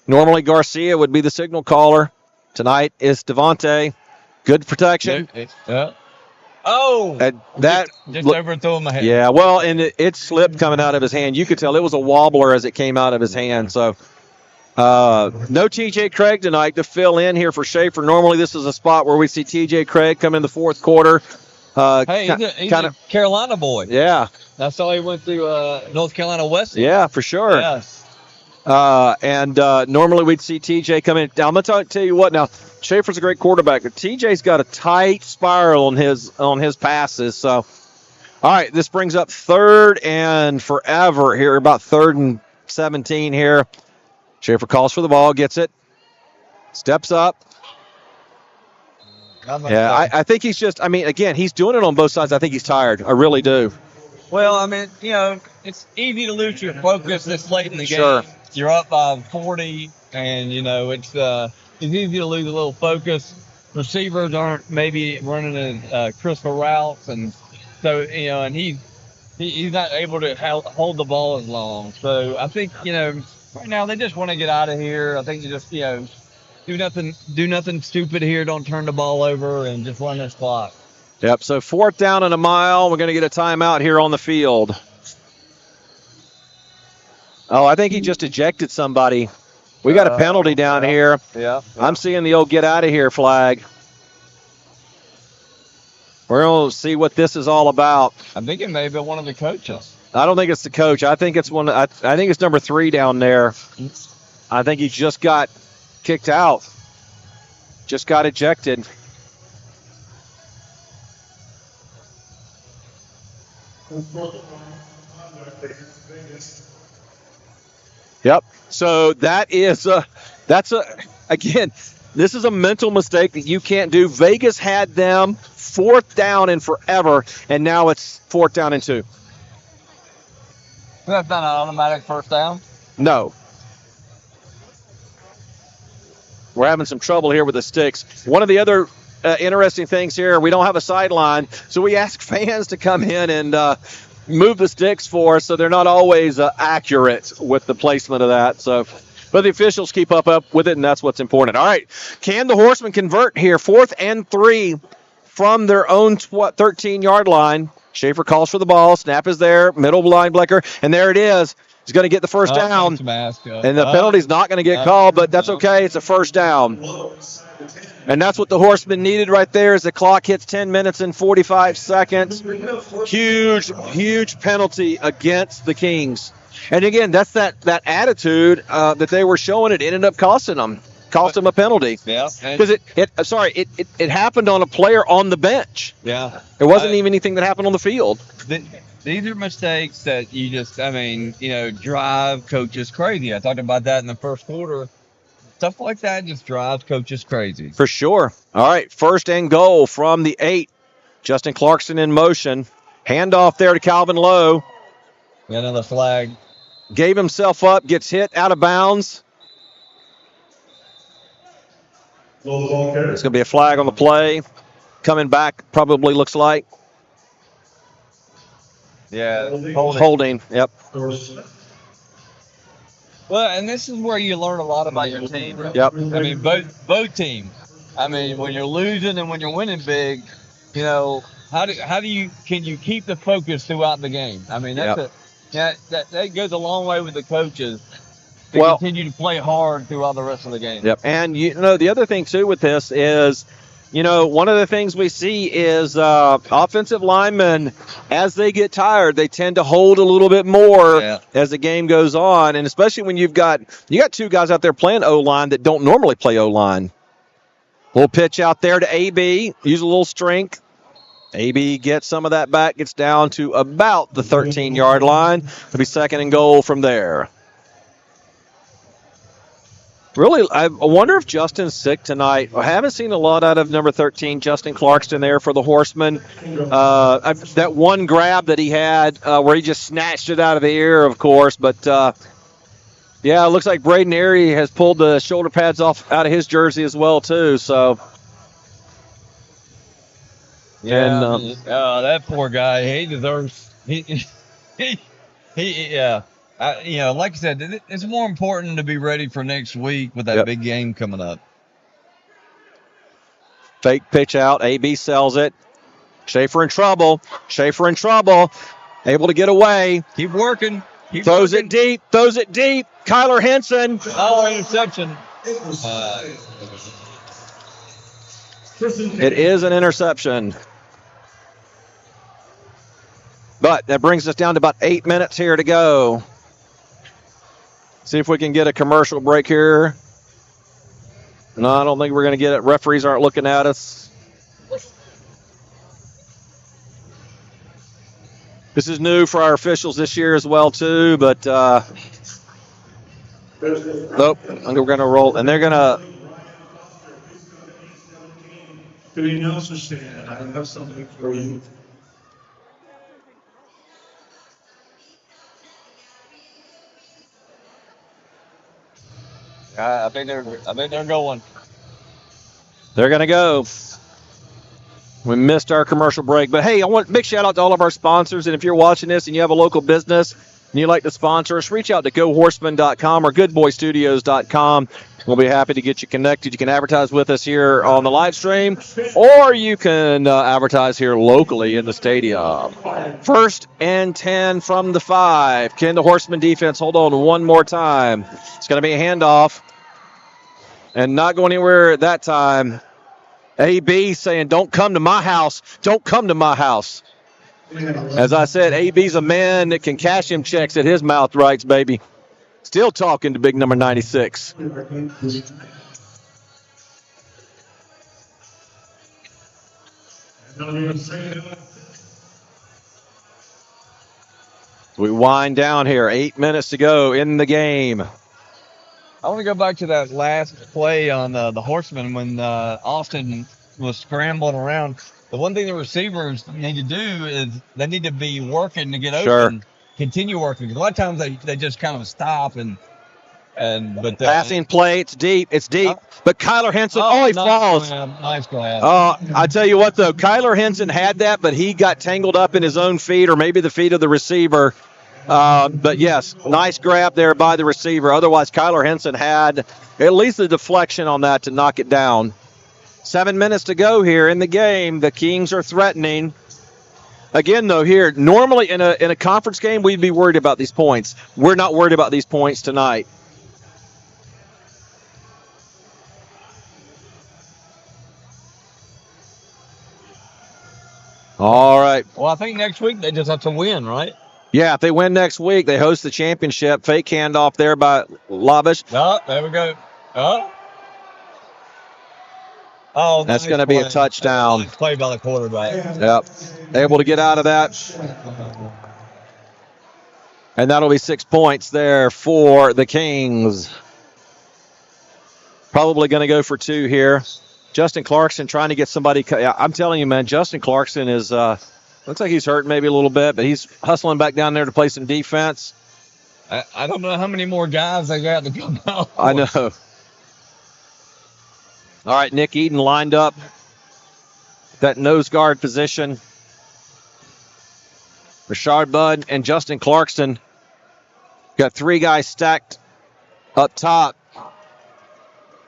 Normally Garcia would be the signal caller. Tonight is Devontae. Good protection. Yeah. Oh, and that just overthrew my head. Yeah, well, and it slipped coming out of his hand. You could tell it was a wobbler as it came out of his hand. So, no T.J. Craig tonight to fill in here for Schaefer. Normally, this is a spot where we see T.J. Craig come in the fourth quarter. Hey, he's a Carolina boy. Yeah, that's how he went to North Carolina Western. Yeah, for sure. Yeah. And normally we'd see TJ come in. Now, I'm going to tell you what now. Schaefer's a great quarterback, but TJ's got a tight spiral on his passes. So, all right, this brings up 3rd and forever here, about 3rd and 17 here. Schaefer calls for the ball, gets it, steps up. Yeah, I think he's just, again, he's doing it on both sides. I think he's tired. I really do. Well, it's easy to lose your focus this late in the game. Sure. You're up by 40, and, it's easy to lose a little focus. Receivers aren't maybe running in crisper routes, and so, and he's not able to hold the ball as long. So I think, right now they just want to get out of here. I think they just, do nothing stupid here. Don't turn the ball over and just run this clock. Yep, so 4th down and a mile. We're going to get a timeout here on the field. Oh, I think he just ejected somebody. We got a penalty down here. Yeah. I'm seeing the old get out of here flag. We're going to see what this is all about. I think it may have been one of the coaches. I don't think it's the coach. I think it's I think it's number 3 down there. I think he just got kicked out. Just got ejected. Yep. So again, this is a mental mistake that you can't do. Vegas had them 4th down and forever, and now it's 4th down and 2. That's not an automatic first down? No. We're having some trouble here with the sticks. One of the other interesting things here, we don't have a sideline, so we ask fans to come in and move the sticks for us, so they're not always accurate with the placement of that. So, but the officials keep up with it, and that's what's important. All right, can the Horsemen convert here? 4th and 3 from their own 13-yard line. Schaefer calls for the ball. Snap is there. Middle linebacker, and there it is. He's going to get the first down, and the penalty's not going to get called, but that's okay. It's a first down. And that's what the Horsemen needed right there as the clock hits 10 minutes and 45 seconds. Huge penalty against the Kings. And again, that's that attitude that they were showing. It ended up costing them a penalty. Yeah. Because it happened on a player on the bench. Yeah. There wasn't even anything that happened on the field. These are mistakes that you just, drive coaches crazy. I talked about that in the first quarter. Stuff like that just drives coaches crazy. For sure. All right, 1st and goal from the 8. Justin Clarkson in motion. Handoff there to Calvin Lowe. Got another flag. Gave himself up, gets hit out of bounds. It's going to be a flag on the play. Coming back, probably looks like. Yeah, Holding. Yep. Well, and this is where you learn a lot about your team. Yep. I mean, both teams. I mean, when you're losing and when you're winning big, you know, how do you can you keep the focus throughout the game? I mean, that goes a long way with the coaches to continue to play hard throughout the rest of the game. Yep. And you know, the other thing too with this is, you know, one of the things we see is offensive linemen, as they get tired, they tend to hold a little bit more as the game goes on, and especially when you got two guys out there playing O-line that don't normally play O-line. Little pitch out there to AB, use a little strength. AB gets some of that back, gets down to about the 13-yard line. It'll be second and goal from there. Really, I wonder if Justin's sick tonight. I haven't seen a lot out of number 13, Justin Clarkston, there for the Horsemen. That one grab that he had where he just snatched it out of the air, of course. But, yeah, it looks like Braden Airy has pulled the shoulder pads off out of his jersey as well, too. So, yeah, and, that poor guy, he deserves yeah. You know, like I said, it's more important to be ready for next week with that big game coming up. Fake pitch out. AB sells it. Schaefer in trouble. Able to get away. Keep working. Throws it deep. Kyler Henson. Oh, interception. It is an interception. But that brings us down to about 8 minutes here to go. See if we can get a commercial break here. No, I don't think we're going to get it. Referees aren't looking at us. This is new for our officials this year as well, too. But, nope, we're going to roll. And they're going to. To the announcer stand, I have something for you. I think they're going. They're going to go. We missed our commercial break. But, hey, I want a big shout-out to all of our sponsors. And if you're watching this and you have a local business and you'd like to sponsor us, reach out to GoHorseman.com or GoodBoyStudios.com. We'll be happy to get you connected. You can advertise with us here on the live stream, or you can advertise here locally in the stadium. 1st and 10 from the 5. Can the Horseman defense hold on one more time? It's going to be a handoff. And not going anywhere that time. AB saying, don't come to my house. Don't come to my house. As I said, AB's a man that can cash him checks at his mouth rights, baby. Still talking to big number 96. We wind down here. 8 minutes to go in the game. I want to go back to that last play on the Horsemen when Austin was scrambling around. The one thing the receivers need to do is they need to be working to get open, continue working. A lot of times they just kind of stop but passing play, it's deep. But Kyler Henson, he falls. Nice grab. I tell you what, though, Kyler Henson had that, but he got tangled up in his own feet or maybe the feet of the receiver. But, yes, nice grab there by the receiver. Otherwise, Kyler Henson had at least the deflection on that to knock it down. 7 minutes to go here in the game. The Kings are threatening. Again, though, here, normally in a conference game, we'd be worried about these points. We're not worried about these points tonight. All right. Well, I think next week they just have to win, right? Yeah, if they win next week, they host the championship. Fake handoff there by Lavish. Oh, there we go. Oh, that's going to be a touchdown. Nice play by the quarterback. Yep. Able to get out of that. And that'll be 6 points there for the Kings. Probably going to go for 2 here. Justin Clarkson trying to get somebody. I'm telling you, man, Justin Clarkson is looks like he's hurt maybe a little bit, but he's hustling back down there to play some defense. I don't know how many more guys they got to come out. I know. All right, Nick Eden lined up that nose guard position. Rashard Budd and Justin Clarkson got 3 guys stacked up top.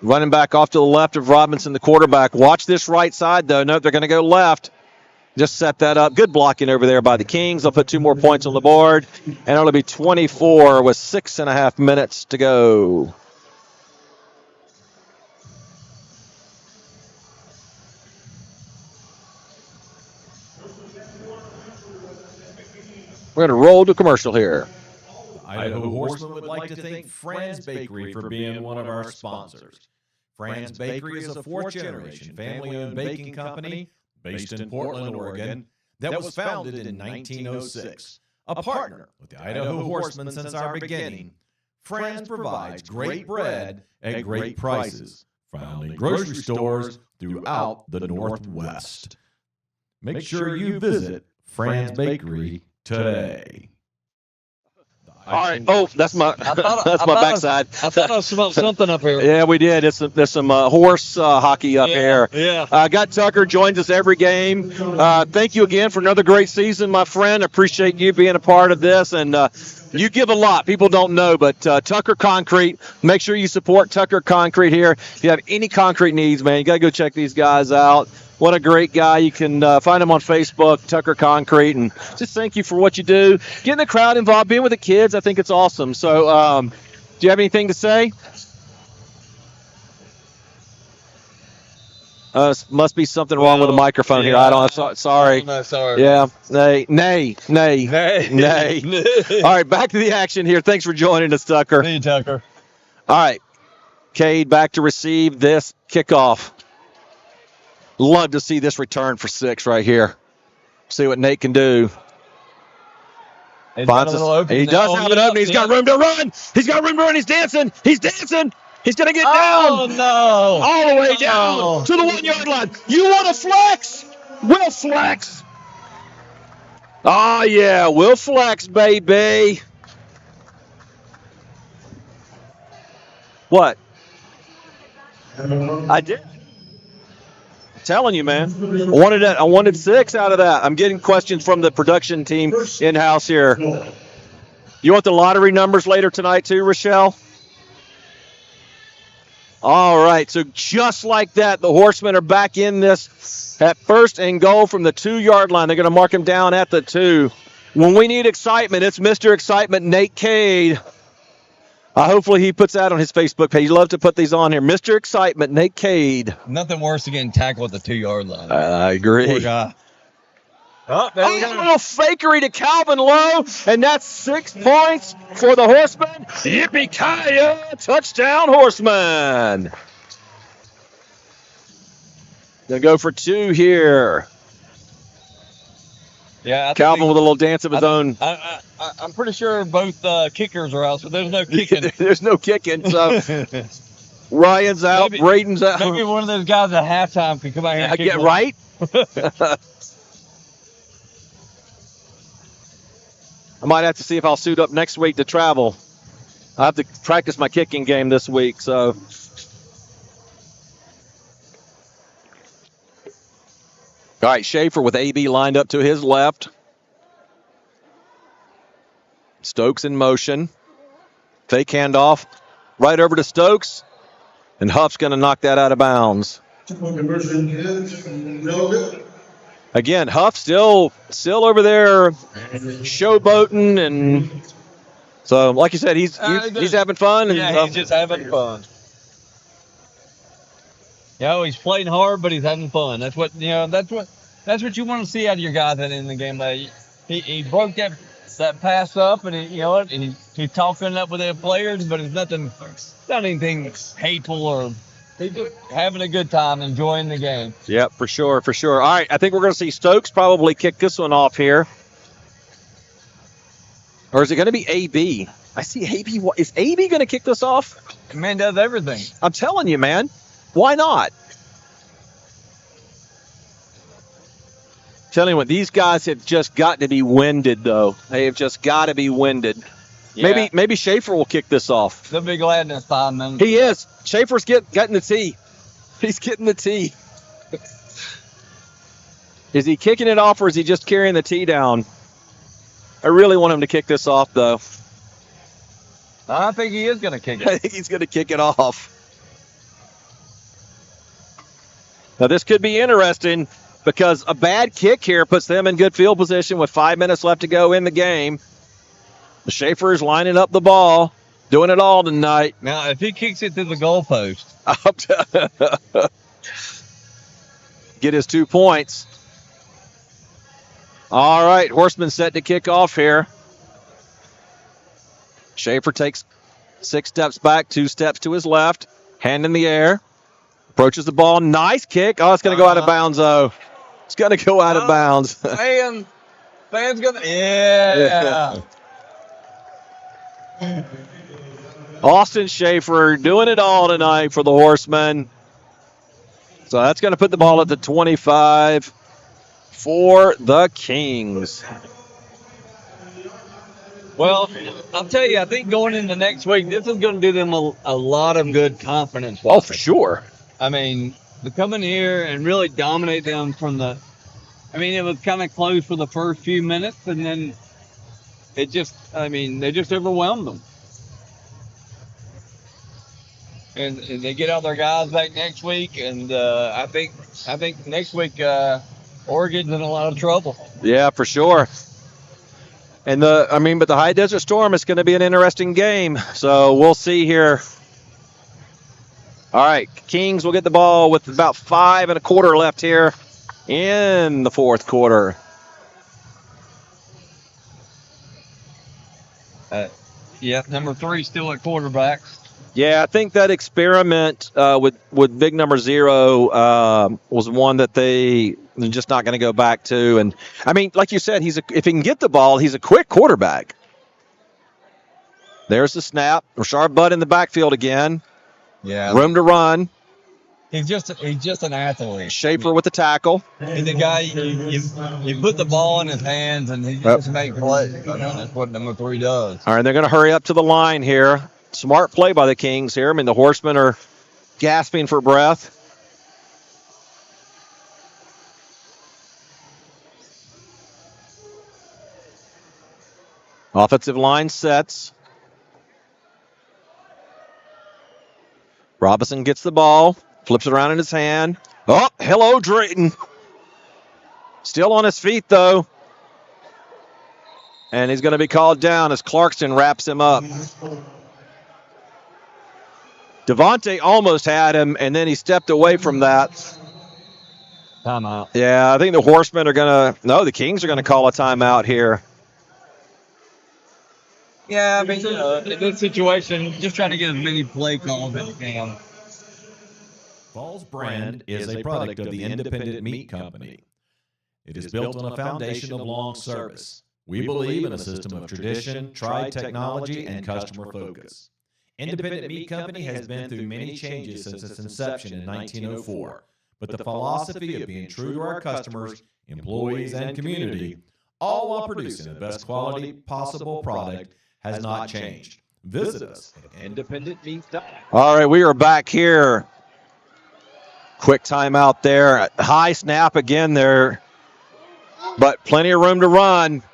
Running back off to the left of Robinson, the quarterback. Watch this right side, though. No, they're going to go left. Just set that up. Good blocking over there by the Kings. They'll put 2 more points on the board. And it'll be 24 with 6.5 minutes to go. We're going to roll to commercial here. Idaho Horsemen would like to thank Fran's Bakery for being one of our sponsors. Fran's Bakery is a 4th-generation family-owned baking company based in Portland, Oregon, that was founded in 1906. A partner with the Idaho Horsemen since our beginning, Fran's provides great bread at great prices, found in grocery stores throughout the Northwest. Make sure you visit Fran's Bakery today. All right. Oh, that's my backside. I thought I smelled something up here. Yeah, we did. There's some horse hockey up here. Yeah. Got Tucker joins us every game. Thank you again for another great season, my friend. Appreciate you being a part of this. And you give a lot. People don't know, but Tucker Concrete. Make sure you support Tucker Concrete here. If you have any concrete needs, man, you got to go check these guys out. What a great guy. You can find him on Facebook, Tucker Concrete, and just thank you for what you do. Getting the crowd involved, being with the kids, I think it's awesome. So do you have anything to say? Must be something wrong with the microphone here. I don't know. Sorry. No, sorry. Yeah. Nay. All right, back to the action here. Thanks for joining us, Tucker. See you, Tucker. All right. Cade back to receive this kickoff. Love to see this return for 6 right here. See what Nate can do. He does have an opening. He's got room to run. He's got room to run. He's dancing. He's going to get down. Oh, no. All the way down to the 1-yard line. You want to flex? We'll flex. Oh, yeah. We'll flex, baby. What? I did. Telling you, man. I wanted 6 out of that. I'm getting questions from the production team in-house here. You want the lottery numbers later tonight too, Rochelle? All right, so just like that, the Horsemen are back in this at 1st and goal from the 2-yard line. They're going to mark him down at the 2. When we need excitement, it's Mr. Excitement, Nate Cade. Hopefully he puts that on his Facebook page. He'd love to put these on here. Mr. Excitement, Nate Cade. Nothing worse than getting tackled at the 2-yard line. I agree. Poor guy. Oh, there we A go. little fakery to Calvin Lowe, and that's 6 points for the Horsemen. Yippee-ki-yay! Touchdown, Horsemen. They'll go for 2 here. Yeah, Calvin with a little dance of his own. I'm pretty sure both kickers are out, so there's no kicking. There's no kicking, so Ryan's out, Braden's out. Maybe one of those guys at halftime can come out here and kick get one. right. I might have to see if I'll suit up next week to travel. I have to practice my kicking game this week, so. All right, Schaefer with AB lined up to his left. Stokes in motion. Fake handoff. Right over to Stokes. And Huff's going to knock that out of bounds. Again, Huff still over there showboating. And so, like you said, he's having fun. Yeah, he's just having fun. Yeah, he's playing hard, but he's having fun. That's what That's what you want to see out of your guys in the game. He broke that pass up, and he's talking up with their players, but it's not anything hateful, or he's just having a good time, enjoying the game. Yep, for sure. All right, I think we're going to see Stokes probably kick this one off here. Or is it going to be AB? I see AB. Is AB going to kick this off? Man does everything. I'm telling you, man. Why not? Telling you what, these guys have just got to be winded, though. They have just got to be winded. Yeah. Maybe Schaefer will kick this off. They'll be glad in 5 minutes. He is. Schaefer's getting the tee. He's getting the tee. Is he kicking it off or is he just carrying the tee down? I really want him to kick this off, though. I think he is going to kick it. I think he's going to kick it off. Now, this could be interesting because a bad kick here puts them in good field position with 5 minutes left to go in the game. Schaefer is lining up the ball, doing it all tonight. Now, if he kicks it to the goalpost. Get his 2 points. All right, Horseman set to kick off here. Schaefer takes 6 steps back, 2 steps to his left, hand in the air, approaches the ball. Nice kick. Oh, it's going to go out of bounds, though. It's going to go out of bounds. Fans going to. Yeah. Austin Schaefer doing it all tonight for the Horsemen. So that's going to put the ball at the 25 for the Kings. Well, I'll tell you, I think going into next week, this is going to do them a lot of good confidence. Oh, for sure. I mean, to come in here and really dominate them from the. I mean, it was kind of close for the first few minutes, and then they just overwhelmed them. And they get all their guys back next week, and I think next week Oregon's in a lot of trouble. Yeah, for sure. And but the High Desert Storm is going to be an interesting game. So we'll see here. All right, Kings will get the ball with about 5 1/4 left here in the fourth quarter. Number 3 still at quarterback. Yeah, I think that experiment with big number 0 was one that they're just not going to go back to. And I mean, like you said, if he can get the ball, he's a quick quarterback. There's the snap. Rashard Budd in the backfield again. Yeah. Room to run. He's just an athlete. Schaefer with the tackle. He's a guy you put the ball in his hands and he just makes plays. That's what number 3 does. All right, they're going to hurry up to the line here. Smart play by the Kings here. I mean, the Horsemen are gasping for breath. Offensive line sets. Robinson gets the ball, flips it around in his hand. Oh, hello, Drayton. Still on his feet, though. And he's going to be called down as Clarkson wraps him up. Devontae almost had him, and then he stepped away from that. Timeout. Yeah, I think the Horsemen are going to – no, the Kings are going to call a timeout here. Yeah, I mean, in this situation, just trying to get as many play calls as you can. Ball's brand is a product of the Independent Meat Company. It is built on a foundation of long service. We believe in a system of tradition, tried technology, and customer focus. Independent Meat Company has been through many changes since its inception in 1904, but the philosophy of being true to our customers, employees, and community, all while producing the best quality possible product, has not changed. Visit us at independentmeat.com. All right, we are back here. Quick timeout there. High snap again there, but plenty of room to run.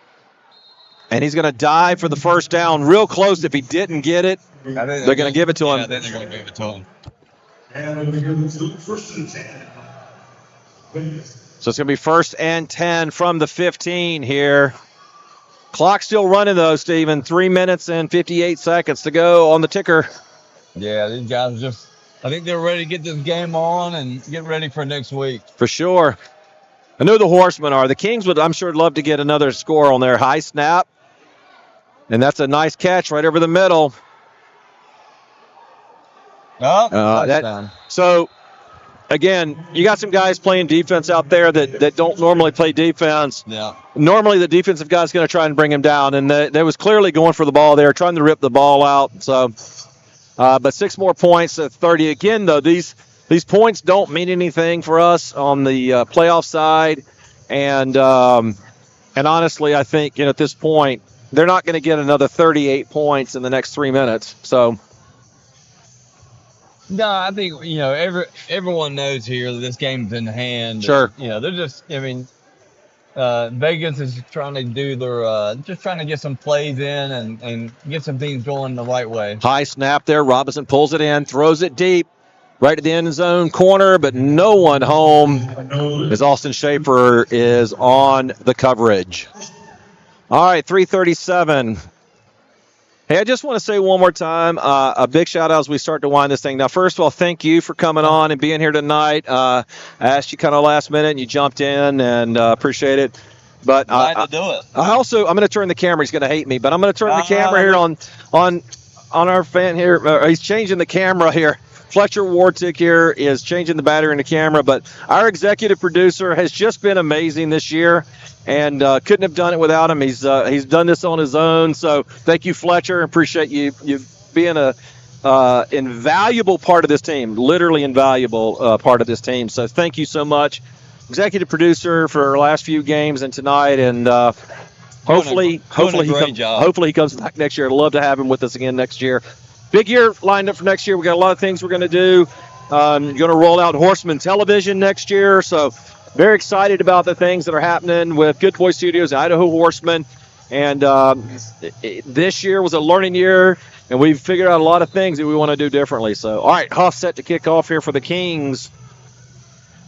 And he's going to dive for the first down. Real close if he didn't get it. They're going to give it to him. Yeah, they're going to give it to him. And first and 10. So it's going to be 1st and 10 from the 15 here. Clock still running, though, Steven. 3 minutes and 58 seconds to go on the ticker. Yeah, these guys I think they're ready to get this game on and get ready for next week. For sure. I know the Horsemen are. The Kings would, I'm sure, love to get another score on their high snap. And that's a nice catch right over the middle. So, again, you got some guys playing defense out there that don't normally play defense. Yeah. Normally, the defensive guy's going to try and bring him down, and they was clearly going for the ball there, trying to rip the ball out. So, but 6 more points at 30. Again, though, these points don't mean anything for us on the playoff side. And honestly, I think, at this point, they're not going to get another 38 points in the next 3 minutes. So, No, I think everyone knows here that this game's in hand. Sure. They're just. Vegas is trying to do their just trying to get some plays in and get some things going the right way. high snap there. Robinson pulls it in, throws it deep, right at the end zone corner, but no one home as Austin Schaefer is on the coverage. All right, 3:37. Hey, I just want to say one more time, a big shout out as we start to wind this thing. Now, first of all, thank you for coming on and being here tonight. I asked you kind of last minute and you jumped in, and appreciate it. But Glad to do it. I'm going to turn the camera. He's going to hate me, but I'm going to turn the camera here on our fan here. He's changing the camera here. Fletcher Wartick here is changing the battery in the camera, but our executive producer has just been amazing this year, and couldn't have done it without him. He's done this on his own, so thank you, Fletcher. Appreciate you being a invaluable part of this team, literally invaluable part of this team. So thank you so much, executive producer, for our last few games and tonight, and hopefully he comes back next year. I'd love to have him with us again next year. Big year lined up for next year. We got a lot of things we're going to do. Going to roll out Horseman Television next year, so very excited about the things that are happening with Good Boy Studios and Idaho Horsemen. And this year was a learning year, and we've figured out a lot of things that we want to do differently. So, all right, Huff set to kick off here for the Kings.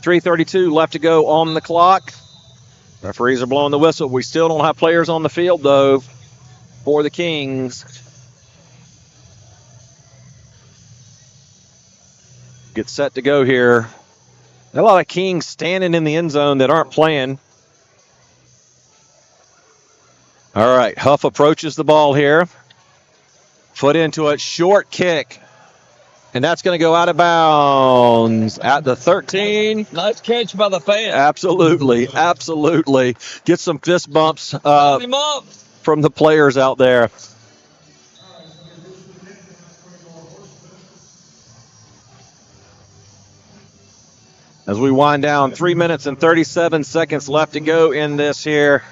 3:32 left to go on the clock. Referees are blowing the whistle. We still don't have players on the field, though, for the Kings. Get set to go here. A lot of Kings standing in the end zone that aren't playing. All right, Huff approaches the ball here. Foot into it, short kick. And that's going to go out of bounds at the 13. Nice catch by the fan. Absolutely. Get some fist bumps from the players out there. As we wind down, 3 minutes and 37 seconds left to go in this here.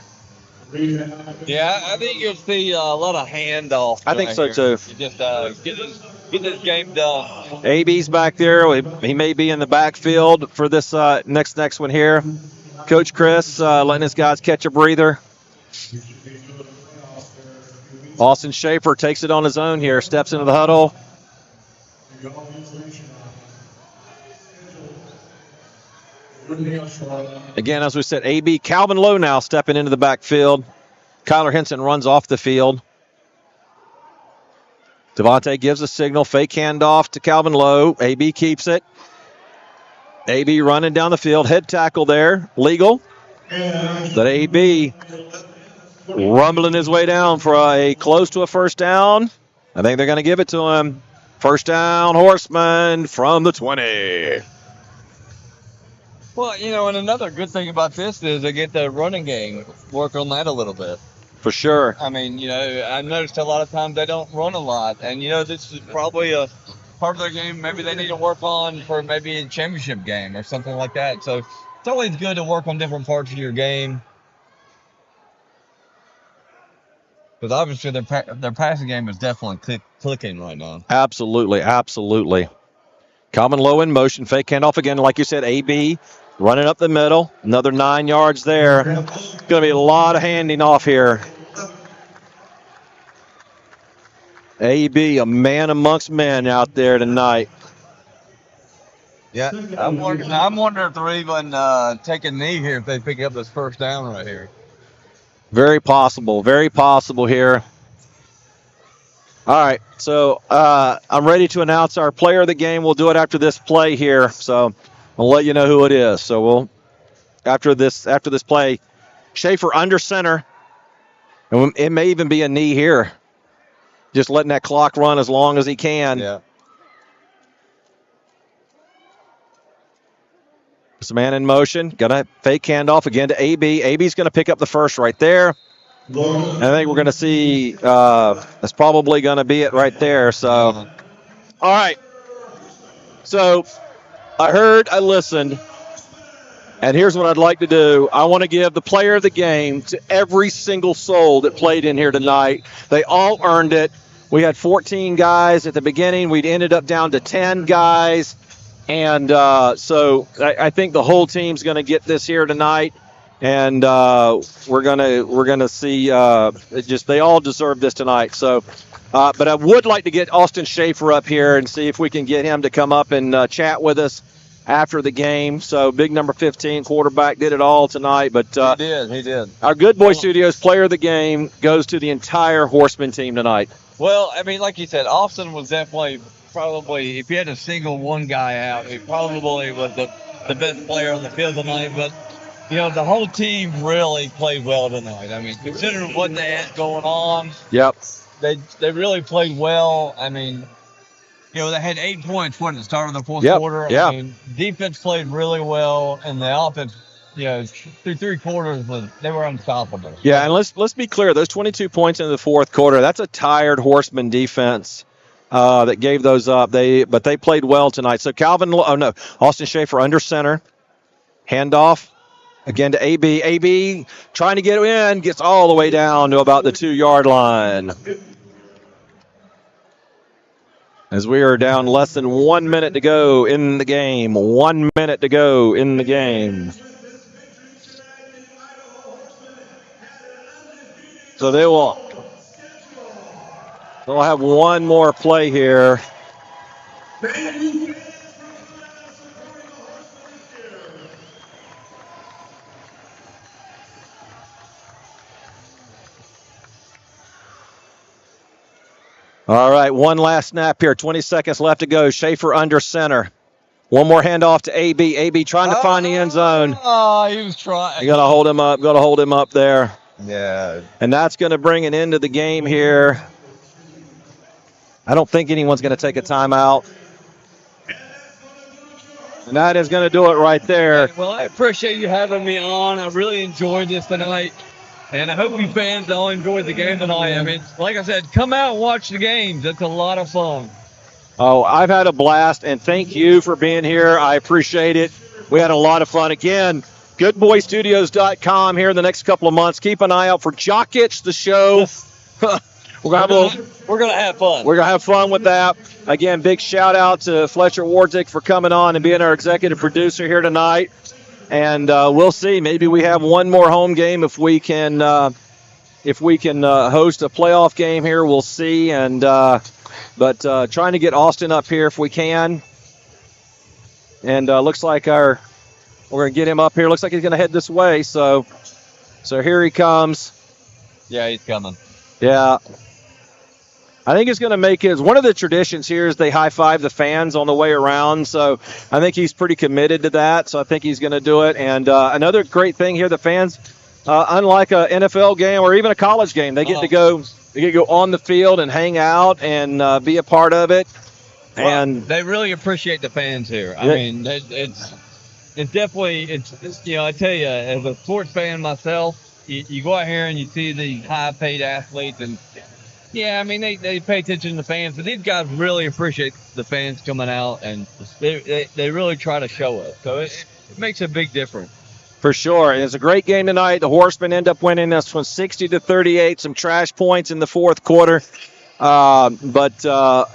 Yeah, I think you'll see a lot of handoff. I think so, too. Just get this game done. AB's back there. He may be in the backfield for this next one here. Coach Chris letting his guys catch a breather. Austin Schaefer takes it on his own here, steps into the huddle. Again, as we said, AB Calvin Lowe now stepping into the backfield. Kyler Henson runs off the field. Devontae gives a signal, fake handoff to Calvin Lowe. AB keeps it. AB running down the field, head tackle there, legal. But AB rumbling his way down for a close to a first down. I think they're going to give it to him. First down, Horsemen from the 20. Well, and another good thing about this is they get the running game, work on that a little bit. For sure. I mean, I've noticed a lot of times they don't run a lot. And, this is probably a part of their game maybe they need to work on for maybe a championship game or something like that. So it's always good to work on different parts of your game. Because obviously their passing game is definitely clicking right now. Absolutely. Calvin Lowe in motion, fake handoff again. Like you said, AB running up the middle. Another 9 yards there. Going to be a lot of handing off here. AB, a man amongst men out there tonight. Yeah, I'm wondering if they're even taking a knee here if they pick up this first down right here. Very possible here. All right, so I'm ready to announce our player of the game. We'll do it after this play here, so I'll let you know who it is. So we'll after this play, Schaefer under center, and it may even be a knee here. Just letting that clock run as long as he can. Yeah. This man in motion, gonna fake handoff again to AB. AB's gonna pick up the first right there. And I think we're going to see that's probably going to be it right there. So, all right. So, I listened, And here's what I'd like to do. I want to give the player of the game to every single soul that played in here tonight. They all earned it. We had 14 guys at the beginning. We ended up down to 10 guys. And so I think the whole team's going to get this here tonight. And we're gonna see. They all deserve this tonight. So, but I would like to get Austin Schaefer up here and see if we can get him to come up and chat with us after the game. So big number 15 quarterback did it all tonight. But He did. Our Good Boy Studios player of the game goes to the entire Horseman team tonight. Well, I mean, like you said, Austin was definitely probably, if you had to single one guy out, he probably was the best player on the field tonight. But you know, the whole team really played well tonight. I mean, considering what they had going on, yep, they really played well. I mean, you know, they had 8 points at the start of the fourth quarter. Yeah. I mean, defense played really well, and the offense, you know, through 3 quarters, they were unstoppable. Yeah, and let's be clear. Those 22 points in the fourth quarter, that's a tired Horseman defense that gave those up. But they played well tonight. So Austin Schaefer under center, handoff. Again to AB. AB trying to get in, gets all the way down to about the 2-yard line. As we are down less than 1 minute to go in the game. 1 minute to go in the game. So they'll have one more play here. All right, one last snap here. 20 seconds left to go. Schaefer under center. One more handoff to AB. AB trying to find the end zone. Oh, he was trying. You got to hold him up. Got to hold him up there. Yeah. And that's going to bring an end to the game here. I don't think anyone's going to take a timeout. And that is going to do it right there. Well, I appreciate you having me on. I really enjoyed this tonight. And I hope you fans all enjoyed the game tonight. I mean, like I said, come out and watch the games. It's a lot of fun. Oh, I've had a blast, and thank you for being here. I appreciate it. We had a lot of fun. Again, goodboystudios.com here in the next couple of months. Keep an eye out for Jock Itch, the show. We're going to have fun. We're going to have fun with that. Again, big shout out to Fletcher Wardick for coming on and being our executive producer here tonight. And we'll see. Maybe we have one more home game if we can host a playoff game here. We'll see. And but trying to get Austin up here if we can. And looks like we're going to get him up here. Looks like he's going to head this way. So here he comes. Yeah, he's coming. Yeah. I think it's going to make it one of the traditions here is they high-five the fans on the way around. So I think he's pretty committed to that. So I think he's going to do it. And another great thing here, the fans, unlike an NFL game or even a college game, they get to go on the field and hang out and be a part of it. Well, and they really appreciate the fans here. I mean, it's definitely you know, I tell you, as a sports fan myself, you go out here and you see these high-paid athletes and. Yeah, I mean, they pay attention to the fans, but these guys really appreciate the fans coming out, and they really try to show it. So it makes a big difference. For sure. It's a great game tonight. The Horsemen end up winning this one 60-38, some trash points in the fourth quarter. But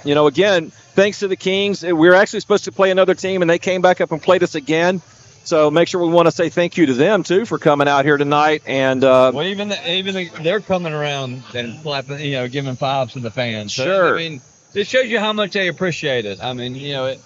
you know, again, thanks to the Kings, we were actually supposed to play another team, and they came back up and played us again. So make sure we want to say thank you to them, too, for coming out here tonight. And well, even they're coming around and clapping, you know, giving fives to the fans. So, sure. I mean, it shows you how much they appreciate it. I mean, you know,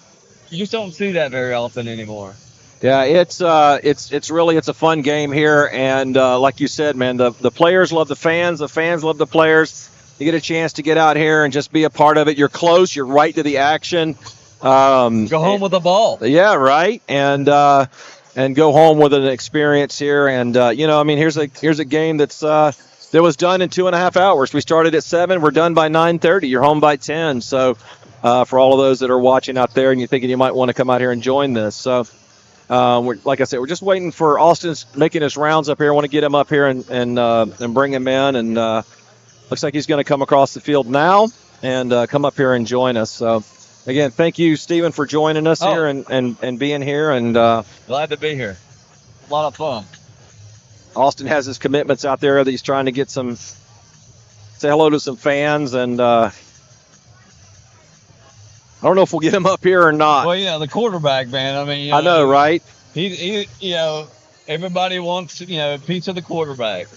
you just don't see that very often anymore. Yeah, it's a fun game here. And like you said, man, the players love the fans love the players. You get a chance to get out here and just be a part of it. You're close. You're right to the action. Go home with the ball. Yeah, right. And go home with an experience here. And you know, I mean, here's a game that was done in 2.5 hours. We started at 7. We're done by 9:30. You're home by 10. So for all of those that are watching out there and you're thinking you might want to come out here and join this. So like I said, we're just waiting for Austin's making his rounds up here. I want to get him up here and bring him in. And looks like he's going to come across the field now and come up here and join us. So. Again, thank you, Stephen, for joining us here and being here. And glad to be here. A lot of fun. Austin has his commitments out there that he's trying to get say hello to some fans, and I don't know if we'll get him up here or not. Well, the quarterback, man. I mean, I know, right? He everybody wants, a piece of the quarterback.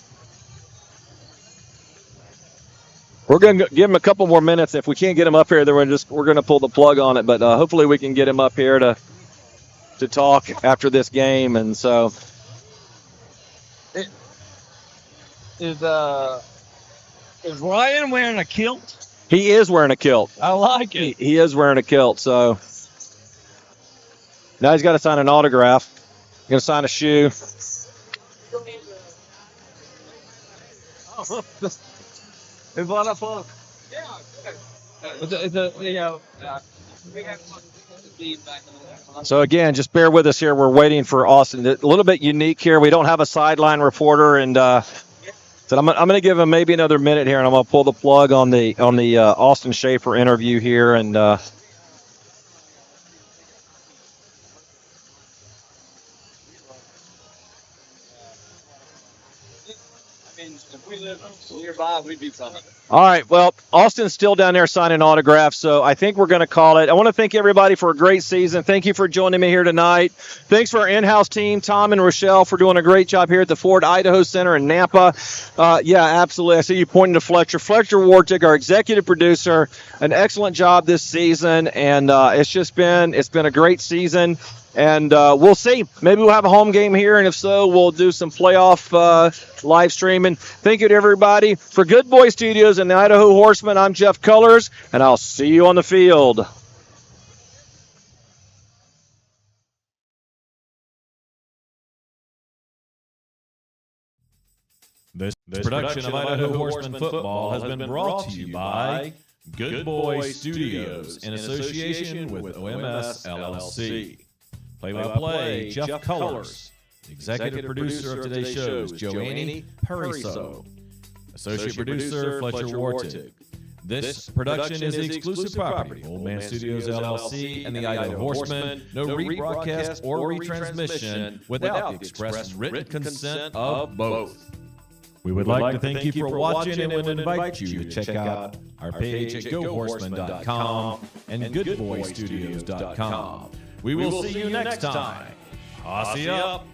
We're going to give him a couple more minutes. If we can't get him up here, then we're going to pull the plug on it. But hopefully we can get him up here to talk after this game. And so, Is Ryan wearing a kilt? he is wearing a kilt. I like it. He is wearing a kilt. So now he's got to sign an autograph. He's going to sign a shoe. It's a lot of fun. So again, just bear with us here. We're waiting for Austin. A little bit unique here. We don't have a sideline reporter, and so I'm going to give him maybe another minute here, and I'm going to pull the plug on the Austin Schaefer interview here, and If we live nearby, we'd be fine. all right, well, Austin's still down there signing autographs, so I think we're going to call it. I want to thank everybody for a great season. Thank you for joining me here tonight. Thanks for our in-house team, Tom and Rochelle, for doing a great job here at the Ford Idaho Center in Nampa. Yeah, absolutely. I see you pointing to Fletcher. Fletcher Wartick, our executive producer, an excellent job this season, and it's been a great season. And we'll see. Maybe we'll have a home game here, and if so, we'll do some playoff live streaming. Thank you to everybody. For Good Boy Studios and the Idaho Horsemen, I'm Jeff Cullers, and I'll see you on the field. This production of Idaho Horsemen football has been brought to you by Good Boy Studios in association with OMS LLC. Play-by-play, Jeff Cullers. Executive producer of today's show is Joanne Pariso. Associate producer, Fletcher Wartick. This production is the exclusive property of Old Man Studios LLC and the Idaho Horsemen. No rebroadcast or retransmission without the express written consent of both. We would like to thank you for watching and would invite you to check out our page at GoHorseman.com and GoodBoyStudios.com. We will see you next time. Posse up.